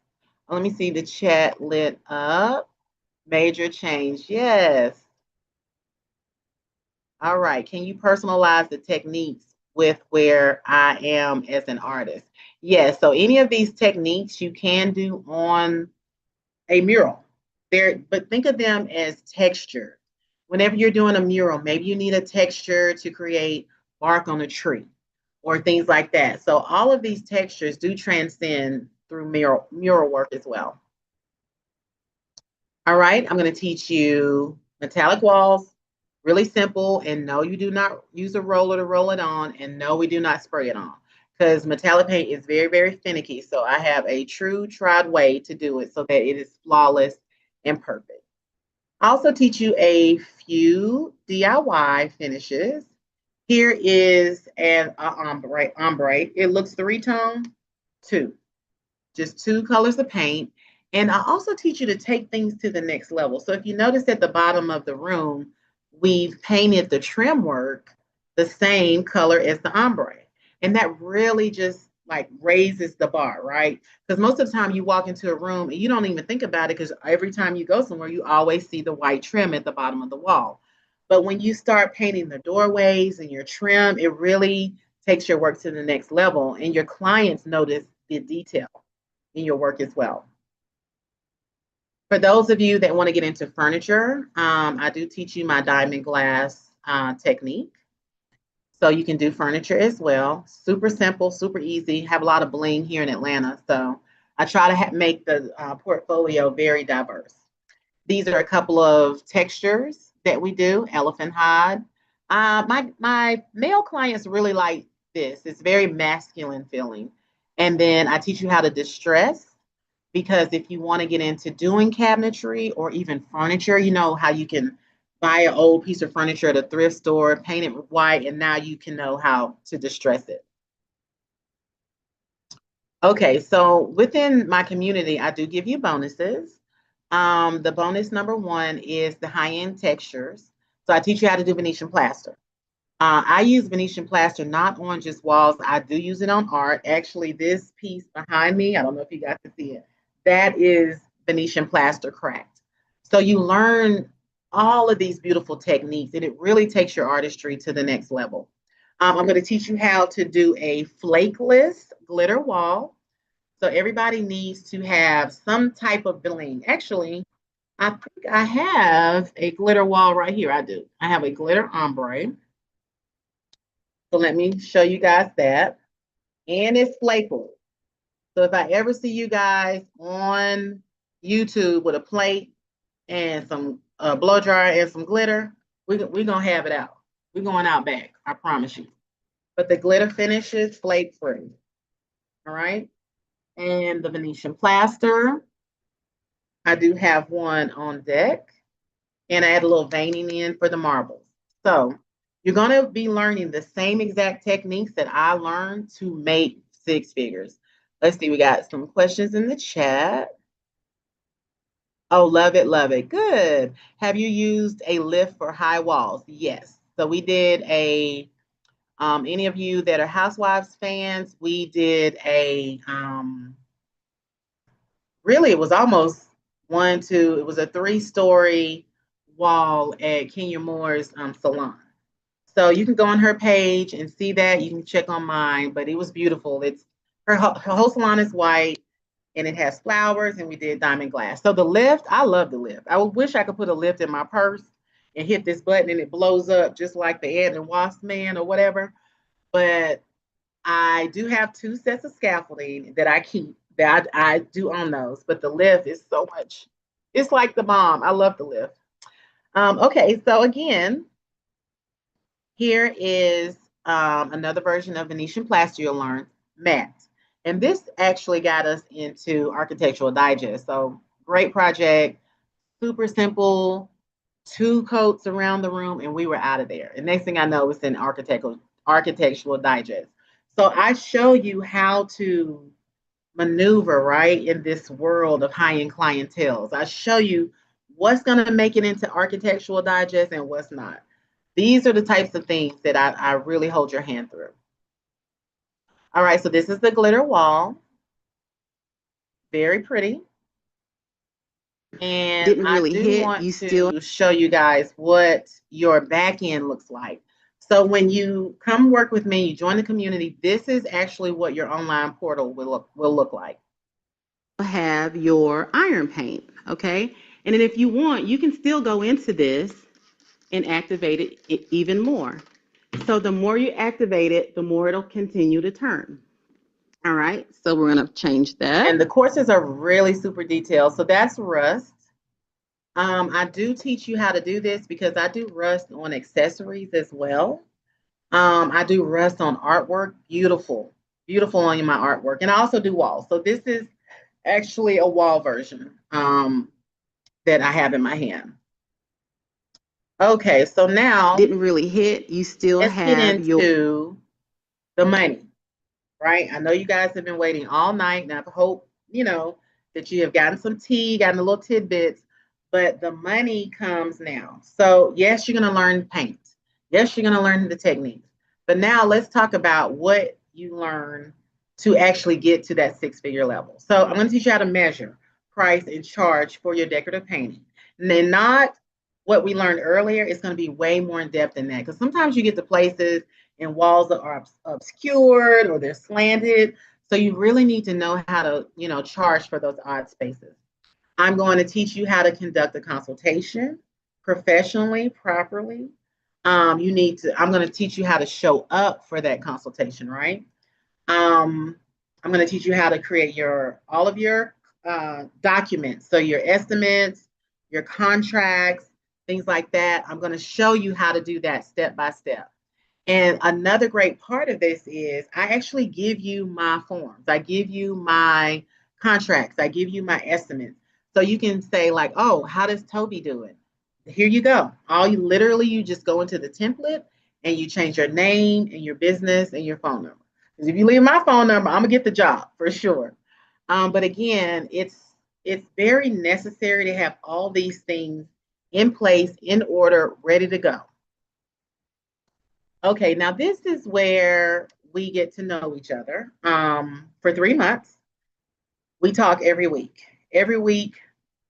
Let me see the chat lit up. Major change, yes. All right, can you personalize the techniques with where I am as an artist? Yes, so any of these techniques you can do on a mural. But think of them as texture. Whenever you're doing a mural, maybe you need a texture to create bark on a tree or things like that. So all of these textures do transcend through mural work as well. All right, I'm going to teach you metallic walls, Really simple. And no, you do not use a roller to roll it on. And no, we do not spray it on because metallic paint is very, very finicky. So I have a true tried way to do it so that it is flawless and perfect. I also teach you a few DIY finishes. Here is an ombre. It looks three-tone, two, just two colors of paint. And I also teach you to take things to the next level. So if you notice at the bottom of the room, we've painted the trim work the same color as the ombre. And that really just like raises the bar, right? Because most of the time you walk into a room and you don't even think about it because every time you go somewhere, you always see the white trim at the bottom of the wall. But when you start painting the doorways and your trim, it really takes your work to the next level. And your clients notice the detail in your work as well. For those of you that want to get into furniture, I do teach you my diamond glass technique. So you can do furniture as well. Super simple, super easy. Have a lot of bling here in Atlanta. So I try to make the portfolio very diverse. These are a couple of textures that we do, elephant hide. My male clients really like this. It's very masculine feeling. And then I teach you how to distress because if you want to get into doing cabinetry or even furniture, you know how you can buy an old piece of furniture at a thrift store, paint it white, and now you can know how to distress it. Okay, so within my community, I do give you bonuses. The bonus number one is the high-end textures. So I teach you how to do Venetian plaster. I use Venetian plaster not on just walls. I do use it on art. Actually, this piece behind me, I don't know if you got to see it, that is Venetian plaster cracked. So you learn all of these beautiful techniques, and it really takes your artistry to the next level. I'm going to teach you how to do a flakeless glitter wall. So everybody needs to have some type of bling. Actually, I think I have a glitter wall right here. I do. I have a glitter ombre. So let me show you guys that. And it's flakeless. So if I ever see you guys on YouTube with a plate and some blow dryer and some glitter, we're going to have it out. We're going out back, I promise you. But the glitter finish is flake free. All right. And the Venetian plaster, I do have one on deck. And I add a little veining in for the marbles. So you're going to be learning the same exact techniques that I learned to make six figures. Let's see, we got some questions in the chat. Oh, love it, love it. Good. Have you used a lift for high walls? Yes. So we did any of you that are Housewives fans, we did really it was almost it was a 3-story wall at Kenya Moore's salon. So you can go on her page and see that. You can check on mine, but it was beautiful. Her whole salon is white and it has flowers, and we did diamond glass. So the lift, I love the lift. I wish I could put a lift in my purse and hit this button and it blows up just like the Ant and Wasp Man or whatever. But I do have 2 sets of scaffolding that I keep. That I do own those, but the lift is so much. It's like the bomb. I love the lift. Okay, so again, here is another version of Venetian plaster you'll learn, matte. And this actually got us into Architectural Digest. So great project, super simple, 2 coats around the room, and we were out of there. And next thing I know, it's in Architectural Digest. So I show you how to maneuver right in this world of high-end clientele. I show you what's going to make it into Architectural Digest and what's not. These are the types of things that I really hold your hand through. All right, so this is the glitter wall. Very pretty. And Didn't really I do hit. want You to still show you guys what your back end looks like. So when you come work with me, you join the community, this is actually what your online portal will look like. have your iron paint, okay? And then if you want, you can still go into this and activate it even more. So the more you activate it, the more it'll continue to turn. All right, so we're gonna change that. And the courses are really super detailed. So that's rust. I do teach you how to do this because I do rust on accessories as well. I do rust on artwork. Beautiful, beautiful on my artwork. And I also do walls. So this is actually a wall version that I have in my hand. Okay, so now Didn't really hit. You still let's get have your into the money, right? I know you guys have been waiting all night, and I hope, that you have gotten some tea, gotten a little tidbits, but the money comes now. So, yes, you're going to learn paint. Yes, you're going to learn the techniques. But now let's talk about what you learn to actually get to that six-figure level. So, I'm going to teach you how to measure, price, and charge for your decorative painting. And then not what we learned earlier, it's going to be way more in depth than that. Because sometimes you get to places and walls that are obscured or they're slanted. So you really need to know how to, charge for those odd spaces. I'm going to teach you how to conduct a consultation professionally, properly. I'm going to teach you how to show up for that consultation, right? I'm going to teach you how to create all of your documents. So your estimates, your contracts, things like that. I'm going to show you how to do that step by step. And another great part of this is I actually give you my forms. I give you my contracts. I give you my estimates. So you can say like, oh, how does Toby do it? Here you go. You just go into the template and you change your name and your business and your phone number. Because if you leave my phone number, I'm gonna get the job for sure. But again, it's very necessary to have all these things in place, in order, ready to go. Okay, now this is where we get to know each other. For 3 months, we talk every week. Every week,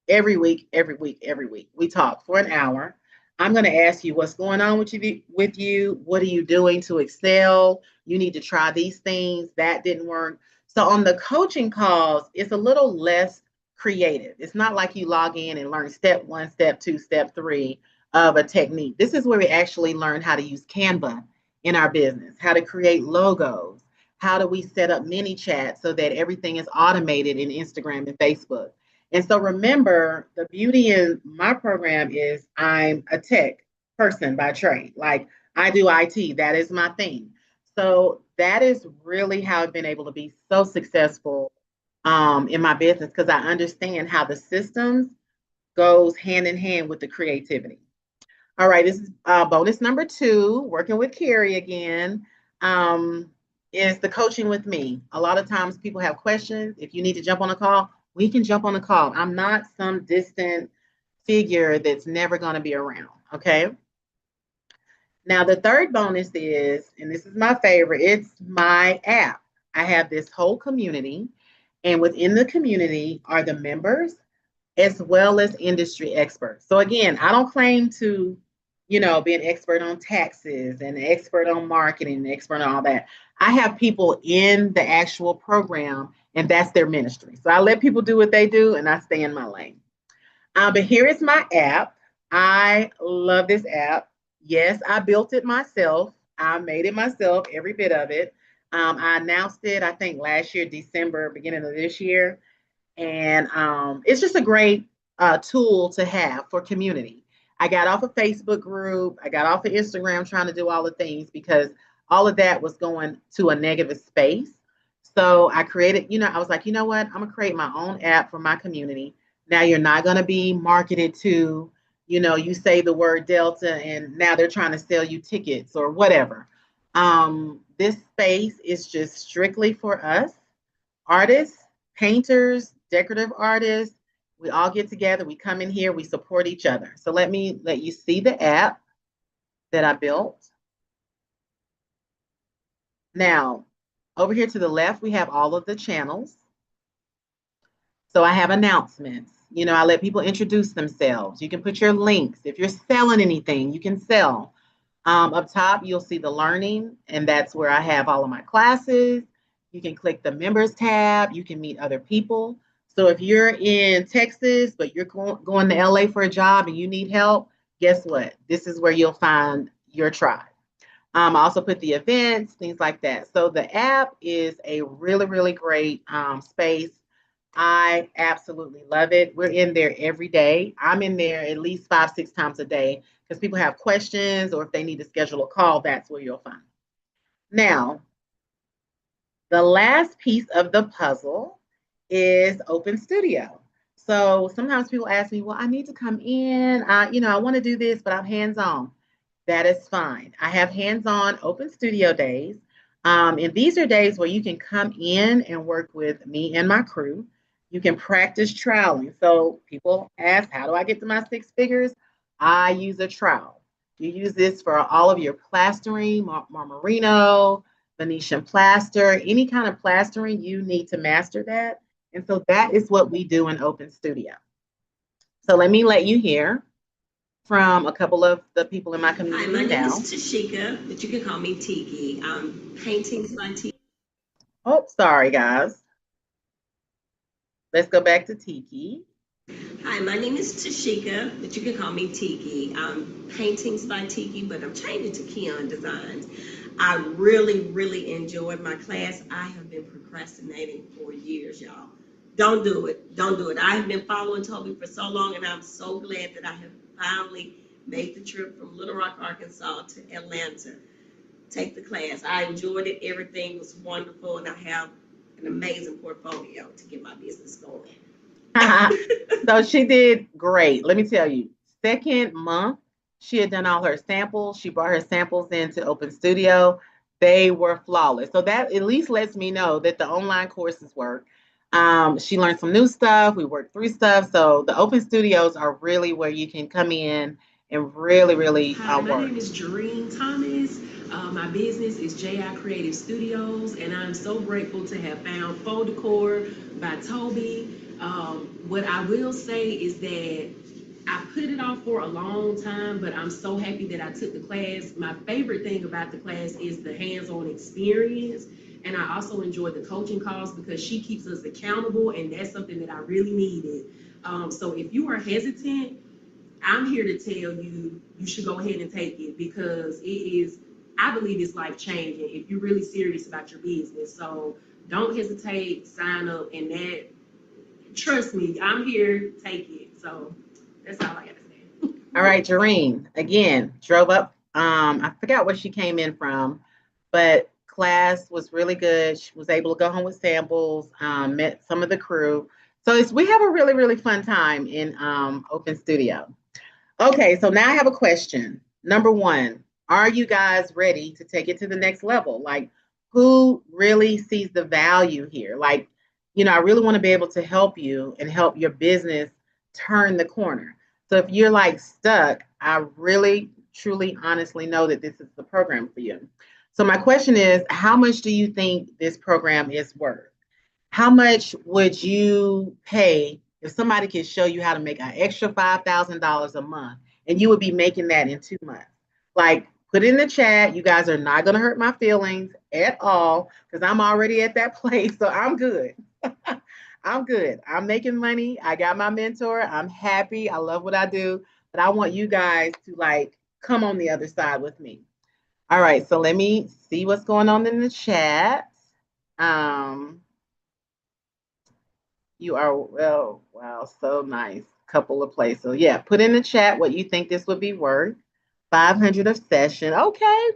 every week, every week, every week. We talk for an hour. I'm going to ask you what's going on with you. What are you doing to excel? You need to try these things. That didn't work. So on the coaching calls, it's a little less creative. It's not like you log in and learn step 1, step 2, step 3 of a technique. This is where we actually learn how to use Canva in our business, how to create logos, how do we set up mini chats so that everything is automated in Instagram and Facebook. And so remember, the beauty in my program is I'm a tech person by trade. Like I do IT, that is my thing. So that is really how I've been able to be so successful in my business, because I understand how the systems goes hand in hand with the creativity. All right, this is bonus number 2, working with Carrie again, is the coaching with me. A lot of times people have questions. If you need to jump on a call, we can jump on a call. I'm not some distant figure that's never going to be around, okay? Now, the third bonus is, and this is my favorite, it's my app. I have this whole community, and within the community are the members as well as industry experts. So again, I don't claim to, be an expert on taxes and an expert on marketing, an expert on all that. I have people in the actual program, and that's their ministry. So I let people do what they do, and I stay in my lane. But here is my app. I love this app. Yes, I built it myself. I made it myself, every bit of it. I announced it, I think, last year, December, beginning of this year. And it's just a great tool to have for community. I got off a Facebook group. I got off of Instagram trying to do all the things because all of that was going to a negative space. So I created, I was like, you know what? I'm going to create my own app for my community. Now you're not going to be marketed to, you say the word Delta and now they're trying to sell you tickets or whatever. This space is just strictly for us, artists, painters, decorative artists. We all get together, we come in here, we support each other. So let me let you see the app that I built. Now, over here to the left, we have all of the channels. So I have announcements. I let people introduce themselves. You can put your links. If you're selling anything, you can sell. Up top, you'll see the learning, and that's where I have all of my classes. You can click the members tab. You can meet other people. So if you're in Texas, but you're going to LA for a job and you need help, guess what? This is where you'll find your tribe. I also put the events, things like that. So the app is a really, really great space I absolutely love it. We're in there every day. I'm in there at least 5, 6 times a day because people have questions or if they need to schedule a call, that's where you'll find. Now, the last piece of the puzzle is Open Studio. So sometimes people ask me, well, I need to come in. I want to do this, but I'm hands-on. That is fine. I have hands-on Open Studio days. And these are days where you can come in and work with me and my crew. You can practice troweling. So people ask, how do I get to my 6 figures? I use a trowel. You use this for all of your plastering, marmarino, Venetian plaster, any kind of plastering, you need to master that. And so that is what we do in Open Studio. So let me let you hear from a couple of the people in my community. Hi, my name now. is Tashika, but you can call me Tiki. Paintings by Tiki. Oh, sorry, guys. Let's go back to Tiki. Hi, my name is Tashika, but you can call me Tiki. Paintings by Tiki, but I'm changing to Keon Designs. I really, really enjoyed my class. I have been procrastinating for years, y'all. Don't do it. Don't do it. I have been following Toby for so long, and I'm so glad that I have finally made the trip from Little Rock, Arkansas to Atlanta. Take the class. I enjoyed it. Everything was wonderful, and I have an amazing portfolio to get my business going. So she did great. Let me tell you, second month, she had done all her samples. She brought her samples into Open Studio. They were flawless. So that at least lets me know that the online courses work. She learned some new stuff. We worked through stuff. So the Open Studios are really where you can come in and really Hi, my work. name is Jareen Thomas. My business is JI Creative Studios, and I'm so grateful to have found Faux Decor by Toby. What I will say is that I put it off for a long time, but I'm so happy that I took the class. My favorite thing about the class is the hands-on experience. And I also enjoy the coaching calls because she keeps us accountable, and that's something that I really needed. So if you are hesitant, I'm here to tell you, you should go ahead and take it because it is, I believe it's life changing if you're really serious about your business. So don't hesitate, sign up, and that, trust me, I'm here, take it. So that's all I got to say. All right, Jareen, again, drove up. I forgot where she came in from, but class was really good. She was able to go home with samples, met some of the crew. So we have a really fun time in Open Studio. Okay, so now I have a question. Number one, are you guys ready to take it to the next level? Like, who really sees the value here? Like, I really want to be able to help you and help your business turn the corner. So if you're like stuck, I really, truly, honestly know that this is the program for you. So my question is, how much do you think this program is worth? How much would you pay if somebody could show you how to make an extra $5,000 a month and you would be making that in 2 months? Like, put in the chat. You guys are not going to hurt my feelings at all because I'm already at that place. So I'm good. I'm good. I'm making money. I got my mentor. I'm happy. I love what I do. But I want you guys to come on the other side with me. All right. So let me see what's going on in the chat. You are, well, wow, so nice. Couple of places. So yeah, put in the chat what you think this would be worth. 500 a session. Okay.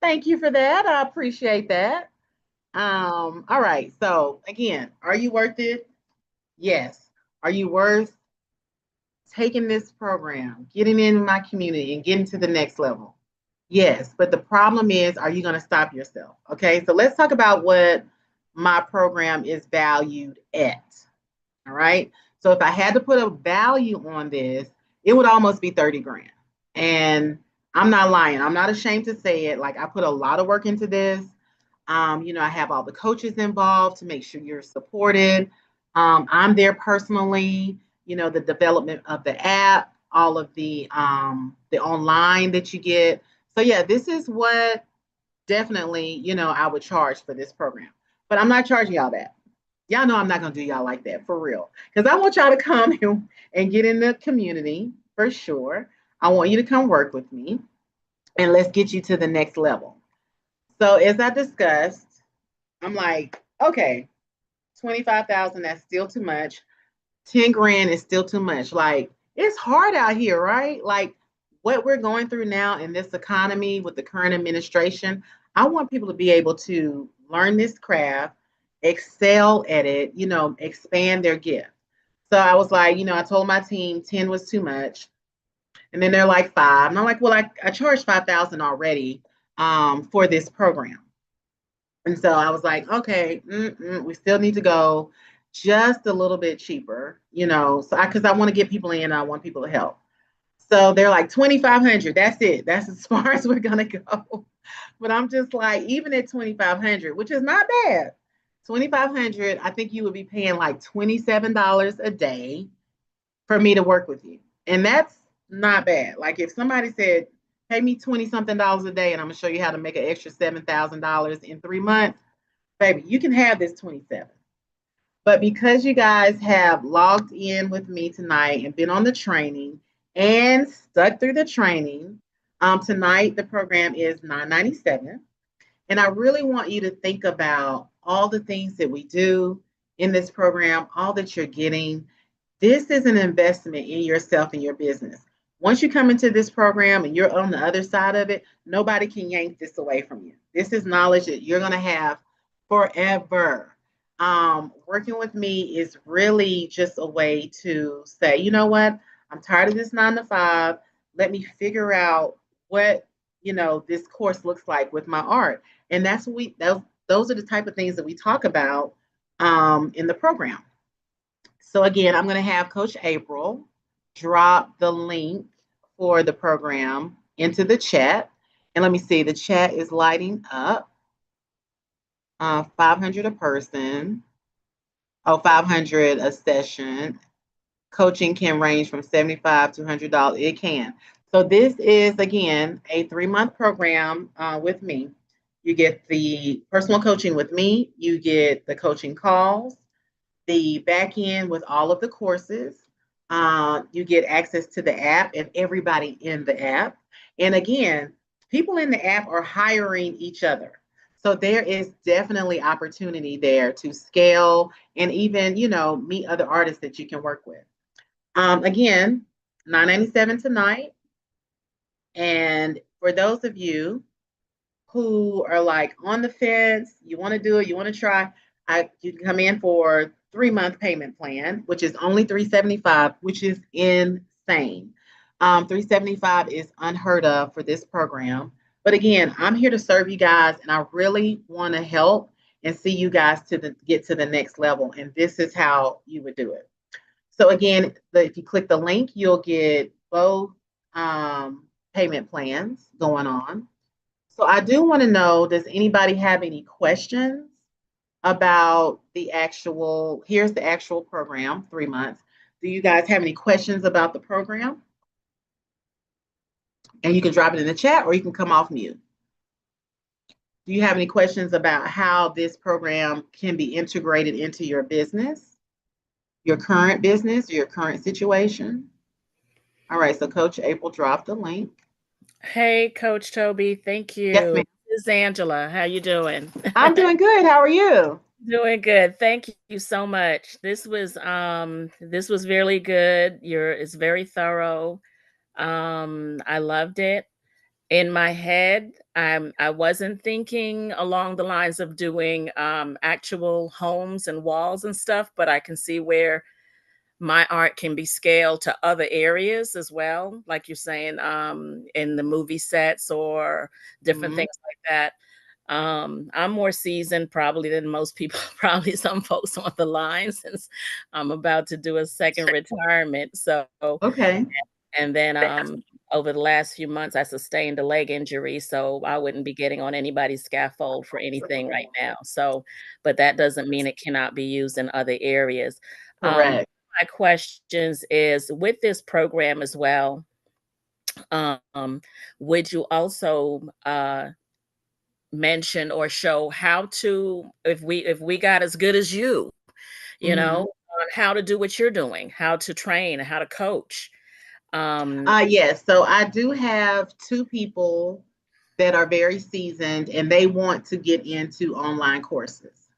Thank you for that. I appreciate that. All right. So again, are you worth it? Yes. Are you worth taking this program, getting in my community and getting to the next level? Yes. But the problem is, are you going to stop yourself? Okay. So let's talk about what my program is valued at. All right. So if I had to put a value on this, it would almost be 30 grand. And I'm not lying. I'm not ashamed to say it. Like, I put a lot of work into this. I have all the coaches involved to make sure you're supported. I'm there personally, the development of the app, all of the online that you get. So yeah, this is what definitely, I would charge for this program. But I'm not charging y'all that. Y'all know I'm not going to do y'all like that, for real. Because I want y'all to come and get in the community, for sure. I want you to come work with me. And let's get you to the next level. So as I discussed, I'm like, okay, 25,000, that's still too much. 10 grand is still too much. Like, it's hard out here, right? Like, what we're going through now in this economy with the current administration, I want people to be able to learn this craft, excel at it, expand their gift. So I was like, I told my team 10 was too much. And then they're like 5. And I'm like, well, I charged 5,000 already for this program. And so I was like, okay, we still need to go just a little bit cheaper, so because I want to get people in, I want people to help. So they're like 2,500. That's it. That's as far as we're gonna go. But I'm just like, even at 2,500, which is not bad, 2,500, I think you would be paying like $27 a day for me to work with you, and that's not bad. Like if somebody said, pay me 20 something dollars a day, and I'm gonna show you how to make an extra $7,000 in 3 months, baby, you can have this 27. But because you guys have logged in with me tonight and been on the training and stuck through the training, tonight the program is $997. And I really want you to think about all the things that we do in this program, all that you're getting. This is an investment in yourself and your business. Once you come into this program and you're on the other side of it, nobody can yank this away from you. This is knowledge that you're going to have forever. Working with me is really just a way to say, you know what, I'm tired of this 9 to 5. Let me figure out what, this course looks like with my art. And that's what those are the type of things that we talk about in the program. So again, I'm going to have Coach April drop the link for the program into the chat. And let me see, the chat is lighting up. 500 a person. Oh, 500 a session. Coaching can range from $75 to $100. It can. So this is, again, a 3-month program with me. You get the personal coaching with me. You get the coaching calls, the back end with all of the courses. You get access to the app and everybody in the app. And again, people in the app are hiring each other. So there is definitely opportunity there to scale and even, meet other artists that you can work with. Again, $997 tonight. And for those of you who are like on the fence, you want to do it, you want to try, you can come in for 3-month payment plan, which is only $375, which is insane. $375 is unheard of for this program. But again, I'm here to serve you guys, and I really want to help and see you guys get to the next level. And this is how you would do it. So again, if you click the link, you'll get both payment plans going on. So I do want to know, does anybody have any questions about here's the actual program, 3 months. Do you guys have any questions about the program? And you can drop it in the chat or you can come off mute. Do you have any questions about how this program can be integrated into your business, your current business, your current situation? All right, so Coach April dropped the link. Hey, Coach Toby, thank you. Yes, ma'am. This is Angela. How you doing? I'm doing good. How are you? Doing good. Thank you so much. This was really good. It's very thorough. I loved it. In my head, I wasn't thinking along the lines of doing actual homes and walls and stuff, but I can see where my art can be scaled to other areas as well, like you're saying, in the movie sets or different things like that. I'm more seasoned probably than most people, probably some folks on the line, since I'm about to do a second retirement. So, okay. And then over the last few months, I sustained a leg injury, so I wouldn't be getting on anybody's scaffold for anything right now. So, but that doesn't mean it cannot be used in other areas. Correct. My questions is, with this program as well, would you also mention or show how to, if we got as good as you know, on how to do what you're doing, how to train, how to coach? Yes. So I do have 2 people that are very seasoned and they want to get into online courses.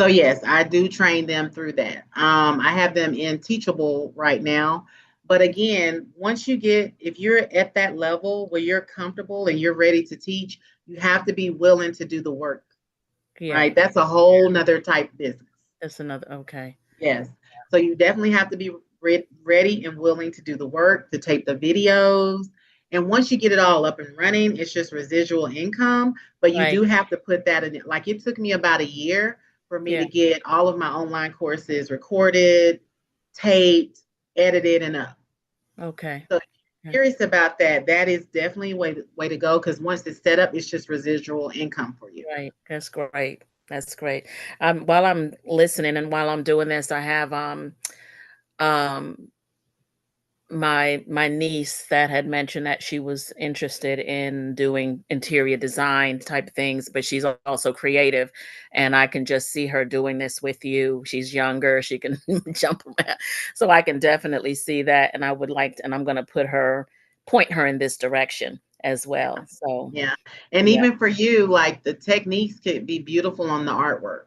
So yes, I do train them through that. I have them in Teachable right now. But again, once you get, if you're at that level where you're comfortable and you're ready to teach, you have to be willing to do the work, Yeah, right? That's a whole nother type business. that's another. Okay. Yes. So you definitely have to be ready and willing to do the work, to tape the videos. And once you get it all up and running, it's just residual income. But you Right. do have to put that in it. Like it took me about a year for me Yeah. to get all of my online courses recorded, taped, edited, and up. Okay. So if Yeah. you're curious about that, that is definitely way to go because once it's set up, it's just residual income for you. Right. That's great. That's great. While I'm listening and while I'm doing this, I have um my niece that had mentioned that she was interested in doing interior design type things, but she's also creative, and I can just see her doing this with you. She's younger, she can jump around. So I can definitely see that, and I would like to, and I'm going to point her in this direction as well. So Yeah. And yeah, even for you, like the techniques could be beautiful on the artwork.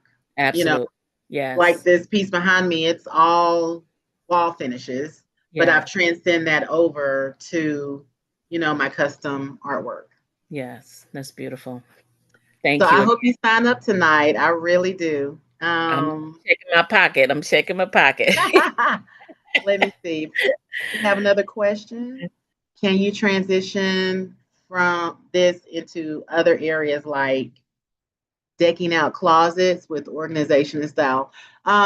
You know, absolutely. like Yes. this piece behind me, it's all wall finishes, but Yes. I've transcended that over to, my custom artwork. Yes. That's beautiful. So Thank I you. hope you sign up tonight. I really do. I'm checking my pocket. I'm checking my pocket. Let me see. We have another question. Can you transition from this into other areas like decking out closets with organization and style?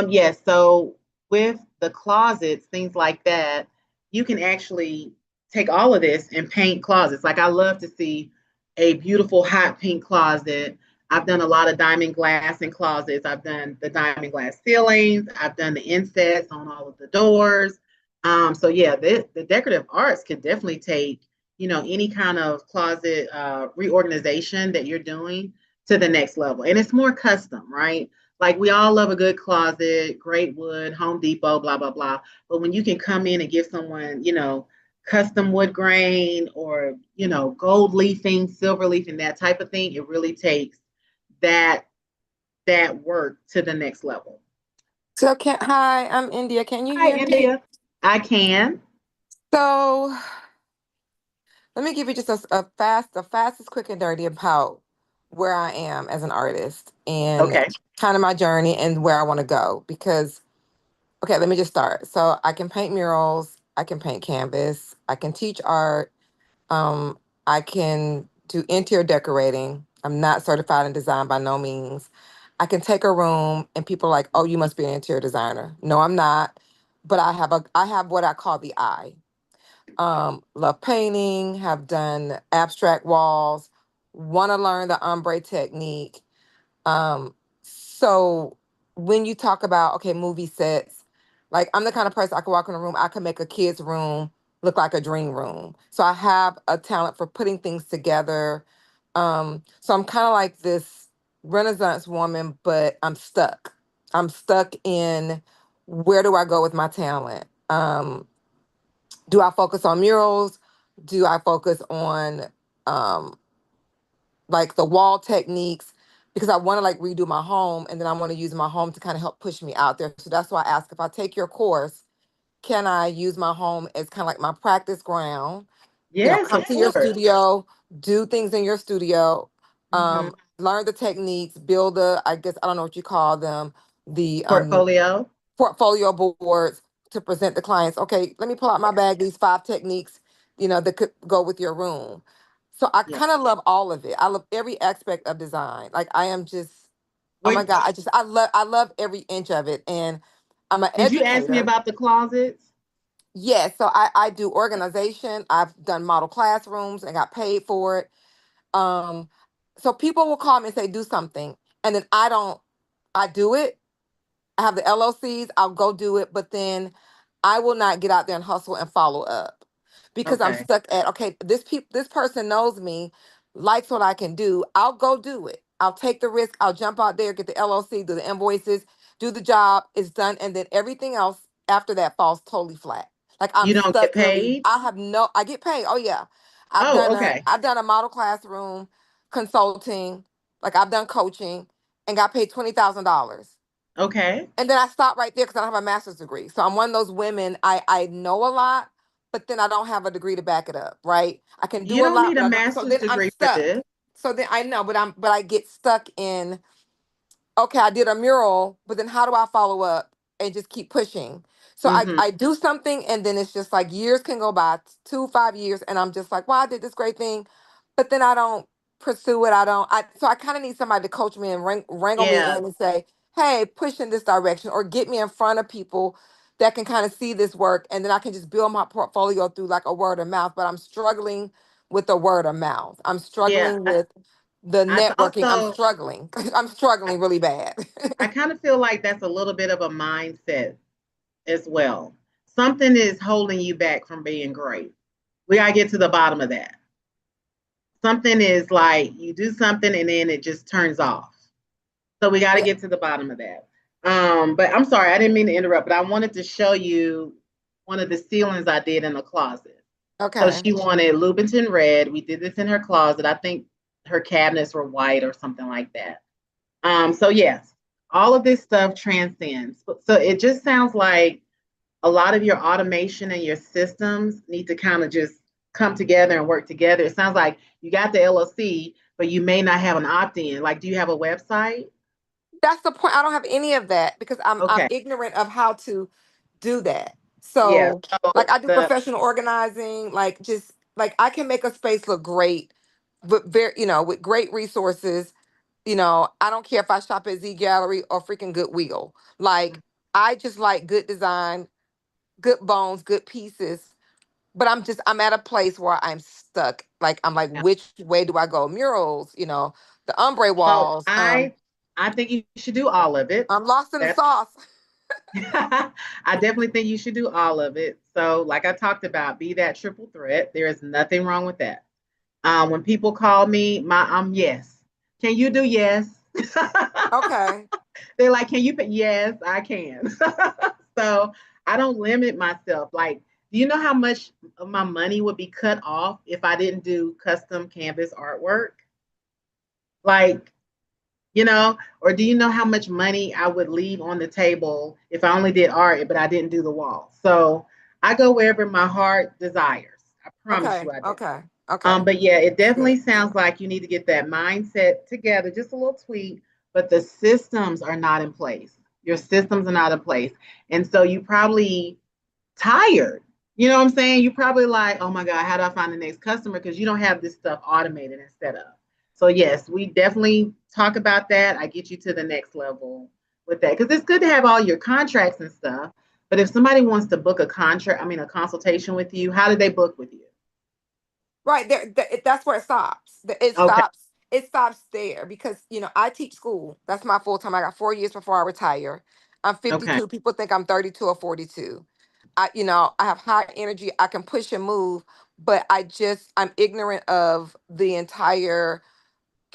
Yes. So with the closets, things like that, you can actually take all of this and paint closets. Like I love to see a beautiful hot pink closet. I've done a lot of diamond glass in closets. I've done the diamond glass ceilings. I've done the insets on all of the doors. So yeah, the decorative arts could definitely take, any kind of closet reorganization that you're doing to the next level. And it's more custom, right? Like we all love a good closet, great wood, Home Depot, blah, blah, blah. But when you can come in and give someone, custom wood grain or, gold leafing, silver leafing, that type of thing, it really takes that that work to the next level. So hi, I'm India. Can you Hi, hear me? India. I can. So let me give you just the fastest, quick and dirty about where I am as an artist and Okay. kind of my journey and where I want to go. Because okay, let me just start. So I can paint murals, I can paint canvas, I can teach art, um, I can do interior decorating. I'm not certified in design by no means. I can take a room and people are like, "Oh, you must be an interior designer." No, I'm not, but I have what I call the eye. Love painting, have done abstract walls, want to learn the ombre technique. Um, so when you talk about, okay, movie sets, like I'm the kind of person I could walk in a room, I could make a kid's room look like a dream room. So I have a talent for putting things together. So I'm kind of like this Renaissance woman, but I'm stuck. I'm stuck in where do I go with my talent? Do I focus on murals? Do I focus on um, like the wall techniques? Because I want to like redo my home and then I want to use my home to kind of help push me out there. So that's why I ask if I take your course, can I use my home as kind of like my practice ground? Yes, Come of to your course. studio, do things in your studio, Hmm. learn the techniques, build I guess, I don't know what you call them, the Portfolio. portfolio boards to present the clients. Okay, let me pull out my bag, these 5 techniques, that could go with your room. So I Yeah. kind of love all of it. I love every aspect of design. Like I am just, oh my Wait, God, I love every inch of it. And I'm an did you ask me educator. about the closets? Yes, so I do organization. I've done model classrooms and got paid for it. Um, so people will call me and say, do something. And then I do it. I have the LLCs, I'll go do it, but then I will not get out there and hustle and follow up because I'm Okay. stuck at, okay, this person knows me, likes what I can do. I'll go do it. I'll take the risk. I'll jump out there, get the LLC, do the invoices, do the job, it's done, and then everything else after that falls totally flat. Like I'm You don't get stuck literally. paid? I get paid. Oh yeah. Oh, okay. I've done a model classroom consulting, like I've done coaching and got paid $20,000 Okay. And then I stopped right there because I don't have a master's degree. So I'm one of those women, I know a lot, but then I don't have a degree to back it up, right? I can You do a don't lot, need but a I don't. So master's then I'm degree for stuck. this. So then I know, but I get stuck in, okay, I did a mural, but then how do I follow up and just keep pushing? So Mm-hmm. I do something and then it's just like years can go by, 5 years, and I'm just like, well, I did this great thing, but then I don't pursue it. So I kind of need somebody to coach me and wrangle me Yeah. in and say, hey, push in this direction or get me in front of people that can kind of see this work. And then I can just build my portfolio through like a word of mouth, but I'm struggling with the word of mouth. I'm Yeah. struggling with the I networking. I'm also struggling. I'm struggling really bad. I kind of feel like that's a little bit of a mindset as well. Something is holding you back from being great. We gotta get to the bottom of that. Something is like you do something and then it just turns off. So we got to Yeah. get to the bottom of that. But I'm sorry, I didn't mean to interrupt, but I wanted to show you one of the ceilings I did in the closet. So Okay. she wanted Louboutin red. We did this in her closet. I think her cabinets were white or something like that. So yes, all of this stuff transcends. So it just sounds like a lot of your automation and your systems need to kind of just come together and work together. It sounds like you got the LLC, but you may not have an opt-in. Like, do you have a website? That's the point. I don't have any of that because I'm Okay. ignorant of how to do that. Yeah. So So like I do the professional organizing, like just like I can make a space look great, but very, with great resources. I don't care if I shop at Z Gallery or freaking Goodwill. Like I just like good design, good bones, good pieces. But I'm at a place where I'm stuck. Like I'm like, which way do I go? Murals, the ombre so walls. I think you should do all of it. I'm lost in the That's sauce. I definitely think you should do all of it. So, like I talked about, be that triple threat. There is nothing wrong with that. When people call me, yes. Can you do yes? Okay. They're like, can you put yes, I can. So I don't limit myself. Like, do you know how much of my money would be cut off if I didn't do custom canvas artwork? Like, or do you know how much money I would leave on the table if I only did art, but I didn't do the wall? So I go wherever my heart desires. I promise Okay. you I do. Okay. Okay. But yeah, it That's good. definitely sounds like you need to get that mindset together, just a little tweak, but the systems are not in place. Your systems are not in place. And so you probably tired. You know what I'm saying? You probably like, oh my God, how do I find the next customer? Because you don't have this stuff automated and set up. So yes, we definitely talk about that. I get you to the next level with that. Because it's good to have all your contracts and stuff. But if somebody wants to book a consultation with you, how do they book with you? Right there, that's where it stops. It Okay. stops. It stops there because I teach school. That's my full time. I got 4 years before I retire. I'm Okay. 52. People think I'm 32 or 42. I have high energy. I can push and move, but I'm ignorant of the entire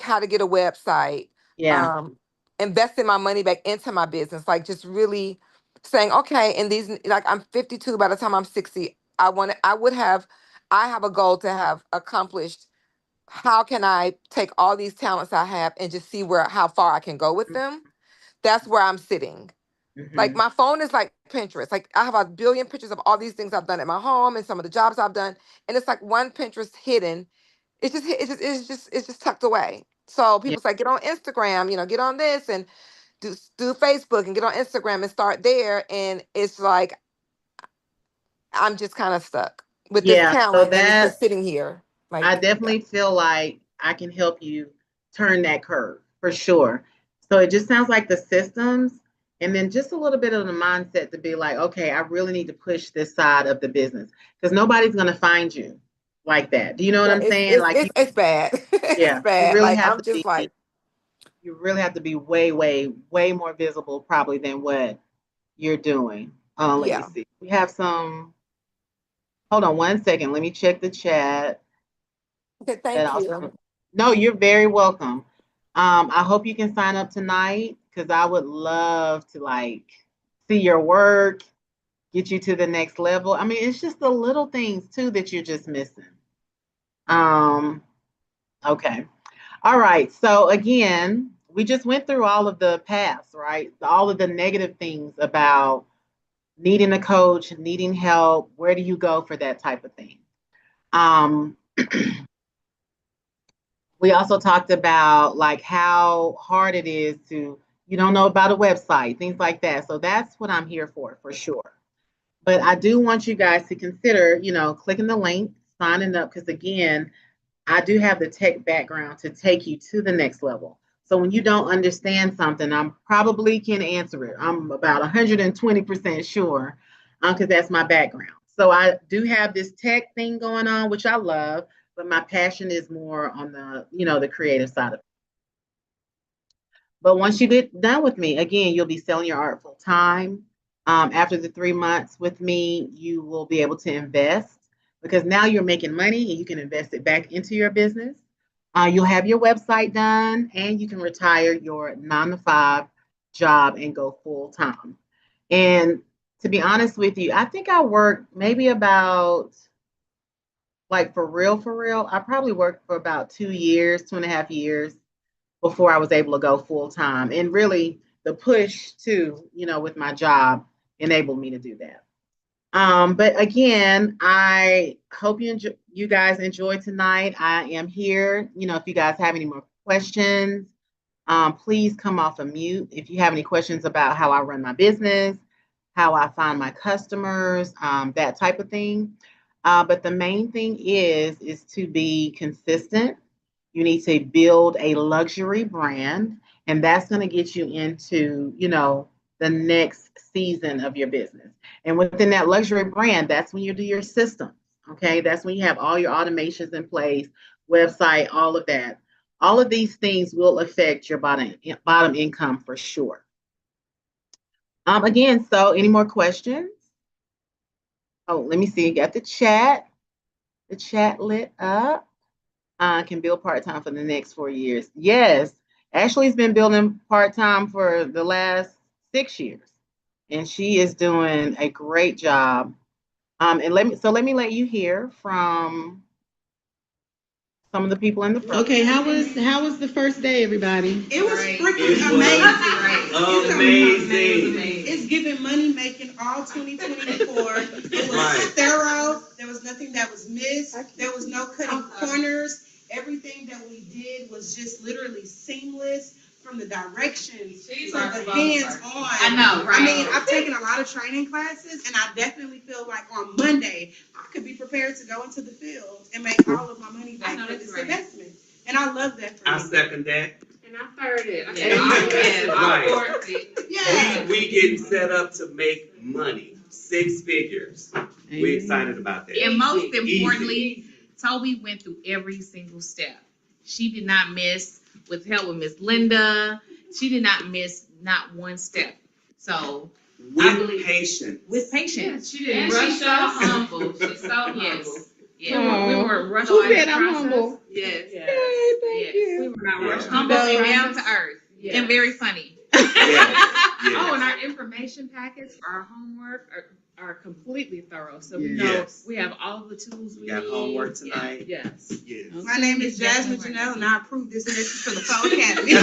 how to get a website, Yeah. um, investing my money back into my business, like just really saying, okay, and these like I'm 52, by the time I'm 60, I have a goal to have accomplished. How can I take all these talents I have and just see how far I can go with them? That's where I'm sitting. Like Mm-hmm. my phone is like Pinterest. Like I have a billion pictures of all these things I've done at my home and some of the jobs I've done, and it's like one Pinterest hidden. It's just tucked away. So Yeah. people say get on Instagram, get on this and do Facebook and get on Instagram and start there. And it's like I'm just kind of stuck with this Yeah. So talent and it's that just sitting here. I Like, yeah. definitely feel like I can help you turn that curve for sure. So it just sounds like the systems and then just a little bit of the mindset to be like, okay, I really need to push this side of the business because nobody's going to find you like that. Do you know what Yeah, I'm it's saying? it's Like it's, it's bad. It's yeah, bad. Like I'm just like, you really have to be way, way, way more visible probably than what you're doing. Let me yeah. see. We have some, hold on one second. Let me check the chat. Okay, And thank you. also, no, you're very welcome. I hope you can sign up tonight because I would love to like see your work, get you to the next level. I mean, it's just the little things too that you're just missing. Um, okay. All right. So again, we just went through all of the paths, right? All of the negative things about needing a coach, needing help. Where do you go for that type of thing? We also talked about like how hard it is to, you don't know about a website, things like that. So that's what I'm here for sure. But I do want you guys to consider, clicking the link, signing up, because again, I do have the tech background to take you to the next level. So when you don't understand something, I probably can answer it. I'm about 120% sure, because that's my background. So I do have this tech thing going on, which I love, but my passion is more on the creative side of it. But once you get done with me, again, you'll be selling your art full time. After the 3 months with me, you will be able to invest because now you're making money and you can invest it back into your business. You'll have your website done and you can retire your 9 to 5 job and go full time. And to be honest with you, I think I worked maybe about, like for real, I probably worked for about 2 years, 2.5 years before I was able to go full time. And really, the push too, with my job enabled me to do that. But again, I hope you guys enjoyed tonight. I am here. If you guys have any more questions, please come off of mute. If you have any questions about how I run my business, how I find my customers, that type of thing. But the main thing is to be consistent. You need to build a luxury brand, and that's going to get you into, the next season of your business. And within that luxury brand, that's when you do your systems. Okay. That's when you have all your automations in place, website, all of that. All of these things will affect your bottom income for sure. Again, so any more questions? Oh, let me see. You got the chat. The chat lit up. Can build part-time for the next 4 years. Yes. Ashley's been building part-time for the last 6 years. And she is doing a great job. And let me let you hear from some of the people in the front. Okay, how was the first day, everybody? It was freaking amazing. It's giving money making all 2024. It was thorough. There was nothing that was missed. There was no cutting corners. Everything that we did was just literally seamless. From the directions to the hands-on. I know, right? I mean, I've taken a lot of training classes, and I definitely feel like on Monday, I could be prepared to go into the field and make all of my money back with this investment. And I love that for me. I second that. And I third it. Yeah. We getting set up to make money, 6 figures. We're excited about that. And most importantly, Toby went through every single step. She did not miss with help with Miss Linda. She did not miss not one step. So with patience. With patience. Yes, she didn't rush. She's so humble. She's so humble. Yeah. We weren't rushed. Who said I'm humble? Yes. Yay, thank you. We were not rushed. Humble and down to earth. Yes. And very funny. Yes. Oh, and our information packets, our homework are completely thorough. So we know we have all the tools we need. Homework tonight. Yes. Okay. My name is Jasmine Janelle, and I approve this message for the Faux Academy.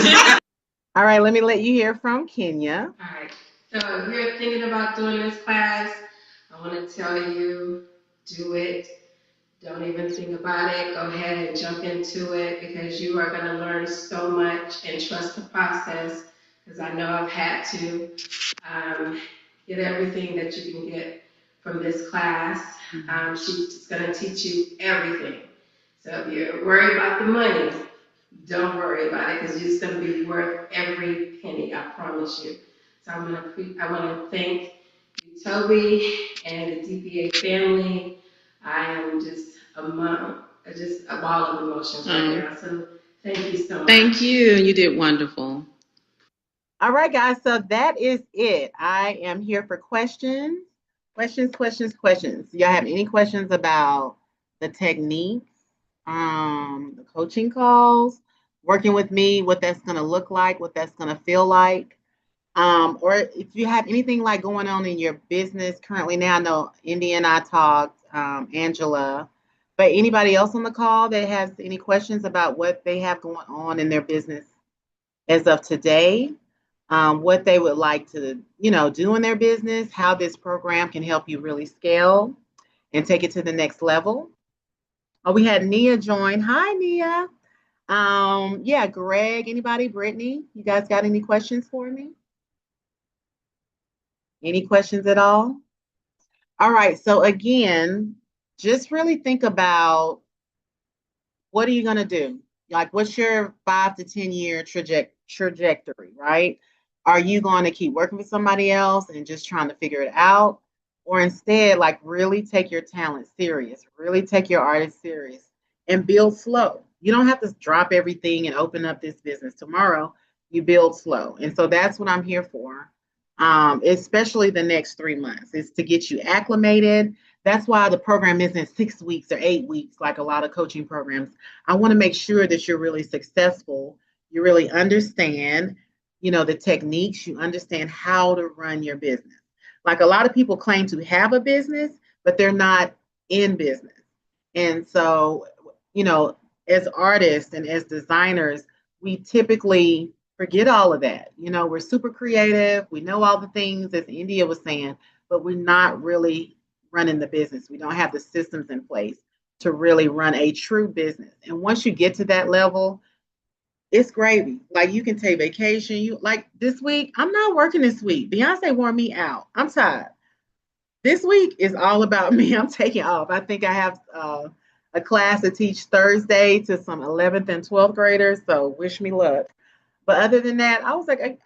All right, let me let you hear from Kenya. All right. So if you're thinking about doing this class, I want to tell you, do it. Don't even think about it. Go ahead and jump into it because you are going to learn so much and trust the process because I know I've had to get everything that you can get from this class. She's going to teach you everything. So if you're worried about the money, don't worry about it because it's going to be worth every penny, I promise you. So I want to thank you, Toby, and the DPA family. I am just a ball of emotions right now. So thank you so much. Thank you. You did wonderful. All right, guys. So that is it. I am here for questions. Questions. Do y'all have any questions about the techniques, the coaching calls, working with me, what that's going to look like, what that's going to feel like? Or if you have anything like going on in your business currently now, I know Indy and I talked, Angela, but anybody else on the call that has any questions about what they have going on in their business as of today, what they would like to, do in their business, how this program can help you really scale and take it to the next level. Oh, we had Nia join. Hi, Nia. Yeah, Greg, anybody, Brittany, you guys got any questions for me? Any questions at all? All right, so again, just really think about what are you going to do? Like, what's your 5 to 10 year trajectory, right? Are you going to keep working with somebody else and just trying to figure it out? Or instead, like, really take your talent serious, really take your artist serious and build slow. You don't have to drop everything and open up this business tomorrow. You build slow. And so that's what I'm here for, especially the next 3 months, is to get you acclimated. That's why the program isn't 6 weeks or 8 weeks like a lot of coaching programs. I want to make sure that you're really successful. You really understand, the techniques. You understand how to run your business. Like a lot of people claim to have a business, but they're not in business. And so, as artists and as designers, we typically forget all of that. We're super creative. We know all the things, as India was saying, but we're not really running the business. We don't have the systems in place to really run a true business. And once you get to that level, it's gravy. Like you can take vacation. You like this week, I'm not working this week. Beyonce wore me out. I'm tired. This week is all about me. I'm taking off. I think I have a class to teach Thursday to some 11th and 12th graders. So wish me luck. But other than that, I was like,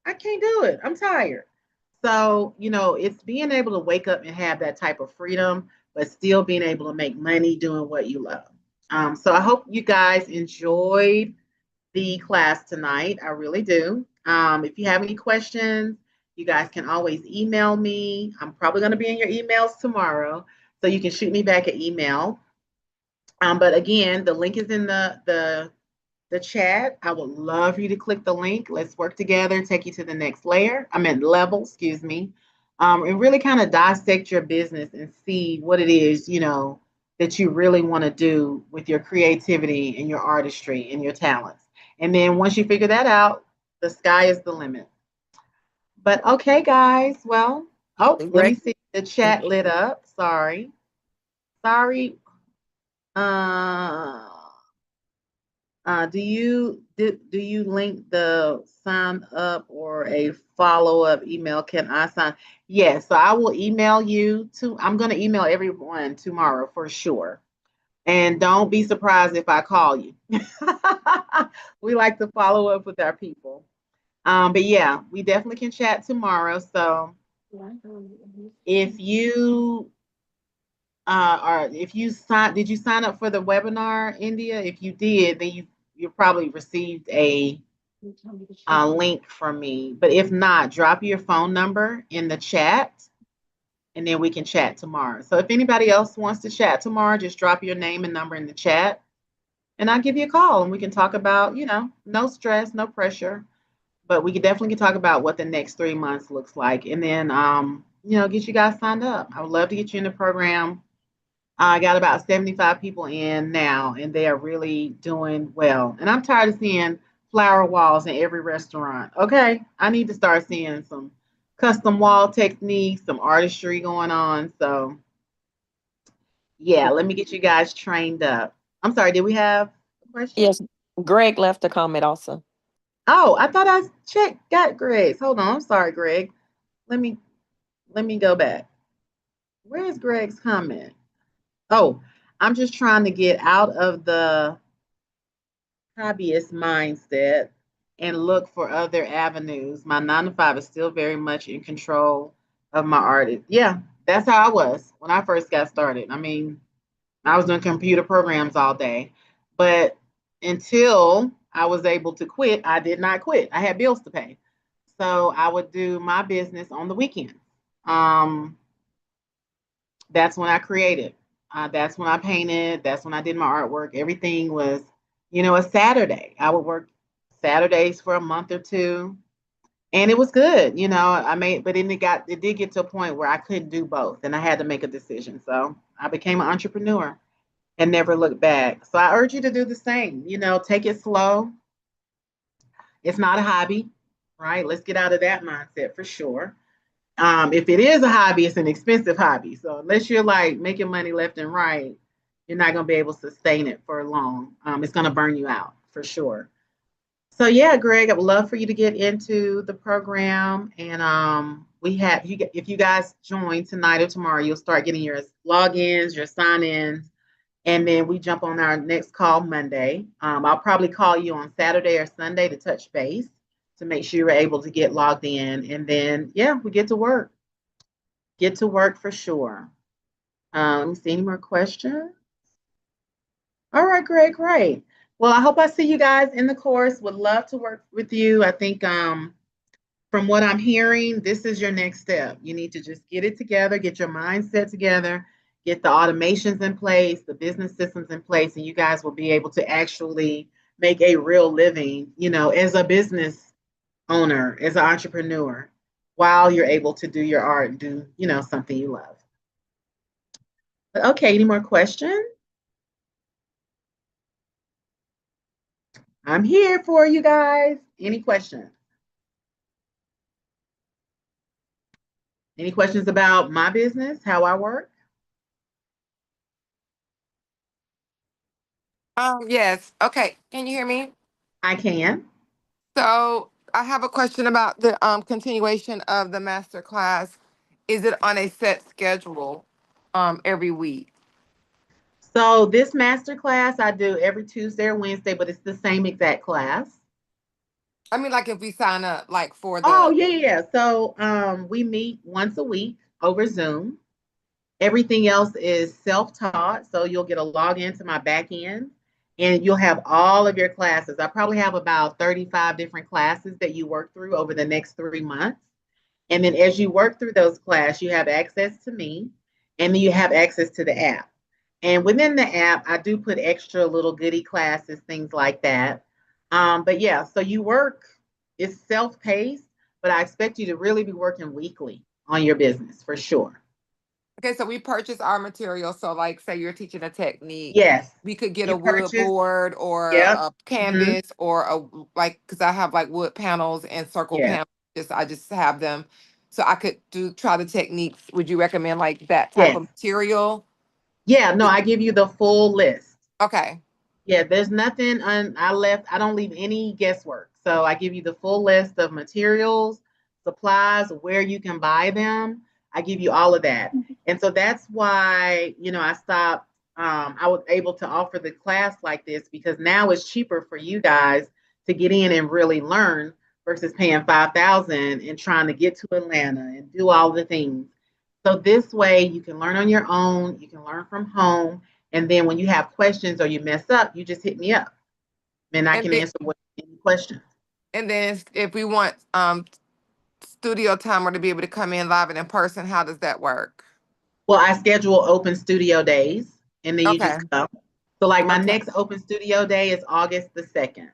I can't do it. I'm tired. So, it's being able to wake up and have that type of freedom, but still being able to make money doing what you love. So I hope you guys enjoyed the class tonight. I really do. If you have any questions, you guys can always email me. I'm probably going to be in your emails tomorrow, so you can shoot me back an email. But again, the link is in the chat. I would love for you to click the link. Let's work together, take you to the next level, excuse me. And really kind of dissect your business and see what it is, that you really want to do with your creativity and your artistry and your talents. And then once you figure that out, the sky is the limit. But okay, guys. Well, let me see. The chat lit up. Sorry. Do you link the sign up or a follow-up email? Can I sign? Yes, so I will email you I'm going to email everyone tomorrow for sure. And don't be surprised if I call you. We like to follow up with our people. But yeah, we definitely can chat tomorrow. So if you did you sign up for the webinar, India? If you did, then you probably received a link from me. But if not, drop your phone number in the chat and then we can chat tomorrow. So if anybody else wants to chat tomorrow, just drop your name and number in the chat and I'll give you a call and we can talk about, no stress, no pressure, but we definitely can talk about what the next 3 months looks like and then, get you guys signed up. I would love to get you in the program. I got about 75 people in now, and they are really doing well. And I'm tired of seeing flower walls in every restaurant. Okay, I need to start seeing some custom wall techniques, some artistry going on. So, yeah, let me get you guys trained up. I'm sorry, did we have a question? Yes, Greg left a comment also. Oh, I thought I got Greg's. Hold on, I'm sorry, Greg. Let me go back. Where is Greg's comment? Oh, I'm just trying to get out of the hobbyist mindset and look for other avenues. My 9 to 5 is still very much in control of my art. Yeah, that's how I was when I first got started. I mean, I was doing computer programs all day, but until I was able to quit, I did not quit. I had bills to pay. So I would do my business on the weekends. That's when I created. That's when I painted. That's when I did my artwork. Everything was, a Saturday. I would work Saturdays for a month or two, and it was good. But then it did get to a point where I couldn't do both, and I had to make a decision. So I became an entrepreneur and never looked back. So I urge you to do the same. Take it slow. It's not a hobby, right? Let's get out of that mindset for sure. If it is a hobby, it's an expensive hobby. So unless you're like making money left and right, you're not going to be able to sustain it for long. It's going to burn you out for sure. So yeah, Greg, I would love for you to get into the program, and we have you. If you guys join tonight or tomorrow, you'll start getting your logins, your sign-ins, and then we jump on our next call Monday. I'll probably call you on Saturday or Sunday to touch base to make sure you're able to get logged in, and then yeah, we get to work. Get to work for sure. Let me see any more questions. All right, Greg, great. Well, I hope I see you guys in the course. Would love to work with you. I think from what I'm hearing, this is your next step. You need to just get it together, get your mindset together, get the automations in place, the business systems in place, and you guys will be able to actually make a real living, as a business owner, as an entrepreneur, while you're able to do your art and do, something you love. But okay, any more questions? I'm here for you guys. Any questions? Any questions about my business, how I work? Yes. Okay. Can you hear me? I can. So I have a question about the continuation of the master class. Is it on a set schedule every week? So this master class I do every Tuesday or Wednesday, but it's the same exact class. I mean, like if we sign up, like for Oh, the. yeah. So we meet once a week over Zoom. Everything else is self-taught. So you'll get a login to my back end and you'll have all of your classes. I probably have about 35 different classes that you work through over the next 3 months. And then as you work through those classes, you have access to me and then you have access to the app. And within the app, I do put extra little goodie classes, things like that. But yeah, so you work, it's self-paced, but I expect you to really be working weekly on your business for sure. Okay, so we purchase our material. So, like, say you're teaching a technique, Yes. we could get You a wood purchase, board or yep. a canvas or because I have like wood panels and circle Yes. panels. I just have them, so I could try the techniques. Would you recommend like that type Yes. of material? Yeah, no, I give you the full list. Okay. Yeah, there's nothing I don't leave any guesswork. So I give you the full list of materials, supplies, where you can buy them. I give you all of that. And so that's why, I stopped. I was able to offer the class like this because now it's cheaper for you guys to get in and really learn versus paying $5,000 and trying to get to Atlanta and do all the things. So this way you can learn on your own, you can learn from home, and then when you have questions or you mess up, you just hit me up and I And can then, answer any questions. and then if we want studio time or to be able to come in live and in person, how does that work? Well, I schedule open studio days and then you Okay. just come. So like my Okay. next open studio day is August the 2nd.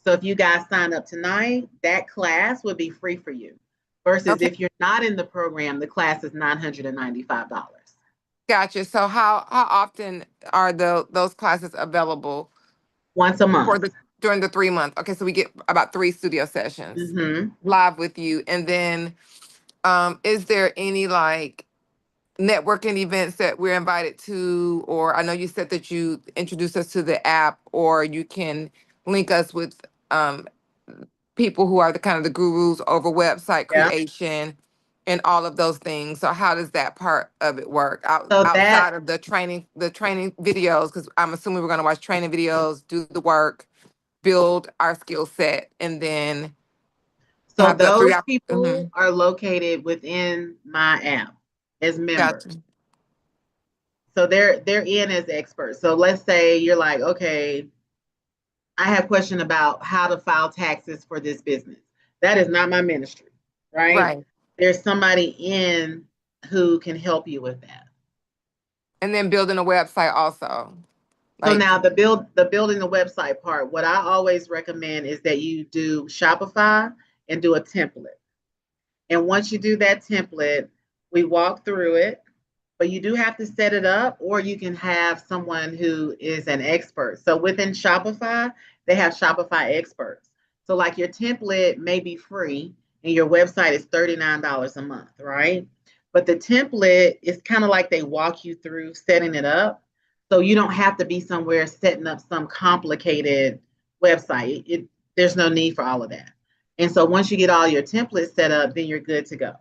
So if you guys sign up tonight, that class would be free for you. Versus Okay. if you're not in the program, the class is $995. Gotcha. So how often are those classes available Once a for month. during the 3 month? Okay, so we get about 3 studio sessions Mm-hmm. live with you, and then is there any like networking events that we're invited to? Or I know you said that you introduced us to the app, or you can link us with people who are the kind of the gurus over website Yeah. creation and all of those things. So how does that part of it work So that outside of the training videos? Because I'm assuming we're going to watch training videos, do the work, build our skill set, and then so have the three. those people are located within my app as members. Gotcha. So they're in as experts. So let's say you're like, okay, I have a question about how to file taxes for this business. That is not my ministry, right? Right. There's somebody in who can help you with that. And then building a website also. So Like, now the building the website part, what I always recommend is that you do Shopify and do a template. And once you do that template, we walk through it, but you do have to set it up, or you can have someone who is an expert. So within Shopify, they have Shopify experts. So like your template may be free and your website is $39 a month, right? But the template is kind of like they walk you through setting it up. So you don't have to be somewhere setting up some complicated website. There's no need for all of that. And so once you get all your templates set up, then you're good to go.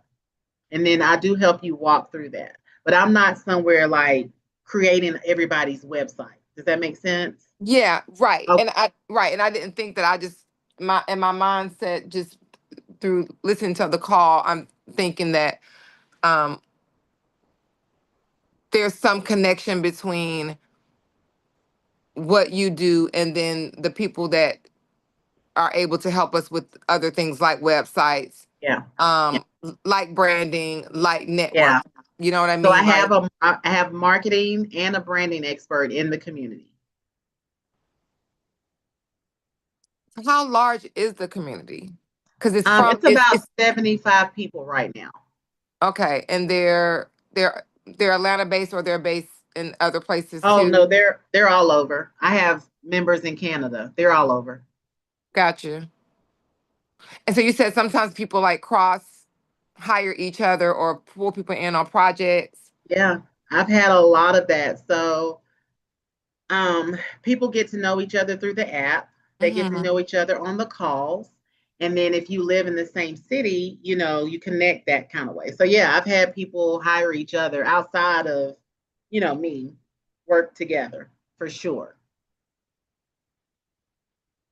And then I do help you walk through that. But I'm not somewhere like creating everybody's website. Does that make sense? Yeah, right. Okay. And I didn't think that I just my mindset just through listening to the call, I'm thinking that um there's some connection between what you do and then the people that are able to help us with other things like websites, Yeah. like branding, like Yeah. network. You know what I So I mean? have Like, I have marketing and a branding expert in the community. how large is the community? Because it's It's about it's 75 people right now. okay, and they're Atlanta based or they're based in other places Oh no, too. they're all over. I have members in Canada. They're all over. Gotcha. And so you said sometimes people like cross hire each other or pull people in on projects. Yeah, I've had a lot of that. So people get to know each other through the app. They get to Hmm. know each other on the calls. And then if you live in the same city, you connect that kind of way. So yeah, I've had people hire each other outside of, me, work together for sure.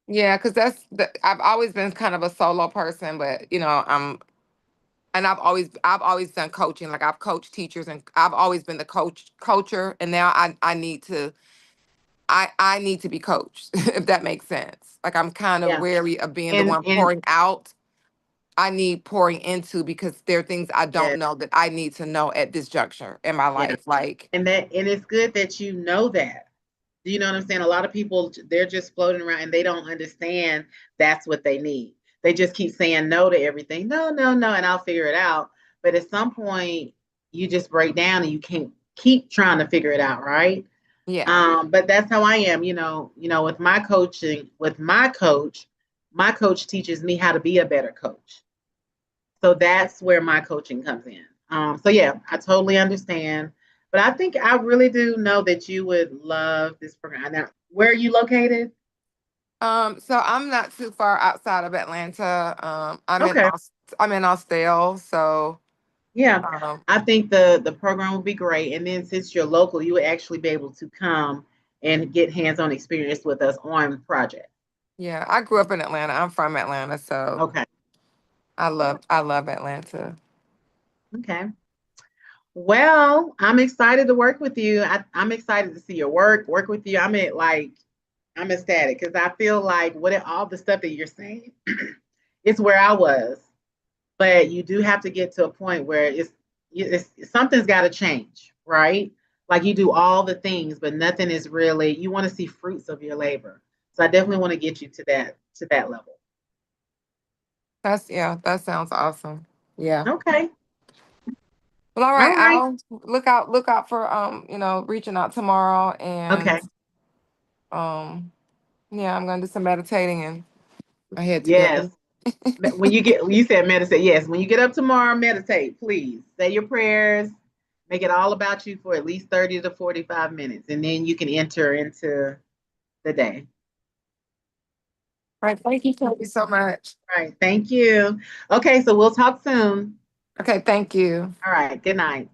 Yeah, because I've always been kind of a solo person, but and I've always done coaching. Like I've coached teachers and I've always been the coacher, and now I need to be coached, if that makes sense. Like I'm kind of Yeah. wary of being the And one pouring out. I need pouring into because there are things I yeah, don't know that I need to know at this juncture in my yeah. life. Like, And it's good that you know that. Do you know what I'm saying? A lot of people, they're just floating around and they don't understand that's what they need. They just keep saying no to everything. No, no, no, and I'll figure it out. But at some point, you just break down and you can't keep trying to figure it out, right? yeah, But that's how I am, with my coaching, with my coach teaches me how to be a better coach. So that's where my coaching comes in. So yeah, I totally understand. But I think I really do know that you would love this program. Now, where are you located? so I'm not too far outside of Atlanta. Okay. I'm in Austell, so Yeah. um, I think the program will be great. And then since you're local, you would actually be able to come and get hands-on experience with us on project. yeah, I grew up in Atlanta. I'm from Atlanta, so Okay. I love Atlanta. Okay. Well, I'm excited to work with you. I'm excited to see your work with you. I'm ecstatic because I feel like all the stuff that you're saying, it's where I was. But you do have to get to a point where it's something's got to change, right? Like you do all the things, but nothing is really. You want to see fruits of your labor. So I definitely want to get you to that level. That sounds awesome. Yeah. Okay. Well, all right. All right. I'll look out for reaching out tomorrow and Okay. yeah, I'm gonna do some meditating and my head Yes. together. When you said meditate, yes. When you get up tomorrow, meditate, please. Say your prayers. Make it all about you for at least 30 to 45 minutes, and then you can enter into the day. All right. Thank you, Toby, so much. All right. Thank you. Okay. So we'll talk soon. Okay, thank you. All right. Good night.